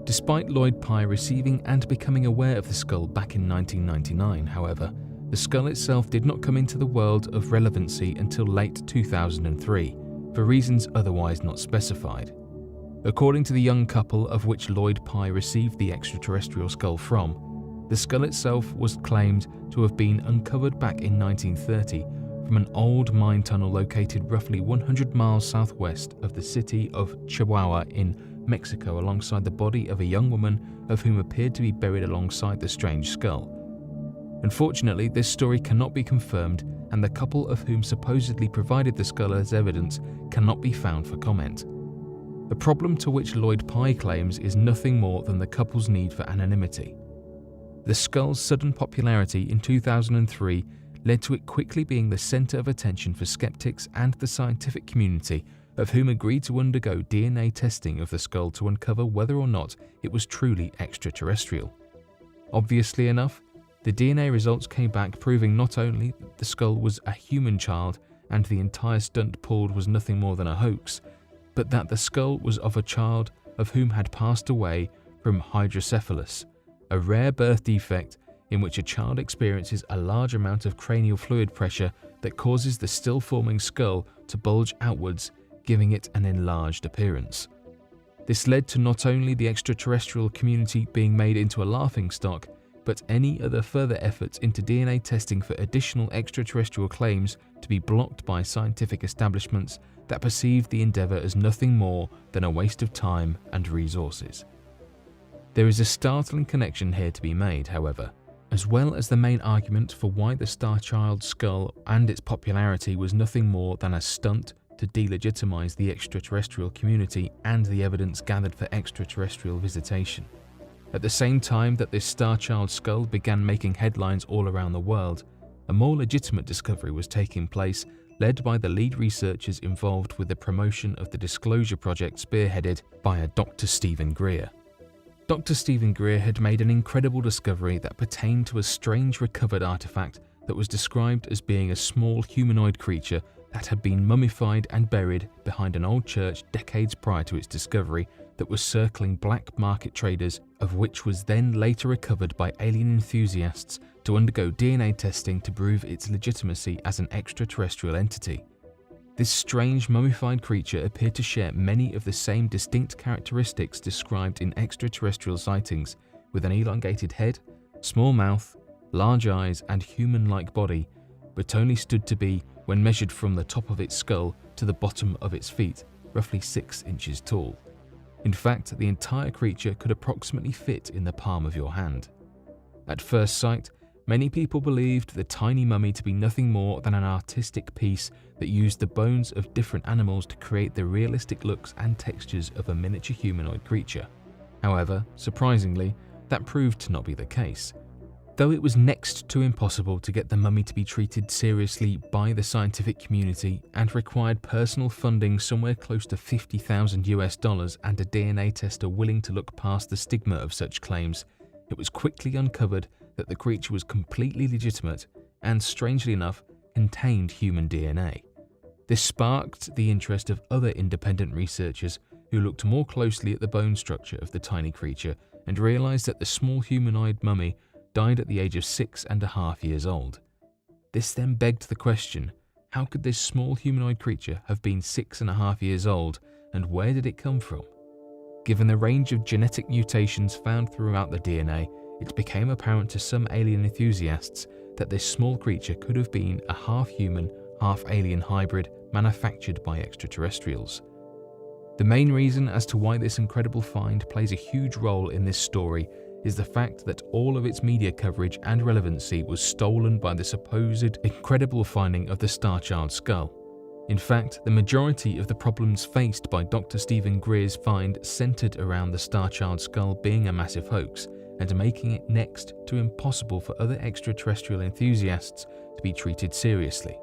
Despite Lloyd Pye receiving and becoming aware of the skull back in 1999, however, the skull itself did not come into the world of relevancy until late 2003, for reasons otherwise not specified. According to the young couple of which Lloyd Pye received the extraterrestrial skull from, the skull itself was claimed to have been uncovered back in 1930 from an old mine tunnel located roughly 100 miles southwest of the city of Chihuahua in Mexico, alongside the body of a young woman of whom appeared to be buried alongside the strange skull. Unfortunately, this story cannot be confirmed, and the couple of whom supposedly provided the skull as evidence cannot be found for comment. The problem to which Lloyd Pye claims is nothing more than the couple's need for anonymity. The skull's sudden popularity in 2003 led to it quickly being the centre of attention for skeptics and the scientific community, of whom agreed to undergo DNA testing of the skull to uncover whether or not it was truly extraterrestrial. Obviously enough, the DNA results came back proving not only that the skull was a human child and the entire stunt pulled was nothing more than a hoax, but that the skull was of a child of whom had passed away from hydrocephalus, a rare birth defect in which a child experiences a large amount of cranial fluid pressure that causes the still-forming skull to bulge outwards, giving it an enlarged appearance. This led to not only the extraterrestrial community being made into a laughingstock, but any other further efforts into DNA testing for additional extraterrestrial claims to be blocked by scientific establishments that perceived the endeavour as nothing more than a waste of time and resources. There is a startling connection here to be made, however, as well as the main argument for why the Star Child skull and its popularity was nothing more than a stunt to delegitimize the extraterrestrial community and the evidence gathered for extraterrestrial visitation. At the same time that this Star Child skull began making headlines all around the world, a more legitimate discovery was taking place, led by the lead researchers involved with the promotion of the Disclosure Project spearheaded by a Dr. Stephen Greer. Dr. Stephen Greer had made an incredible discovery that pertained to a strange recovered artifact that was described as being a small humanoid creature that had been mummified and buried behind an old church decades prior to its discovery that was circling black market traders, of which was then later recovered by alien enthusiasts to undergo DNA testing to prove its legitimacy as an extraterrestrial entity. This strange mummified creature appeared to share many of the same distinct characteristics described in extraterrestrial sightings, with an elongated head, small mouth, large eyes and human-like body, but only stood to be, when measured from the top of its skull to the bottom of its feet, roughly 6 inches tall. In fact, the entire creature could approximately fit in the palm of your hand. At first sight, many people believed the tiny mummy to be nothing more than an artistic piece that used the bones of different animals to create the realistic looks and textures of a miniature humanoid creature. However, surprisingly, that proved to not be the case. Though it was next to impossible to get the mummy to be treated seriously by the scientific community and required personal funding somewhere close to $50,000 and a DNA tester willing to look past the stigma of such claims, it was quickly uncovered that the creature was completely legitimate and, strangely enough, contained human DNA. This sparked the interest of other independent researchers who looked more closely at the bone structure of the tiny creature and realized that the small humanoid mummy died at the age of 6.5 years old. This then begged the question, how could this small humanoid creature have been 6.5 years old, and where did it come from? Given the range of genetic mutations found throughout the DNA, it became apparent to some alien enthusiasts that this small creature could have been a half-human, half-alien hybrid manufactured by extraterrestrials. The main reason as to why this incredible find plays a huge role in this story is the fact that all of its media coverage and relevancy was stolen by the supposed incredible finding of the Star Child skull. In fact, the majority of the problems faced by Dr. Stephen Greer's find centered around the Star Child skull being a massive hoax and making it next to impossible for other extraterrestrial enthusiasts to be treated seriously.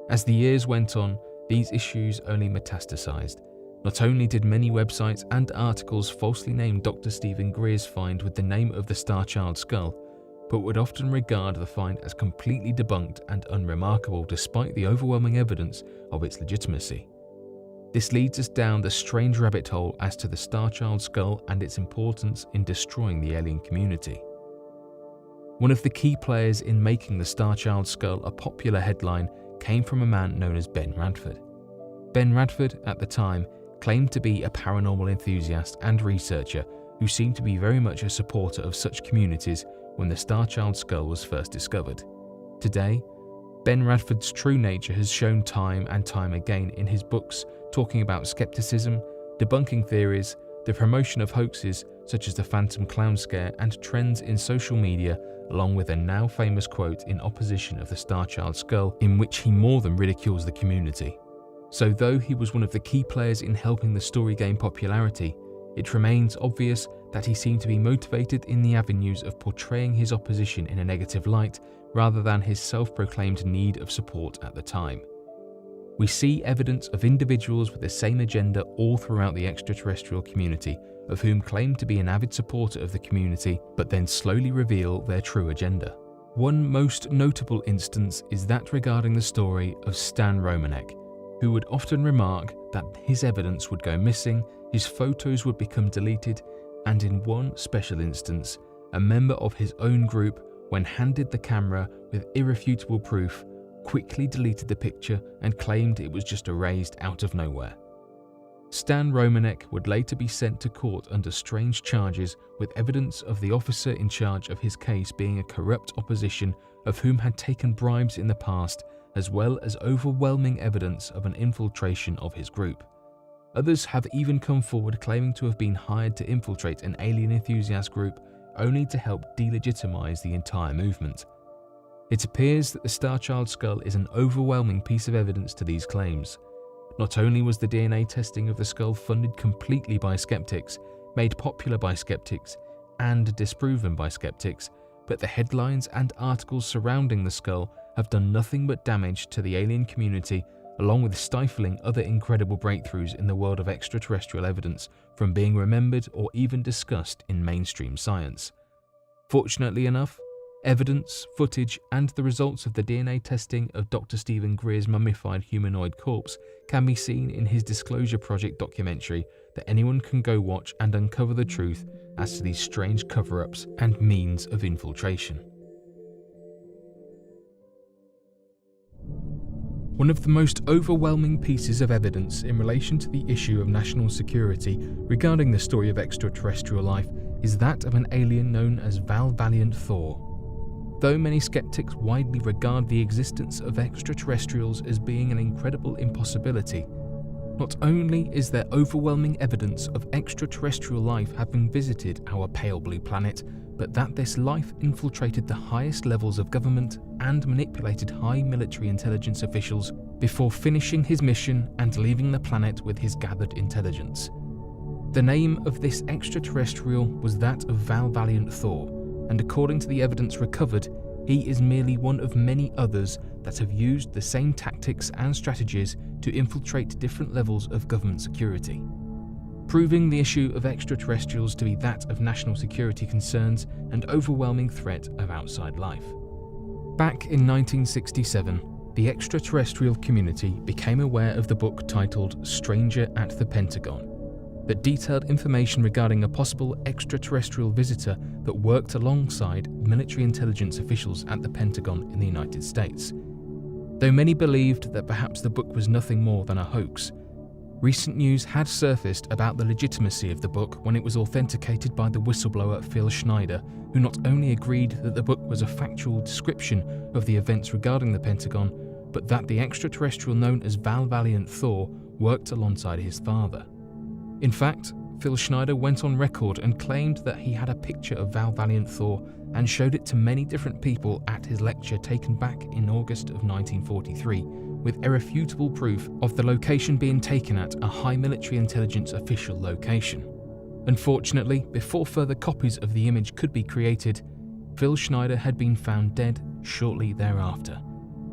As the years went on, these issues only metastasized. Not only did many websites and articles falsely name Dr. Stephen Greer's find with the name of the Star Child skull, but would often regard the find as completely debunked and unremarkable despite the overwhelming evidence of its legitimacy. This leads us down the strange rabbit hole as to the Star Child skull and its importance in destroying the alien community. One of the key players in making the Star Child skull a popular headline came from a man known as Ben Radford. Ben Radford, at the time, claimed to be a paranormal enthusiast and researcher who seemed to be very much a supporter of such communities when the Star Child skull was first discovered. Today, Ben Radford's true nature has shown time and time again in his books talking about skepticism, debunking theories, the promotion of hoaxes such as the Phantom Clown Scare and trends in social media along with a now famous quote in opposition of the Starchild skull, in which he more than ridicules the community. So though he was one of the key players in helping the story gain popularity, it remains obvious that he seemed to be motivated in the avenues of portraying his opposition in a negative light rather than his self-proclaimed need of support at the time. We see evidence of individuals with the same agenda all throughout the extraterrestrial community, of whom claim to be an avid supporter of the community, but then slowly reveal their true agenda. One most notable instance is that regarding the story of Stan Romanek, who would often remark that his evidence would go missing, his photos would become deleted, and in one special instance, a member of his own group, when handed the camera with irrefutable proof, quickly deleted the picture and claimed it was just erased out of nowhere. Stan Romanek would later be sent to court under strange charges, with evidence of the officer in charge of his case being a corrupt opposition of whom had taken bribes in the past, as well as overwhelming evidence of an infiltration of his group. Others have even come forward claiming to have been hired to infiltrate an alien enthusiast group only to help delegitimize the entire movement. It appears that the Starchild skull is an overwhelming piece of evidence to these claims. Not only was the DNA testing of the skull funded completely by skeptics, made popular by skeptics, and disproven by skeptics, but the headlines and articles surrounding the skull have done nothing but damage to the alien community, along with stifling other incredible breakthroughs in the world of extraterrestrial evidence from being remembered or even discussed in mainstream science. Fortunately enough, evidence, footage, and the results of the DNA testing of Dr. Stephen Greer's mummified humanoid corpse can be seen in his Disclosure Project documentary that anyone can go watch and uncover the truth as to these strange cover-ups and means of infiltration. One of the most overwhelming pieces of evidence in relation to the issue of national security regarding the story of extraterrestrial life is that of an alien known as Val Valiant Thor. Though many skeptics widely regard the existence of extraterrestrials as being an incredible impossibility, not only is there overwhelming evidence of extraterrestrial life having visited our pale blue planet, but that this life infiltrated the highest levels of government and manipulated high military intelligence officials before finishing his mission and leaving the planet with his gathered intelligence. The name of this extraterrestrial was that of Val Valiant Thor, and according to the evidence recovered, he is merely one of many others that have used the same tactics and strategies to infiltrate different levels of government security, proving the issue of extraterrestrials to be that of national security concerns and overwhelming threat of outside life. Back in 1967, the extraterrestrial community became aware of the book titled Stranger at the Pentagon, that detailed information regarding a possible extraterrestrial visitor that worked alongside military intelligence officials at the Pentagon in the United States. Though many believed that perhaps the book was nothing more than a hoax, recent news had surfaced about the legitimacy of the book when it was authenticated by the whistleblower Phil Schneider, who not only agreed that the book was a factual description of the events regarding the Pentagon, but that the extraterrestrial known as Val Valiant Thor worked alongside his father. In fact, Phil Schneider went on record and claimed that he had a picture of Val Valiant Thor and showed it to many different people at his lecture taken back in August of 1943, with irrefutable proof of the location being taken at a high military intelligence official location. Unfortunately, before further copies of the image could be created, Phil Schneider had been found dead shortly thereafter,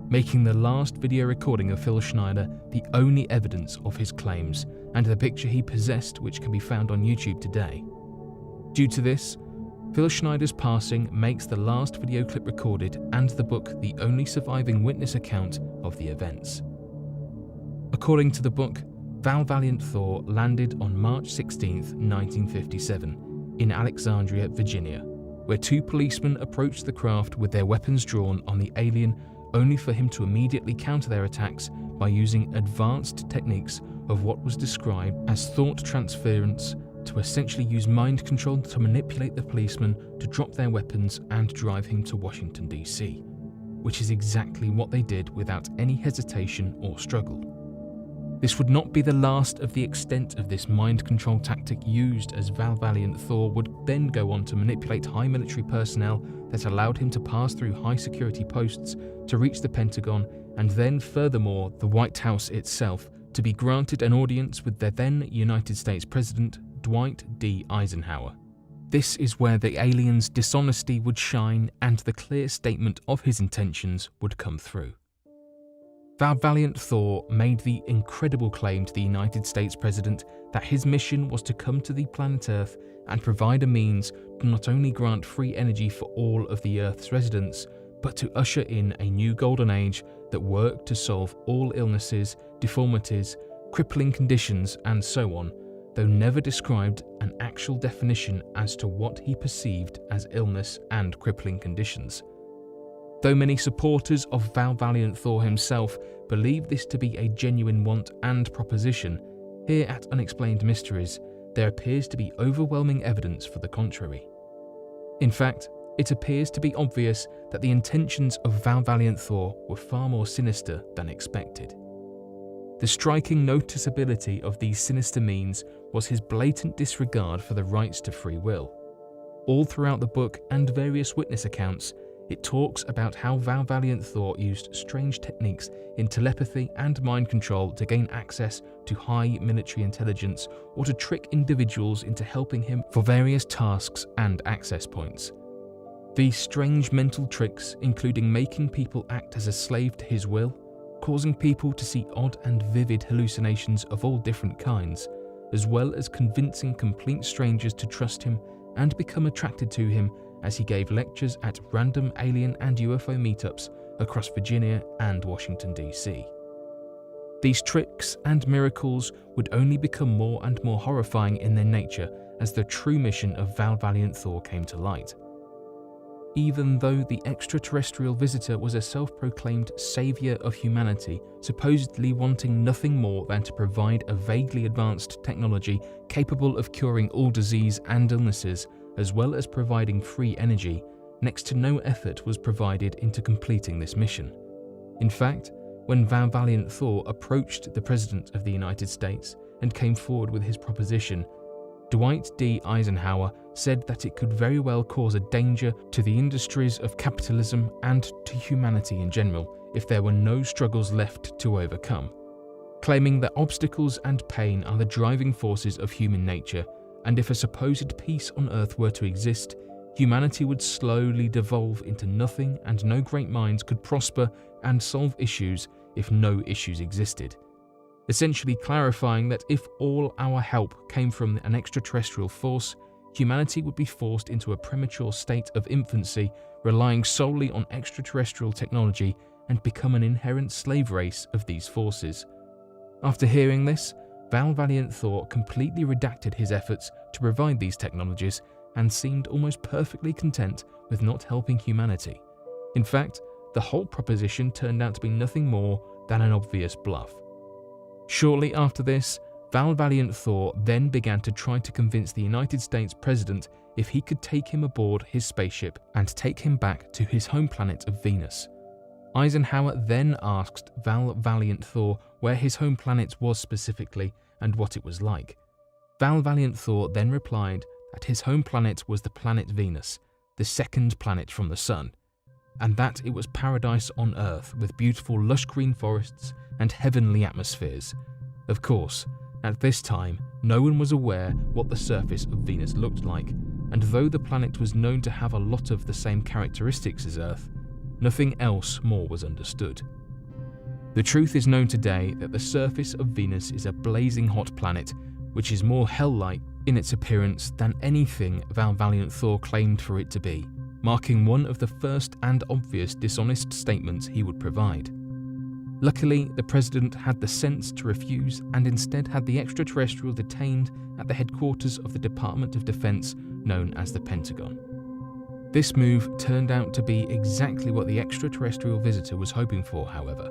making the last video recording of Phil Schneider the only evidence of his claims, and the picture he possessed which can be found on YouTube today. Due to this, Phil Schneider's passing makes the last video clip recorded and the book the only surviving witness account of the events. According to the book, Val Valiant Thor landed on March 16, 1957, in Alexandria, Virginia, where two policemen approached the craft with their weapons drawn on the alien, only for him to immediately counter their attacks by using advanced techniques of what was described as thought transference to essentially use mind control to manipulate the policeman to drop their weapons and drive him to Washington, D.C., which is exactly what they did without any hesitation or struggle. This would not be the last of the extent of this mind control tactic used, as Val Valiant Thor would then go on to manipulate high military personnel that allowed him to pass through high security posts to reach the Pentagon, and then furthermore the White House itself, to be granted an audience with the then United States President Dwight D. Eisenhower. This is where the alien's dishonesty would shine and the clear statement of his intentions would come through. Valiant Thor made the incredible claim to the United States President that his mission was to come to the planet Earth and provide a means to not only grant free energy for all of the Earth's residents, but to usher in a new golden age that worked to solve all illnesses, deformities, crippling conditions, and so on, though never described an actual definition as to what he perceived as illness and crippling conditions. Though many supporters of Valiant Thor himself believe this to be a genuine want and proposition, here at Unexplained Mysteries, there appears to be overwhelming evidence for the contrary. In fact, it appears to be obvious that the intentions of Valiant Thor were far more sinister than expected. The striking noticeability of these sinister means was his blatant disregard for the rights to free will. All throughout the book and various witness accounts, it talks about how Valiant Thor used strange techniques in telepathy and mind control to gain access to high military intelligence or to trick individuals into helping him for various tasks and access points. These strange mental tricks, including making people act as a slave to his will, causing people to see odd and vivid hallucinations of all different kinds, as well as convincing complete strangers to trust him and become attracted to him as he gave lectures at random alien and UFO meetups across Virginia and Washington, D.C. These tricks and miracles would only become more and more horrifying in their nature as the true mission of Valiant Thor came to light. Even though the extraterrestrial visitor was a self-proclaimed savior of humanity, supposedly wanting nothing more than to provide a vaguely advanced technology capable of curing all disease and illnesses, as well as providing free energy, next to no effort was provided into completing this mission. In fact, when Valiant Thor approached the President of the United States and came forward with his proposition, Dwight D. Eisenhower said that it could very well cause a danger to the industries of capitalism and to humanity in general if there were no struggles left to overcome, claiming that obstacles and pain are the driving forces of human nature, and if a supposed peace on Earth were to exist, humanity would slowly devolve into nothing and no great minds could prosper and solve issues if no issues existed. Essentially clarifying that if all our help came from an extraterrestrial force, humanity would be forced into a premature state of infancy, relying solely on extraterrestrial technology and become an inherent slave race of these forces. After hearing this, Valiant Thor completely redacted his efforts to provide these technologies and seemed almost perfectly content with not helping humanity. In fact, the whole proposition turned out to be nothing more than an obvious bluff. Shortly after this, Valiant Thor then began to try to convince the United States President if he could take him aboard his spaceship and take him back to his home planet of Venus. Eisenhower then asked Valiant Thor where his home planet was specifically and what it was like. Valiant Thor then replied that his home planet was the planet Venus, the second planet from the Sun, and that it was paradise on Earth with beautiful lush green forests and heavenly atmospheres. Of course, at this time, no one was aware what the surface of Venus looked like, and though the planet was known to have a lot of the same characteristics as Earth, nothing else more was understood. The truth is known today that the surface of Venus is a blazing hot planet, which is more hell-like in its appearance than anything Valiant Thor claimed for it to be, marking one of the first and obvious dishonest statements he would provide. Luckily, the president had the sense to refuse and instead had the extraterrestrial detained at the headquarters of the Department of Defense known as the Pentagon. This move turned out to be exactly what the extraterrestrial visitor was hoping for, however,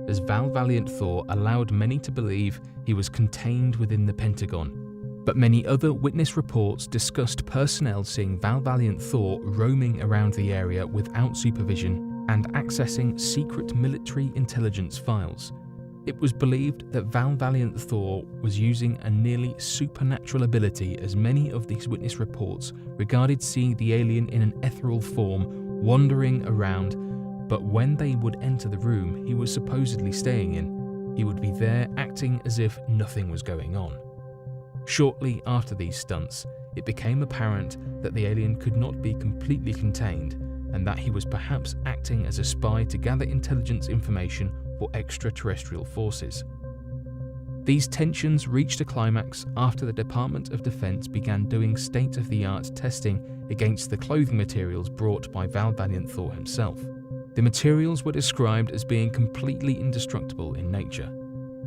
as Valiant Thor allowed many to believe he was contained within the Pentagon. But many other witness reports discussed personnel seeing Valiant Thor roaming around the area without supervision and accessing secret military intelligence files. It was believed that Valiant Thor was using a nearly supernatural ability, as many of these witness reports regarded seeing the alien in an ethereal form wandering around, but when they would enter the room he was supposedly staying in, he would be there acting as if nothing was going on. Shortly after these stunts, it became apparent that the alien could not be completely contained and that he was perhaps acting as a spy to gather intelligence information for extraterrestrial forces. These tensions reached a climax after the Department of Defense began doing state-of-the-art testing against the clothing materials brought by Val Valiant Thor himself. The materials were described as being completely indestructible in nature.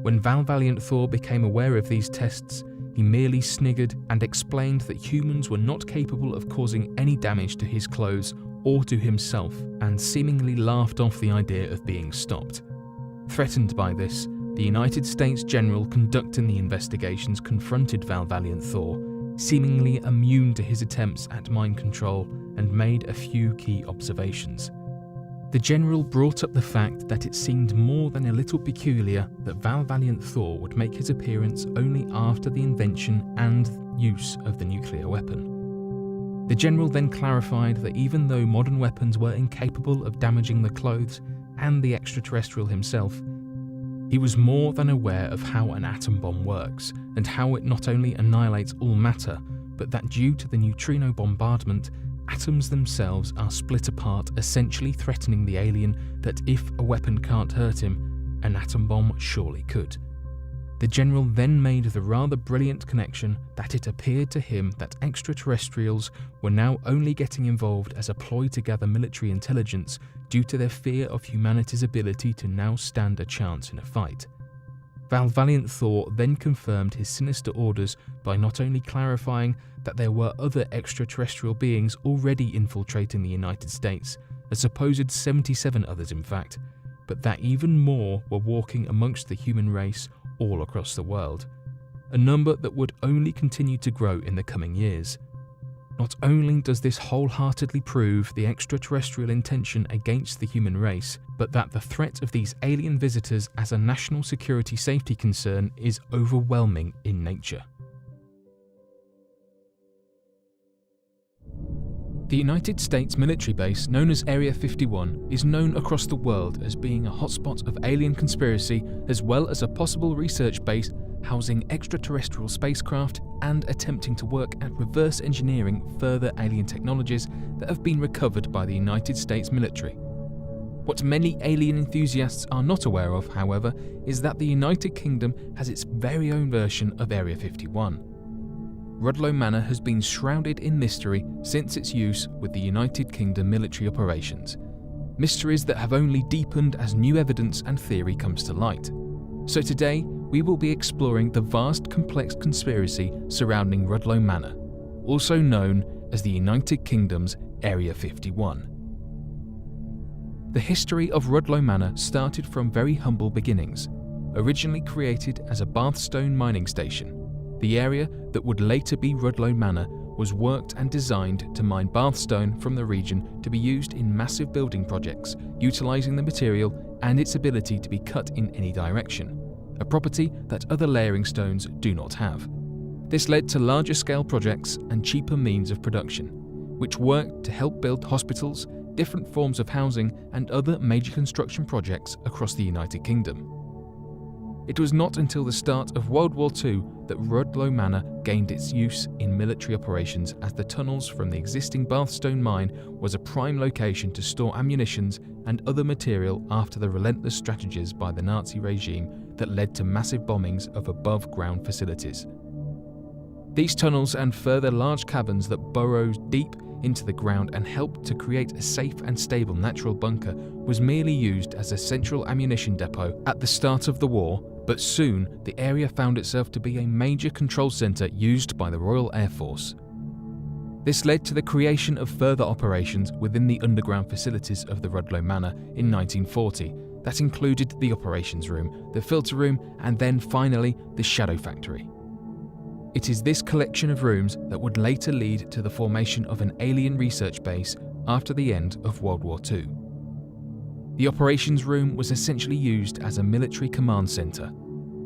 When Val Valiant Thor became aware of these tests, he merely sniggered and explained that humans were not capable of causing any damage to his clothes or to himself, and seemingly laughed off the idea of being stopped. Threatened by this, the United States general conducting the investigations confronted Val Valiant Thor, seemingly immune to his attempts at mind control, and made a few key observations. The general brought up the fact that it seemed more than a little peculiar that Val Valiant Thor would make his appearance only after the invention and use of the nuclear weapon. The general then clarified that even though modern weapons were incapable of damaging the clothes and the extraterrestrial himself, he was more than aware of how an atom bomb works and how it not only annihilates all matter, but that due to the neutrino bombardment, atoms themselves are split apart, essentially threatening the alien that if a weapon can't hurt him, an atom bomb surely could. The general then made the rather brilliant connection that it appeared to him that extraterrestrials were now only getting involved as a ploy to gather military intelligence due to their fear of humanity's ability to now stand a chance in a fight. Val Valiant Thor then confirmed his sinister orders by not only clarifying that there were other extraterrestrial beings already infiltrating the United States, a supposed 77 others in fact, but that even more were walking amongst the human race all across the world, a number that would only continue to grow in the coming years. Not only does this wholeheartedly prove the extraterrestrial intention against the human race, but that the threat of these alien visitors as a national security safety concern is overwhelming in nature. The United States military base, known as Area 51, is known across the world as being a hotspot of alien conspiracy, as well as a possible research base housing extraterrestrial spacecraft and attempting to work at reverse engineering further alien technologies that have been recovered by the United States military. What many alien enthusiasts are not aware of, however, is that the United Kingdom has its very own version of Area 51. Rudloe Manor has been shrouded in mystery since its use with the United Kingdom military operations. Mysteries that have only deepened as new evidence and theory comes to light. So today, we will be exploring the vast complex conspiracy surrounding Rudloe Manor, also known as the United Kingdom's Area 51. The history of Rudloe Manor started from very humble beginnings. Originally created as a Bathstone mining station, the area that would later be Rudloe Manor was worked and designed to mine Bathstone from the region to be used in massive building projects, utilising the material and its ability to be cut in any direction, a property that other layering stones do not have. This led to larger scale projects and cheaper means of production, which worked to help build hospitals, different forms of housing and other major construction projects across the United Kingdom. It was not until the start of World War II that Rudloe Manor gained its use in military operations, as the tunnels from the existing Bathstone mine was a prime location to store ammunitions and other material after the relentless strategies by the Nazi regime that led to massive bombings of above-ground facilities. These tunnels and further large caverns that burrowed deep into the ground and helped to create a safe and stable natural bunker was merely used as a central ammunition depot at the start of the war, but soon the area found itself to be a major control centre used by the Royal Air Force. This led to the creation of further operations within the underground facilities of the Rudloe Manor in 1940 that included the operations room, the filter room and then finally the Shadow Factory. It is this collection of rooms that would later lead to the formation of an alien research base after the end of World War II. The operations room was essentially used as a military command centre,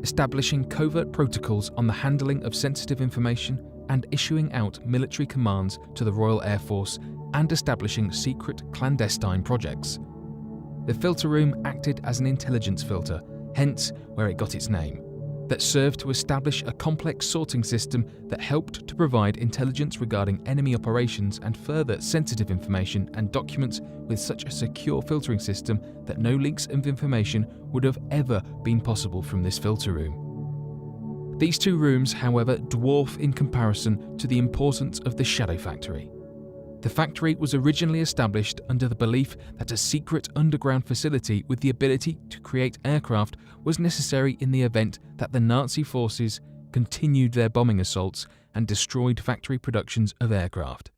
establishing covert protocols on the handling of sensitive information and issuing out military commands to the Royal Air Force and establishing secret clandestine projects. The filter room acted as an intelligence filter, hence where it got its name, that served to establish a complex sorting system that helped to provide intelligence regarding enemy operations and further sensitive information and documents with such a secure filtering system that no leaks of information would have ever been possible from this filter room. These two rooms, however, dwarf in comparison to the importance of the Shadow Factory. The factory was originally established under the belief that a secret underground facility with the ability to create aircraft was necessary in the event that the Nazi forces continued their bombing assaults and destroyed factory productions of aircraft.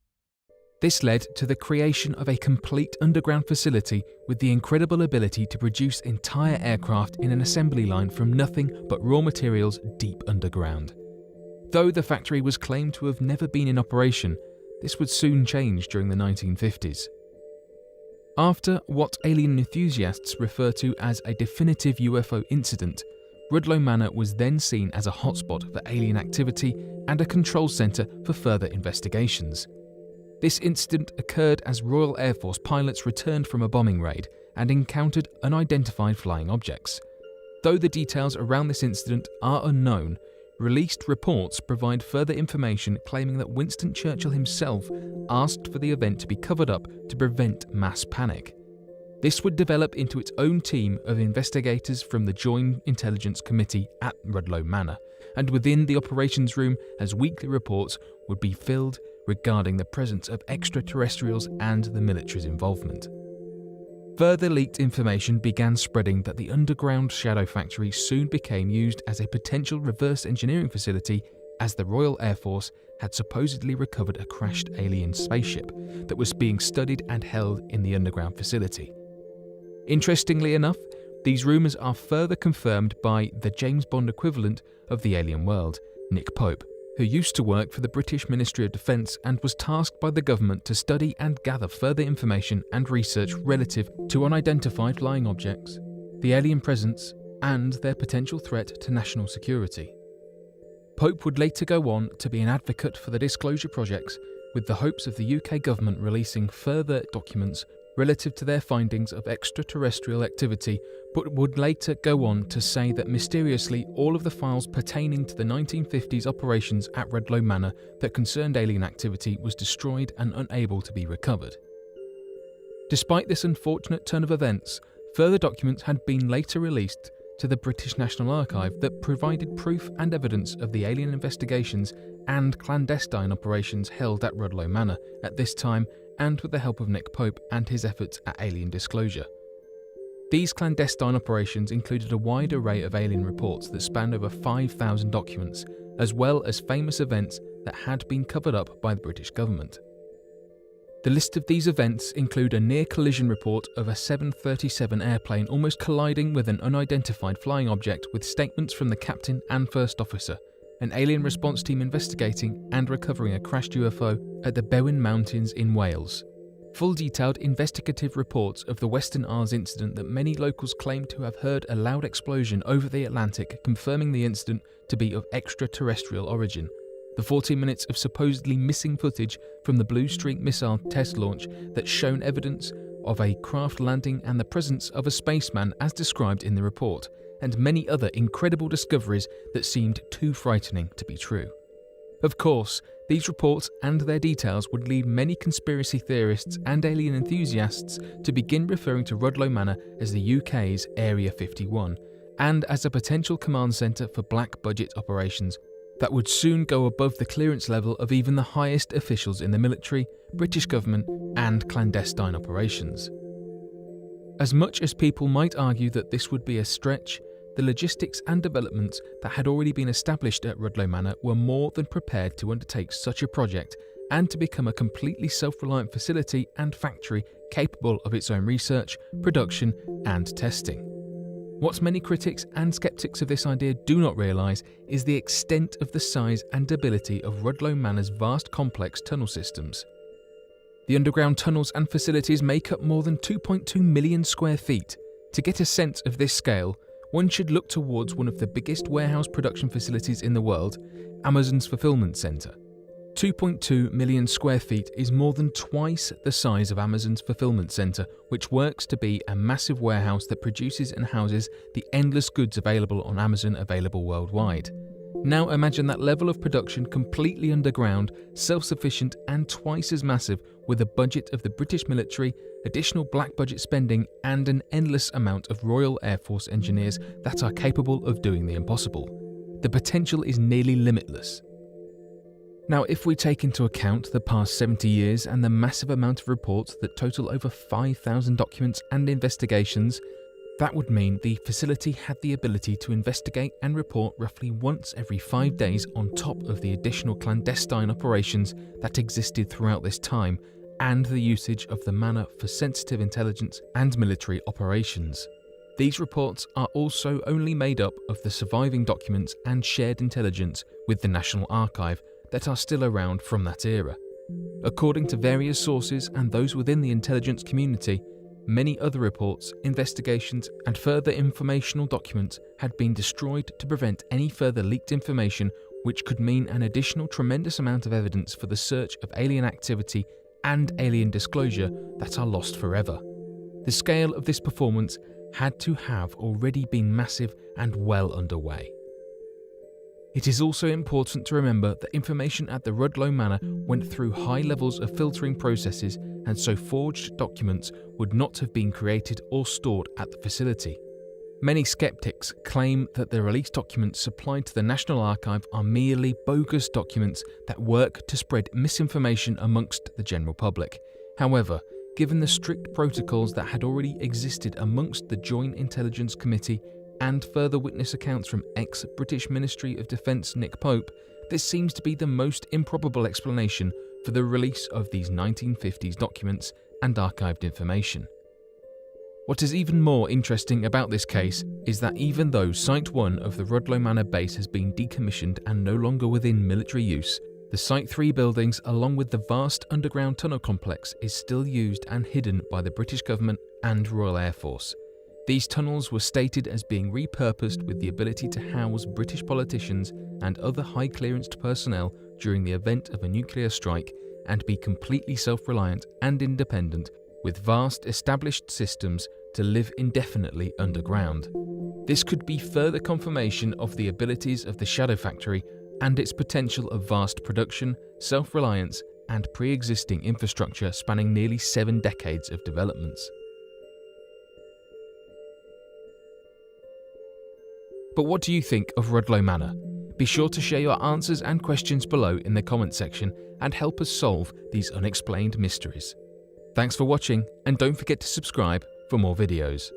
This led to the creation of a complete underground facility with the incredible ability to produce entire aircraft in an assembly line from nothing but raw materials deep underground. Though the factory was claimed to have never been in operation, this would soon change during the 1950s. After what alien enthusiasts refer to as a definitive UFO incident, Rudloe Manor was then seen as a hotspot for alien activity and a control centre for further investigations. This incident occurred as Royal Air Force pilots returned from a bombing raid and encountered unidentified flying objects. Though the details around this incident are unknown, released reports provide further information claiming that Winston Churchill himself asked for the event to be covered up to prevent mass panic. This would develop into its own team of investigators from the Joint Intelligence Committee at Rudloe Manor, and within the operations room as weekly reports would be filled regarding the presence of extraterrestrials and the military's involvement. Further leaked information began spreading that the underground Shadow Factory soon became used as a potential reverse engineering facility, as the Royal Air Force had supposedly recovered a crashed alien spaceship that was being studied and held in the underground facility. Interestingly enough, these rumours are further confirmed by the James Bond equivalent of the alien world, Nick Pope, who used to work for the British Ministry of Defence and was tasked by the government to study and gather further information and research relative to unidentified flying objects, the alien presence, and their potential threat to national security. Pope would later go on to be an advocate for the disclosure projects, with the hopes of the UK government releasing further documents relative to their findings of extraterrestrial activity, but would later go on to say that mysteriously all of the files pertaining to the 1950s operations at Rudloe Manor that concerned alien activity was destroyed and unable to be recovered. Despite this unfortunate turn of events, further documents had been later released to the British National Archive that provided proof and evidence of the alien investigations and clandestine operations held at Rudloe Manor at this time, and with the help of Nick Pope and his efforts at alien disclosure. These clandestine operations included a wide array of alien reports that spanned over 5,000 documents, as well as famous events that had been covered up by the British government. The list of these events include a near-collision report of a 737 airplane almost colliding with an unidentified flying object with statements from the captain and first officer, an alien response team investigating and recovering a crashed UFO at the Bewin Mountains in Wales. Full detailed investigative reports of the Western Isles incident that many locals claim to have heard a loud explosion over the Atlantic, confirming the incident to be of extraterrestrial origin. The 14 minutes of supposedly missing footage from the Blue Streak missile test launch that shown evidence of a craft landing and the presence of a spaceman as described in the report, and many other incredible discoveries that seemed too frightening to be true. Of course, these reports and their details would lead many conspiracy theorists and alien enthusiasts to begin referring to Rudloe Manor as the UK's Area 51, and as a potential command centre for black budget operations that would soon go above the clearance level of even the highest officials in the military, British government, and clandestine operations. As much as people might argue that this would be a stretch, the logistics and developments that had already been established at Rudloe Manor were more than prepared to undertake such a project and to become a completely self-reliant facility and factory capable of its own research, production, and testing. What many critics and skeptics of this idea do not realise is the extent of the size and ability of Rudloe Manor's vast complex tunnel systems. The underground tunnels and facilities make up more than 2.2 million square feet. To get a sense of this scale, one should look towards one of the biggest warehouse production facilities in the world, Amazon's fulfillment centre. 2.2 million square feet is more than twice the size of Amazon's fulfillment center, which works to be a massive warehouse that produces and houses the endless goods available on Amazon available worldwide. Now imagine that level of production completely underground, self-sufficient and twice as massive, with a budget of the British military, additional black budget spending and an endless amount of Royal Air Force engineers that are capable of doing the impossible. The potential is nearly limitless. Now, if we take into account the past 70 years and the massive amount of reports that total over 5,000 documents and investigations, that would mean the facility had the ability to investigate and report roughly once every 5 days on top of the additional clandestine operations that existed throughout this time and the usage of the manor for sensitive intelligence and military operations. These reports are also only made up of the surviving documents and shared intelligence with the National Archive that are still around from that era. According to various sources and those within the intelligence community, many other reports, investigations, and further informational documents had been destroyed to prevent any further leaked information, which could mean an additional tremendous amount of evidence for the search of alien activity and alien disclosure that are lost forever. The scale of this performance had to have already been massive and well underway. It is also important to remember that information at the Rudloe Manor went through high levels of filtering processes, and so forged documents would not have been created or stored at the facility. Many skeptics claim that the released documents supplied to the National Archive are merely bogus documents that work to spread misinformation amongst the general public. However, given the strict protocols that had already existed amongst the Joint Intelligence Committee and further witness accounts from ex-British Ministry of Defence Nick Pope, this seems to be the most improbable explanation for the release of these 1950s documents and archived information. What is even more interesting about this case is that even though Site 1 of the Rudloe Manor base has been decommissioned and no longer within military use, the Site 3 buildings along with the vast underground tunnel complex is still used and hidden by the British government and Royal Air Force. These tunnels were stated as being repurposed with the ability to house British politicians and other high-clearanced personnel during the event of a nuclear strike and be completely self-reliant and independent, with vast established systems to live indefinitely underground. This could be further confirmation of the abilities of the Shadow Factory and its potential of vast production, self-reliance, and pre-existing infrastructure spanning nearly 7 decades of developments. But what do you think of Rudloe Manor? Be sure to share your answers and questions below in the comment section and help us solve these unexplained mysteries. Thanks for watching, and don't forget to subscribe for more videos.